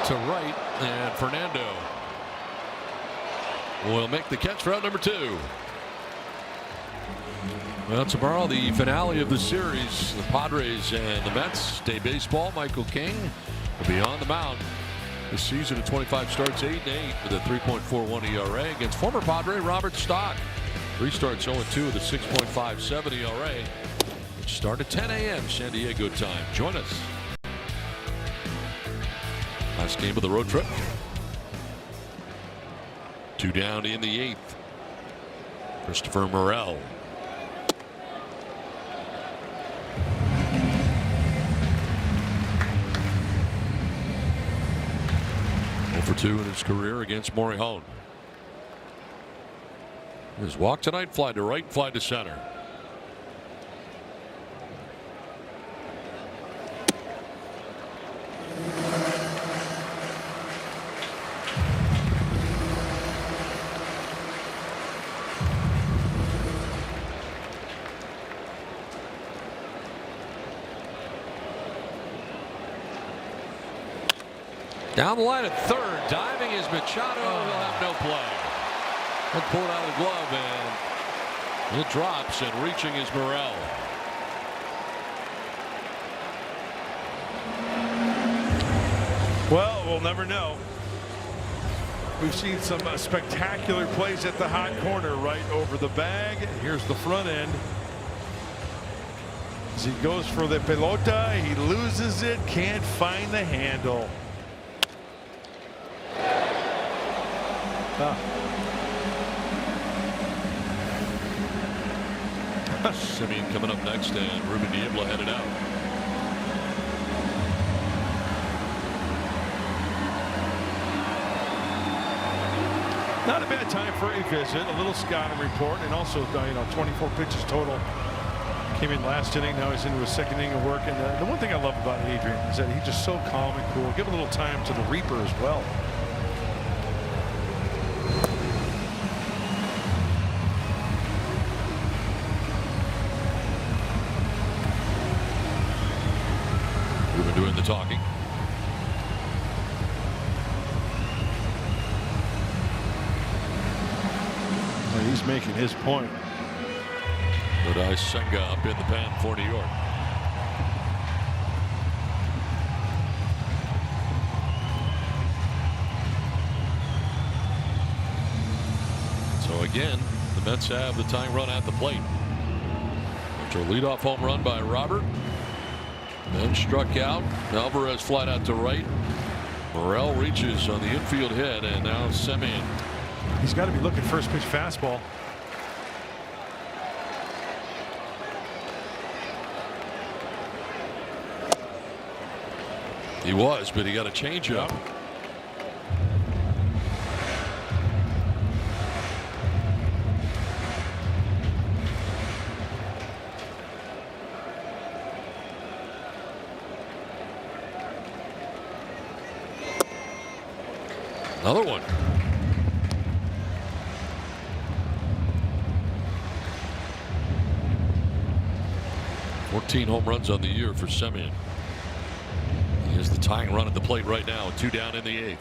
To right, and Fernando will make the catch for out number 2. Well, tomorrow the finale of the series, the Padres and the Mets. Day baseball. Michael King will be on the mound. This season at 25 starts, 8-8 with a 3.41 ERA against former Padre Robert Stock. 3 starts, 0-2 with a 6.57 ERA. Which start at 10 a.m. San Diego time. Join us. Last game of the road trip. 2 down in the 8th. Christopher Morel. For 2 in his career against Morihone. His walk tonight, fly to right, fly to center. Down the line at third, diving is Machado. He'll have no play. He'll pull it out of the glove, and it drops, and reaching is Morel. Well, we'll never know. We've seen some spectacular plays at the hot corner, right over the bag. Here's the front end. As he goes for the pelota, he loses it, can't find the handle. Simeon coming up next, and Ruben Niebla headed out. Not a bad time for a visit. A little scouting report, and also 24 pitches total. Came in last inning. Now he's into his second inning of work. And the one thing I love about Adrian is that he's just so calm and cool. Give a little time to the Reaper as well. Doing the talking. Well, he's making his point. But Senga up in the pen for New York. So again, the Mets have the tying run at the plate. After a leadoff home run by Robert. Then struck out. Alvarez flat out to right. Morel reaches on the infield hit, and now Simeon. He's got to be looking first pitch fastball. He was, but he got a changeup. Yep. Another one. Fourteen home runs on the year for Simeon. He There's the tying run at the plate right now. 2 down in the 8th.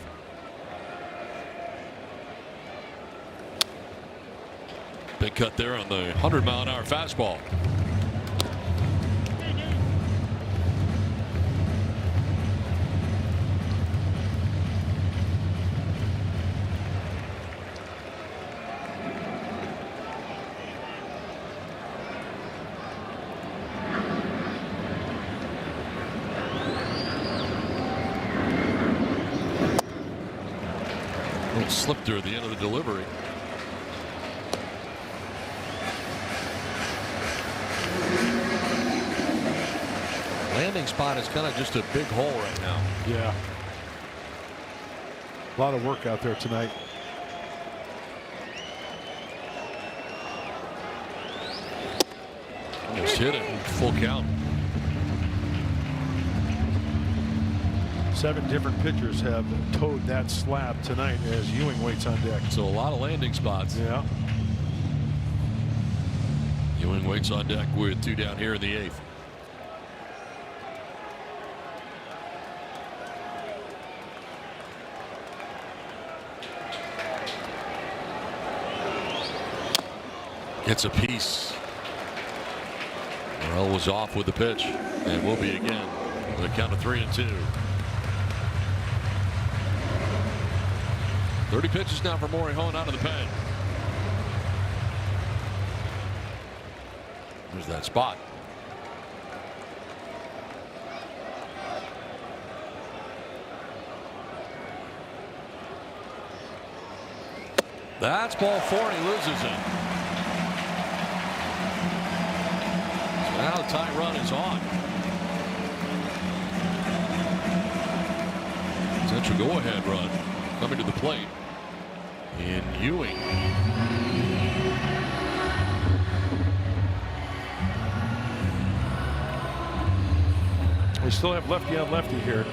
Big cut there on the 100-mile-an-hour fastball. Slipped her at the end of the delivery. Landing spot is kind of just a big hole right now. Yeah. A lot of work out there tonight. Just hit it. Full count. 7 different pitchers have towed that slab tonight as Ewing waits on deck. So a lot of landing spots. Yeah. Ewing waits on deck with 2 down here in the 8th. Gets a piece. Morel was off with the pitch and will be again with a count of 3-2. 30 pitches now for Morejon out of the pen. There's that spot. That's ball 4 and he loses it. So now the tie run is on. Potential go-ahead run coming to the plate in Ewing. We still have lefty on lefty here.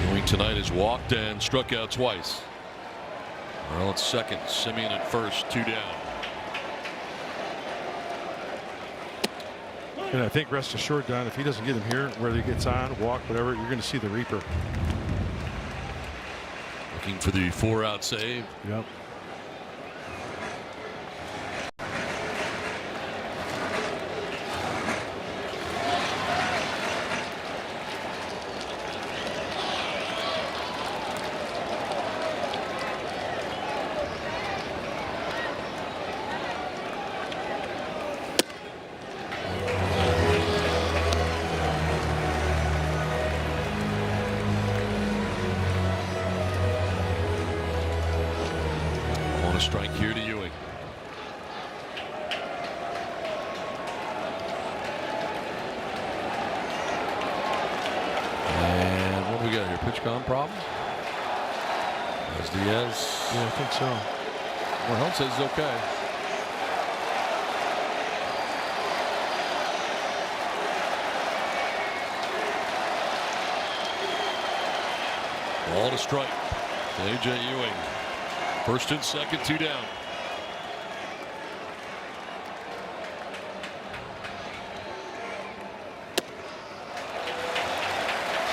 Ewing tonight has walked and struck out twice. Morel at second, Simeon at first, 2 down. And I think rest assured, Don, if he doesn't get him here, whether he gets on, walk, whatever, you're going to see the Reaper. Looking for the 4-out save. Yep. A strike here to Ewing. And what do we got here? Pitch count problem? As Diaz. Yeah, I think so. Morejon says it's okay. Ball to strike. A.J. Ewing. First and second, 2 down.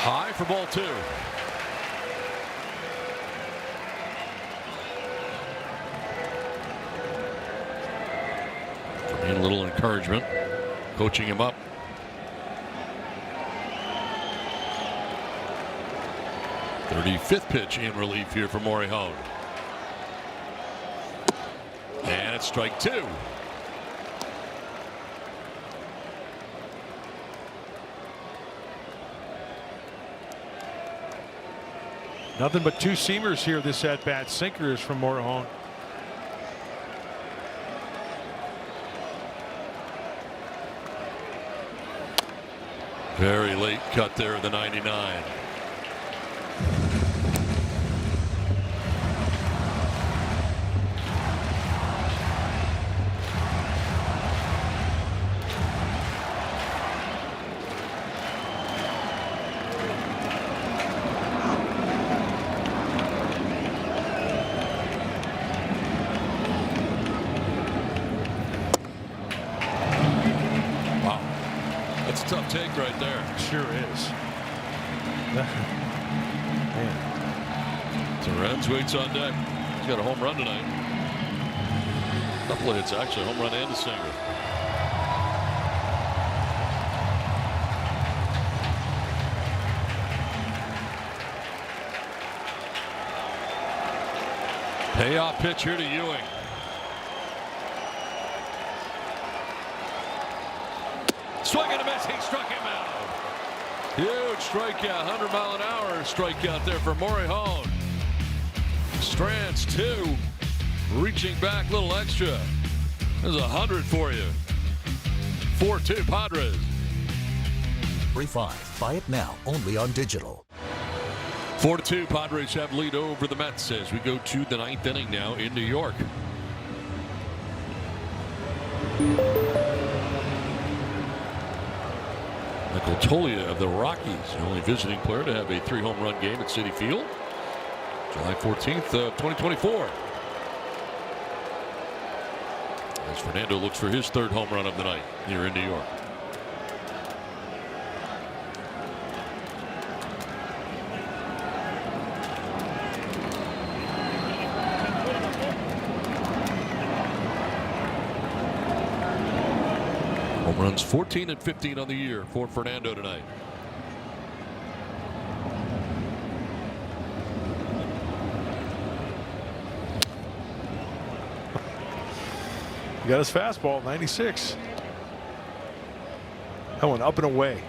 High for ball 2. Need a little encouragement, coaching him up. "35th pitch in relief here for Morejon. And it's strike 2. Nothing but 2 seamers here this at bat. Sinkers from Morejon. Very late cut there in the 99. strength right there. Sure is. Man. Terrence waits on deck. He's got a home run tonight. Couple of hits, actually. Home run and a single. Payoff pitch here to Ewing. Swing and a miss. He struck him out. Huge strikeout. 100-mile-an-hour strikeout there for Maury Hone. Strands 2. Reaching back, little extra. There's 100 for you. 4-2 Padres. 3-5. Buy it now, only on digital. 4-2 Padres have lead over the Mets as we go to the 9th inning now in New York. Michael Toglia of the Rockies, the only visiting player to have a 3-home run game at Citi Field. July 14th of 2024. As Fernando looks for his 3rd home run of the night here in New York. Home runs 14 and 15 on the year for Fernando tonight. He got his fastball, 96. That one up and away.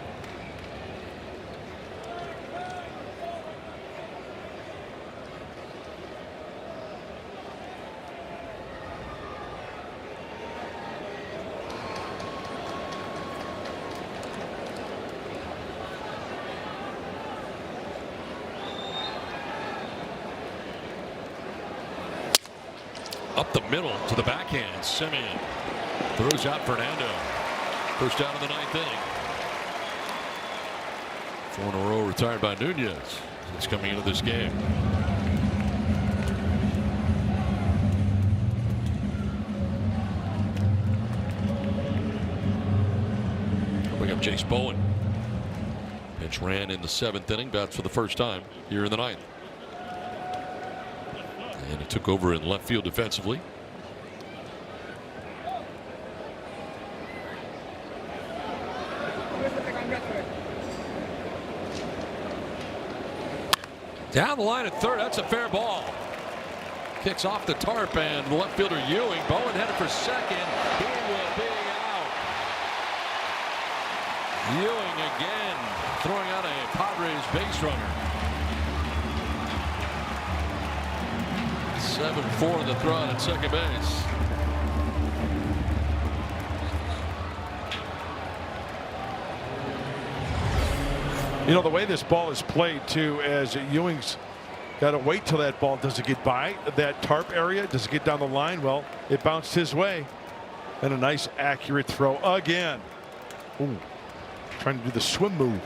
Up the middle to the backhand. Simeon throws out Fernando. First out of the 9th inning. 4 in a row retired by Nunez. It's coming into this game. Bring up Chase Bowen. Pitch ran in the 7th inning. Bats for the first time here in the 9th. And he took over in left field defensively. Down the line at 3rd. That's a fair ball. Kicks off the tarp and the left fielder Ewing. Bowen headed for 2nd. He will be out. Ewing again throwing out a Padres base runner. 7-4 in the throw out at second base. You know, the way this ball is played, too, as Ewing's got to wait till that ball. Does it get by that tarp area? Does it get down the line? Well, it bounced his way. And a nice, accurate throw again. Ooh, trying to do the swim move.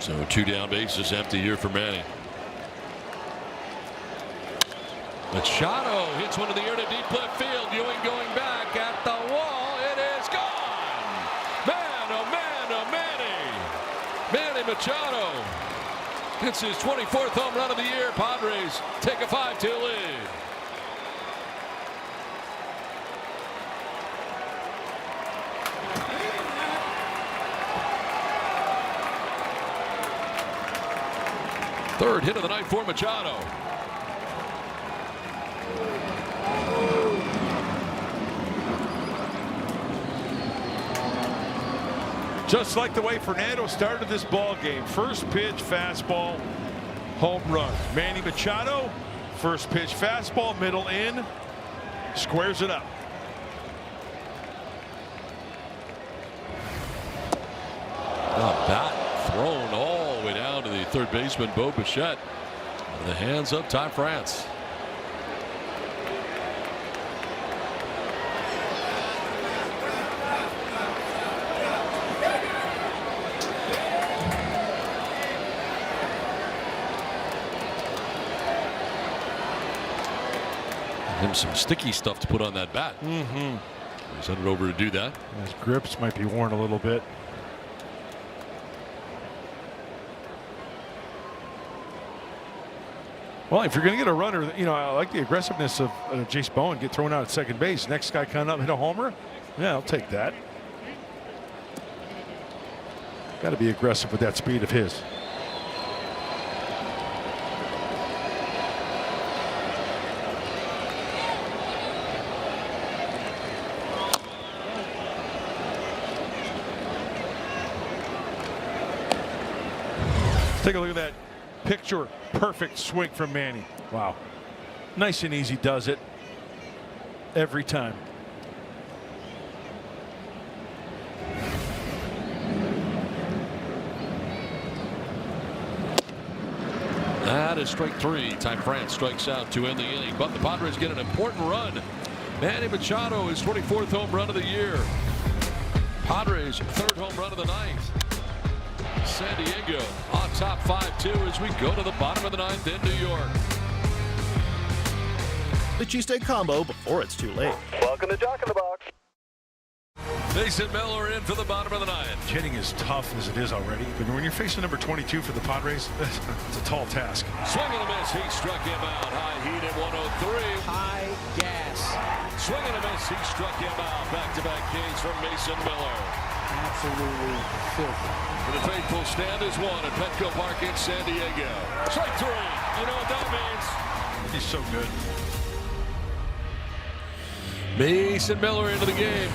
So 2 down bases empty here for Manny. Machado hits one to the air to deep left field. Ewing going back at the wall. It is gone. Man, oh man, oh Manny. Manny Machado. It's his 24th home run of the year. Padres take a 5-2 lead. Third hit of the night for Machado. Just like the way Fernando started this ball game. First pitch, fastball, home run. Manny Machado, first pitch, fastball, middle in, squares it up. Bat thrown all the way down to the third baseman, Bo Bichette. The hands up, Ty France. Him some sticky stuff to put on that bat. Send it over to do that. His grips might be worn a little bit. Well, if you're going to get a runner, you know, I like the aggressiveness of Jace Bowen. Get thrown out at second base. Next guy coming up, hit a homer. Yeah, I'll take that. Got to be aggressive with that speed of his. Take a look at that picture perfect swing from Manny. Wow. Nice and easy does it every time. That is strike 3. Ty France strikes out to end the inning, but the Padres get an important run. Manny Machado, his 24th home run of the year. Padres 3rd home run of the night. San Diego on top 5-2 as we go to the bottom of the 9th in New York. The cheesesteak combo before it's too late. Welcome to Jock in the Box. Mason Miller in for the bottom of the 9th. Hitting as tough as it is already, but when you're facing number 22 for the Padres, it's a tall task. Swing and a miss. He struck him out. High heat at 103. High gas. Swing and a miss. He struck him out. Back-to-back K's from Mason Miller. Absolutely filthy. The faithful stand is one at Petco Park in San Diego. Strike 3. You know what that means? He's so good. Mason Miller into the game.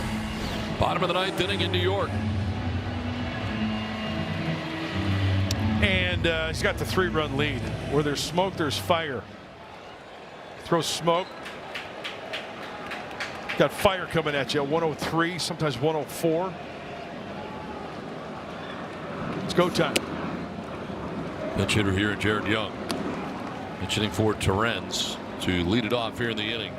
Bottom of the 9th inning in New York. And he's got the 3-run lead. Where there's smoke, there's fire. Throw smoke. Got fire coming at you at 103, sometimes 104. It's go time. Pinch hitter here, Jared Young. Pinch hitting for Torrens to lead it off here in the inning.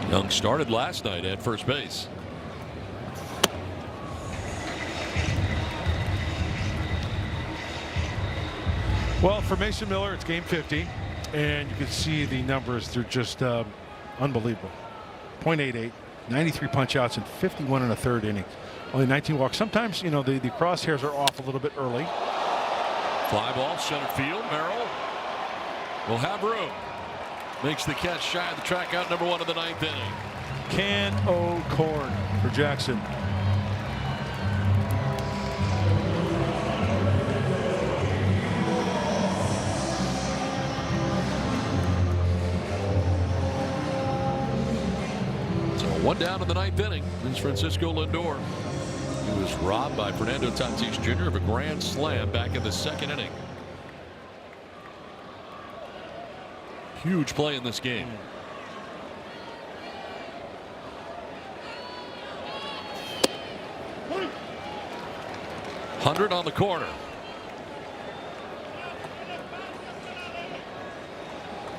Young started last night at first base. Well, for Mason Miller, it's game 50, and you can see the numbers. They're just unbelievable. .88, 93 punch outs, and 51 in a third inning. Only 19 walks. Sometimes, you know, the crosshairs are off a little bit early. Fly ball, center field. Merrill will have room. Makes the catch shy of the track out, number 1 of the 9th inning. Can o' corn for Jackson. So 1 down in the 9th inning is Francisco Lindor. He was robbed by Fernando Tatis Jr. of a grand slam back in the 2nd inning. Huge play in this game. $100 on the corner.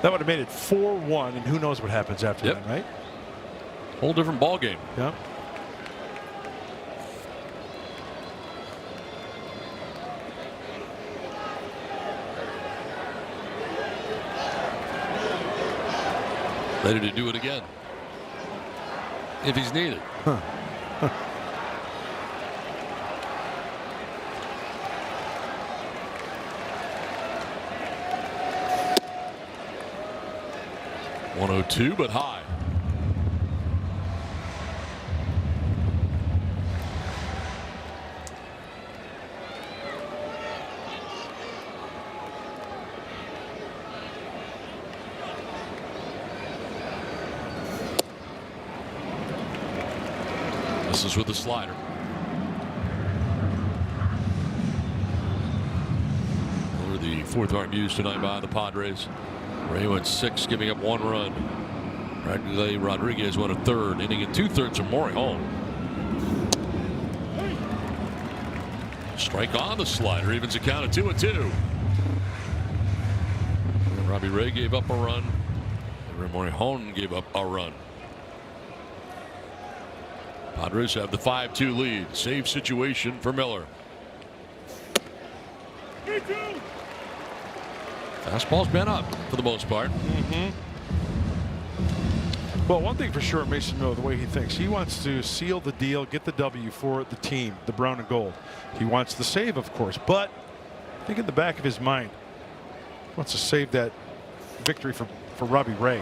That would have made it 4-1, and who knows what happens after that, right? Whole different ball game. Yeah. Ready to do it again if he's needed. Huh. 102, but high. This is with the slider. Over the 4th arm used tonight by the Padres. Ray went 6, giving up 1 run. Rodriguez went a 3rd, inning and 2/3 of Maury home. Strike on the slider, evens the count at 2-2. Robbie Ray gave up a run. Maury Hone gave up a run. Padres have the 5-2 lead. Save situation for Miller. Fastball's been up for the most part. Well, one thing for sure, Mason Miller, the way he thinks, he wants to seal the deal, get the W for the team, the brown and gold. He wants the save, of course, but I think in the back of his mind, he wants to save that victory for Robbie Ray.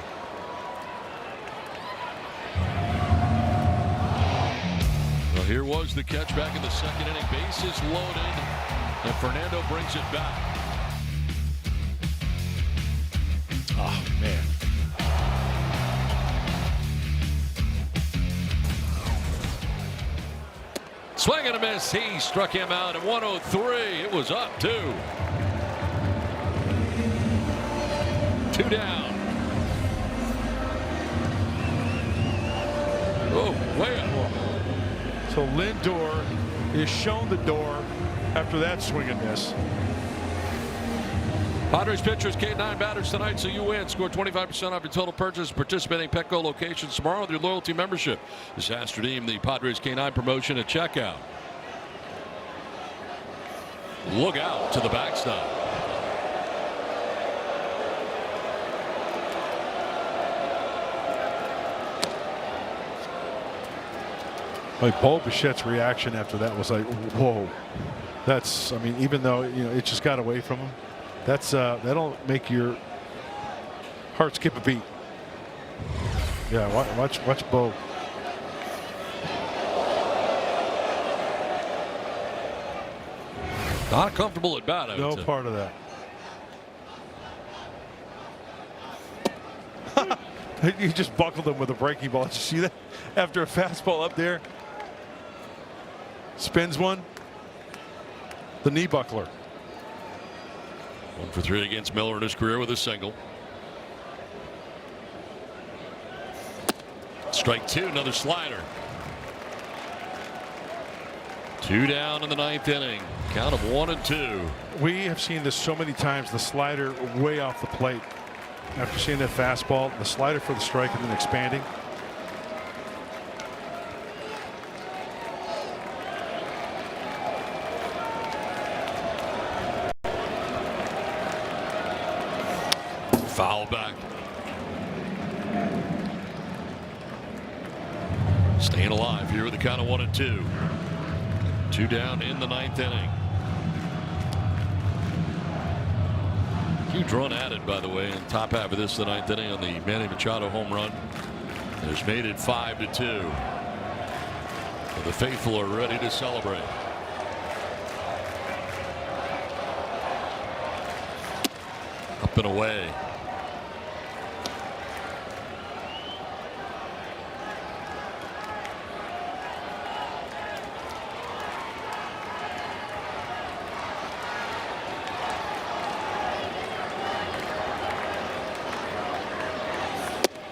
Well, here was the catch back in the second inning. Bases loaded, and Fernando brings it back. Oh, man. Swing and a miss. He struck him out at 103. It was up 2. 2 down. Oh, way up. So Lindor is shown the door after that swing and miss. Padres pitchers, K9 batters tonight, so you win. Score 25% off your total purchase. Participating Petco locations tomorrow with your loyalty membership. This has to redeem the Padres K9 promotion at checkout. Look out to the backstop. Like Paul Bichette's reaction after that was like, whoa. That's, I mean, even though, you know, it just got away from him. That's that'll make your heart skip a beat. Yeah, watch Bo. Not comfortable at bat. No part of that. He just buckled him with a breaking ball. Did you see that? After a fastball up there, spins one. The knee buckler. 1 for 3 against Miller in his career with a single. Strike 2, another slider. 2 down in the 9th inning. Count of 1 and 2. We have seen this so many times. The slider way off the plate. After seeing that fastball, the slider for the strike and then expanding. Foul back. Staying alive here with the count of 1 and 2. 2 down in the 9th inning. Huge run added, by the way, in the top half of this, the 9th inning, on the Manny Machado home run. It has made it 5-2. So the faithful are ready to celebrate. Up and away.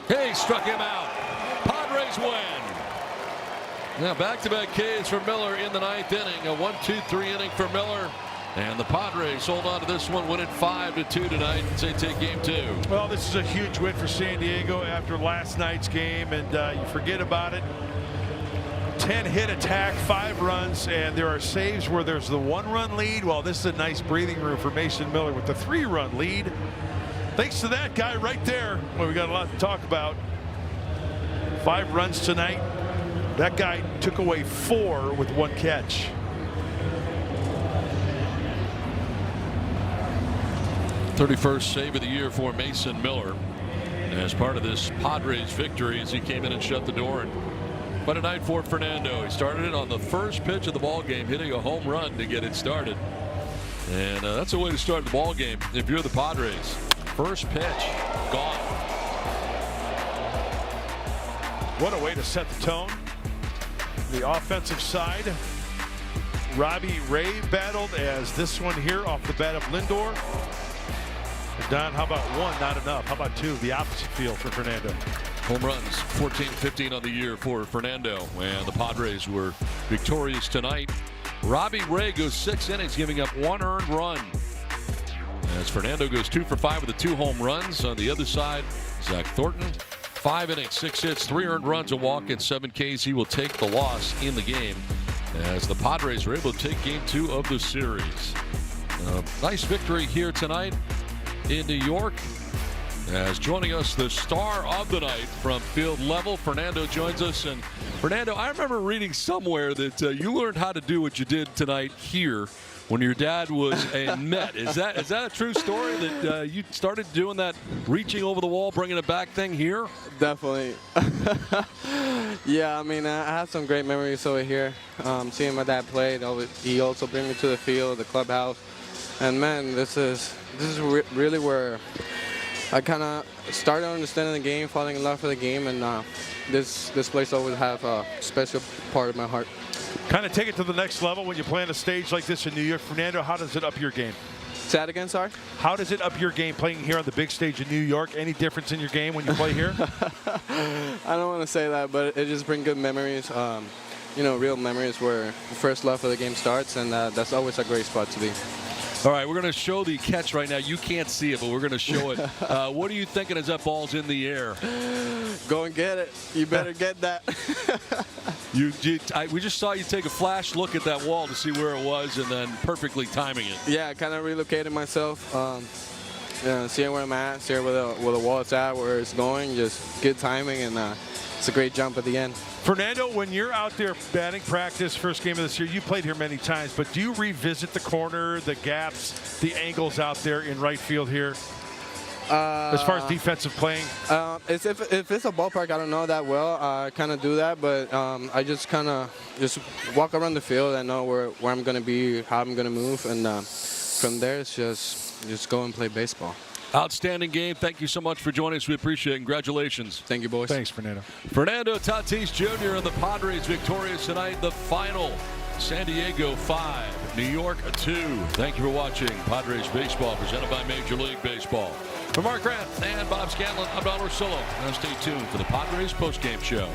He struck him out. Padres win. Now back-to-back Ks for Miller in the 9th inning. A 1-2-3 inning for Miller. And the Padres hold on to this one, winning 5-2 tonight. Say take game 2. Well, this is a huge win for San Diego after last night's game, and you forget about it. 10-hit attack, 5 runs, and there are saves where there's the 1-run lead. Well, this is a nice breathing room for Mason Miller with the 3-run lead. Thanks to that guy right there. Well, we got a lot to talk about. 5 runs tonight. That guy took away 4 with 1 catch. '31st save of the year for Mason Miller as part of this Padres victory as he came in and shut the door. And what a night for Fernando. He started it on the first pitch of the ball game, hitting a home run to get it started. And that's a way to start the ball game if you're the Padres. First pitch, gone. What a way to set the tone. The offensive side, Robbie Ray battled as this one here off the bat of Lindor. Don, how about 1? Not enough. How about 2? The opposite field for Fernando. Home runs, 14-15 on the year for Fernando. And the Padres were victorious tonight. Robbie Ray goes 6 innings, giving up 1 earned run. As Fernando goes 2 for 5 with the 2 home runs. On the other side, Zach Thornton, 5 innings, 6 hits, 3 earned runs, a walk, and 7 Ks. He will take the loss in the game as the Padres are able to take game 2 of the series. Nice victory here tonight in New York. As joining us, the star of the night from field level, Fernando joins us. And Fernando, I remember reading somewhere that you learned how to do what you did tonight here when your dad was a Met. Is that a true story that you started doing that reaching over the wall, bringing it back thing here? Definitely. Yeah, I mean, I have some great memories over here. Seeing my dad play, he also bring me to the field, the clubhouse. And man, this is really where I kind of started understanding the game, falling in love with the game, and this place always have a special part of my heart. Kind of take it to the next level when you play on a stage like this in New York. Fernando, how does it up your game? Say that again, sorry? How does it up your game playing here on the big stage in New York? Any difference in your game when you play here? I don't want to say that, but it just brings good memories. Real memories where the first love of the game starts, and that's always a great spot to be. All right, we're going to show the catch right now. You can't see it, but we're going to show it. What are you thinking as that ball's in the air? Go and get it. You better get that. We just saw you take a flash look at that wall to see where it was and then perfectly timing it. Yeah, I kind of relocated myself, seeing where I'm at, seeing where the wall is at, where it's going, just good timing, and it's a great jump at the end. Fernando, when you're out there batting practice, first game of this year, you played here many times, but do you revisit the corner, the gaps, the angles out there in right field here? As far as defensive playing? If it's a ballpark I don't know that well, I kind of do that, but I just kind of walk around the field and know where I'm going to be, how I'm going to move, and from there it's just go and play baseball. Outstanding game. Thank you so much for joining us. We appreciate it. Congratulations. Thank you, boys. Thanks, Fernando. Fernando Tatis Jr. and the Padres victorious tonight. The final, San Diego 5, New York 2. Thank you for watching Padres Baseball presented by Major League Baseball. For Mark Grant and Bob Scanlon, I'm Don Orsillo. Now stay tuned for the Padres postgame show.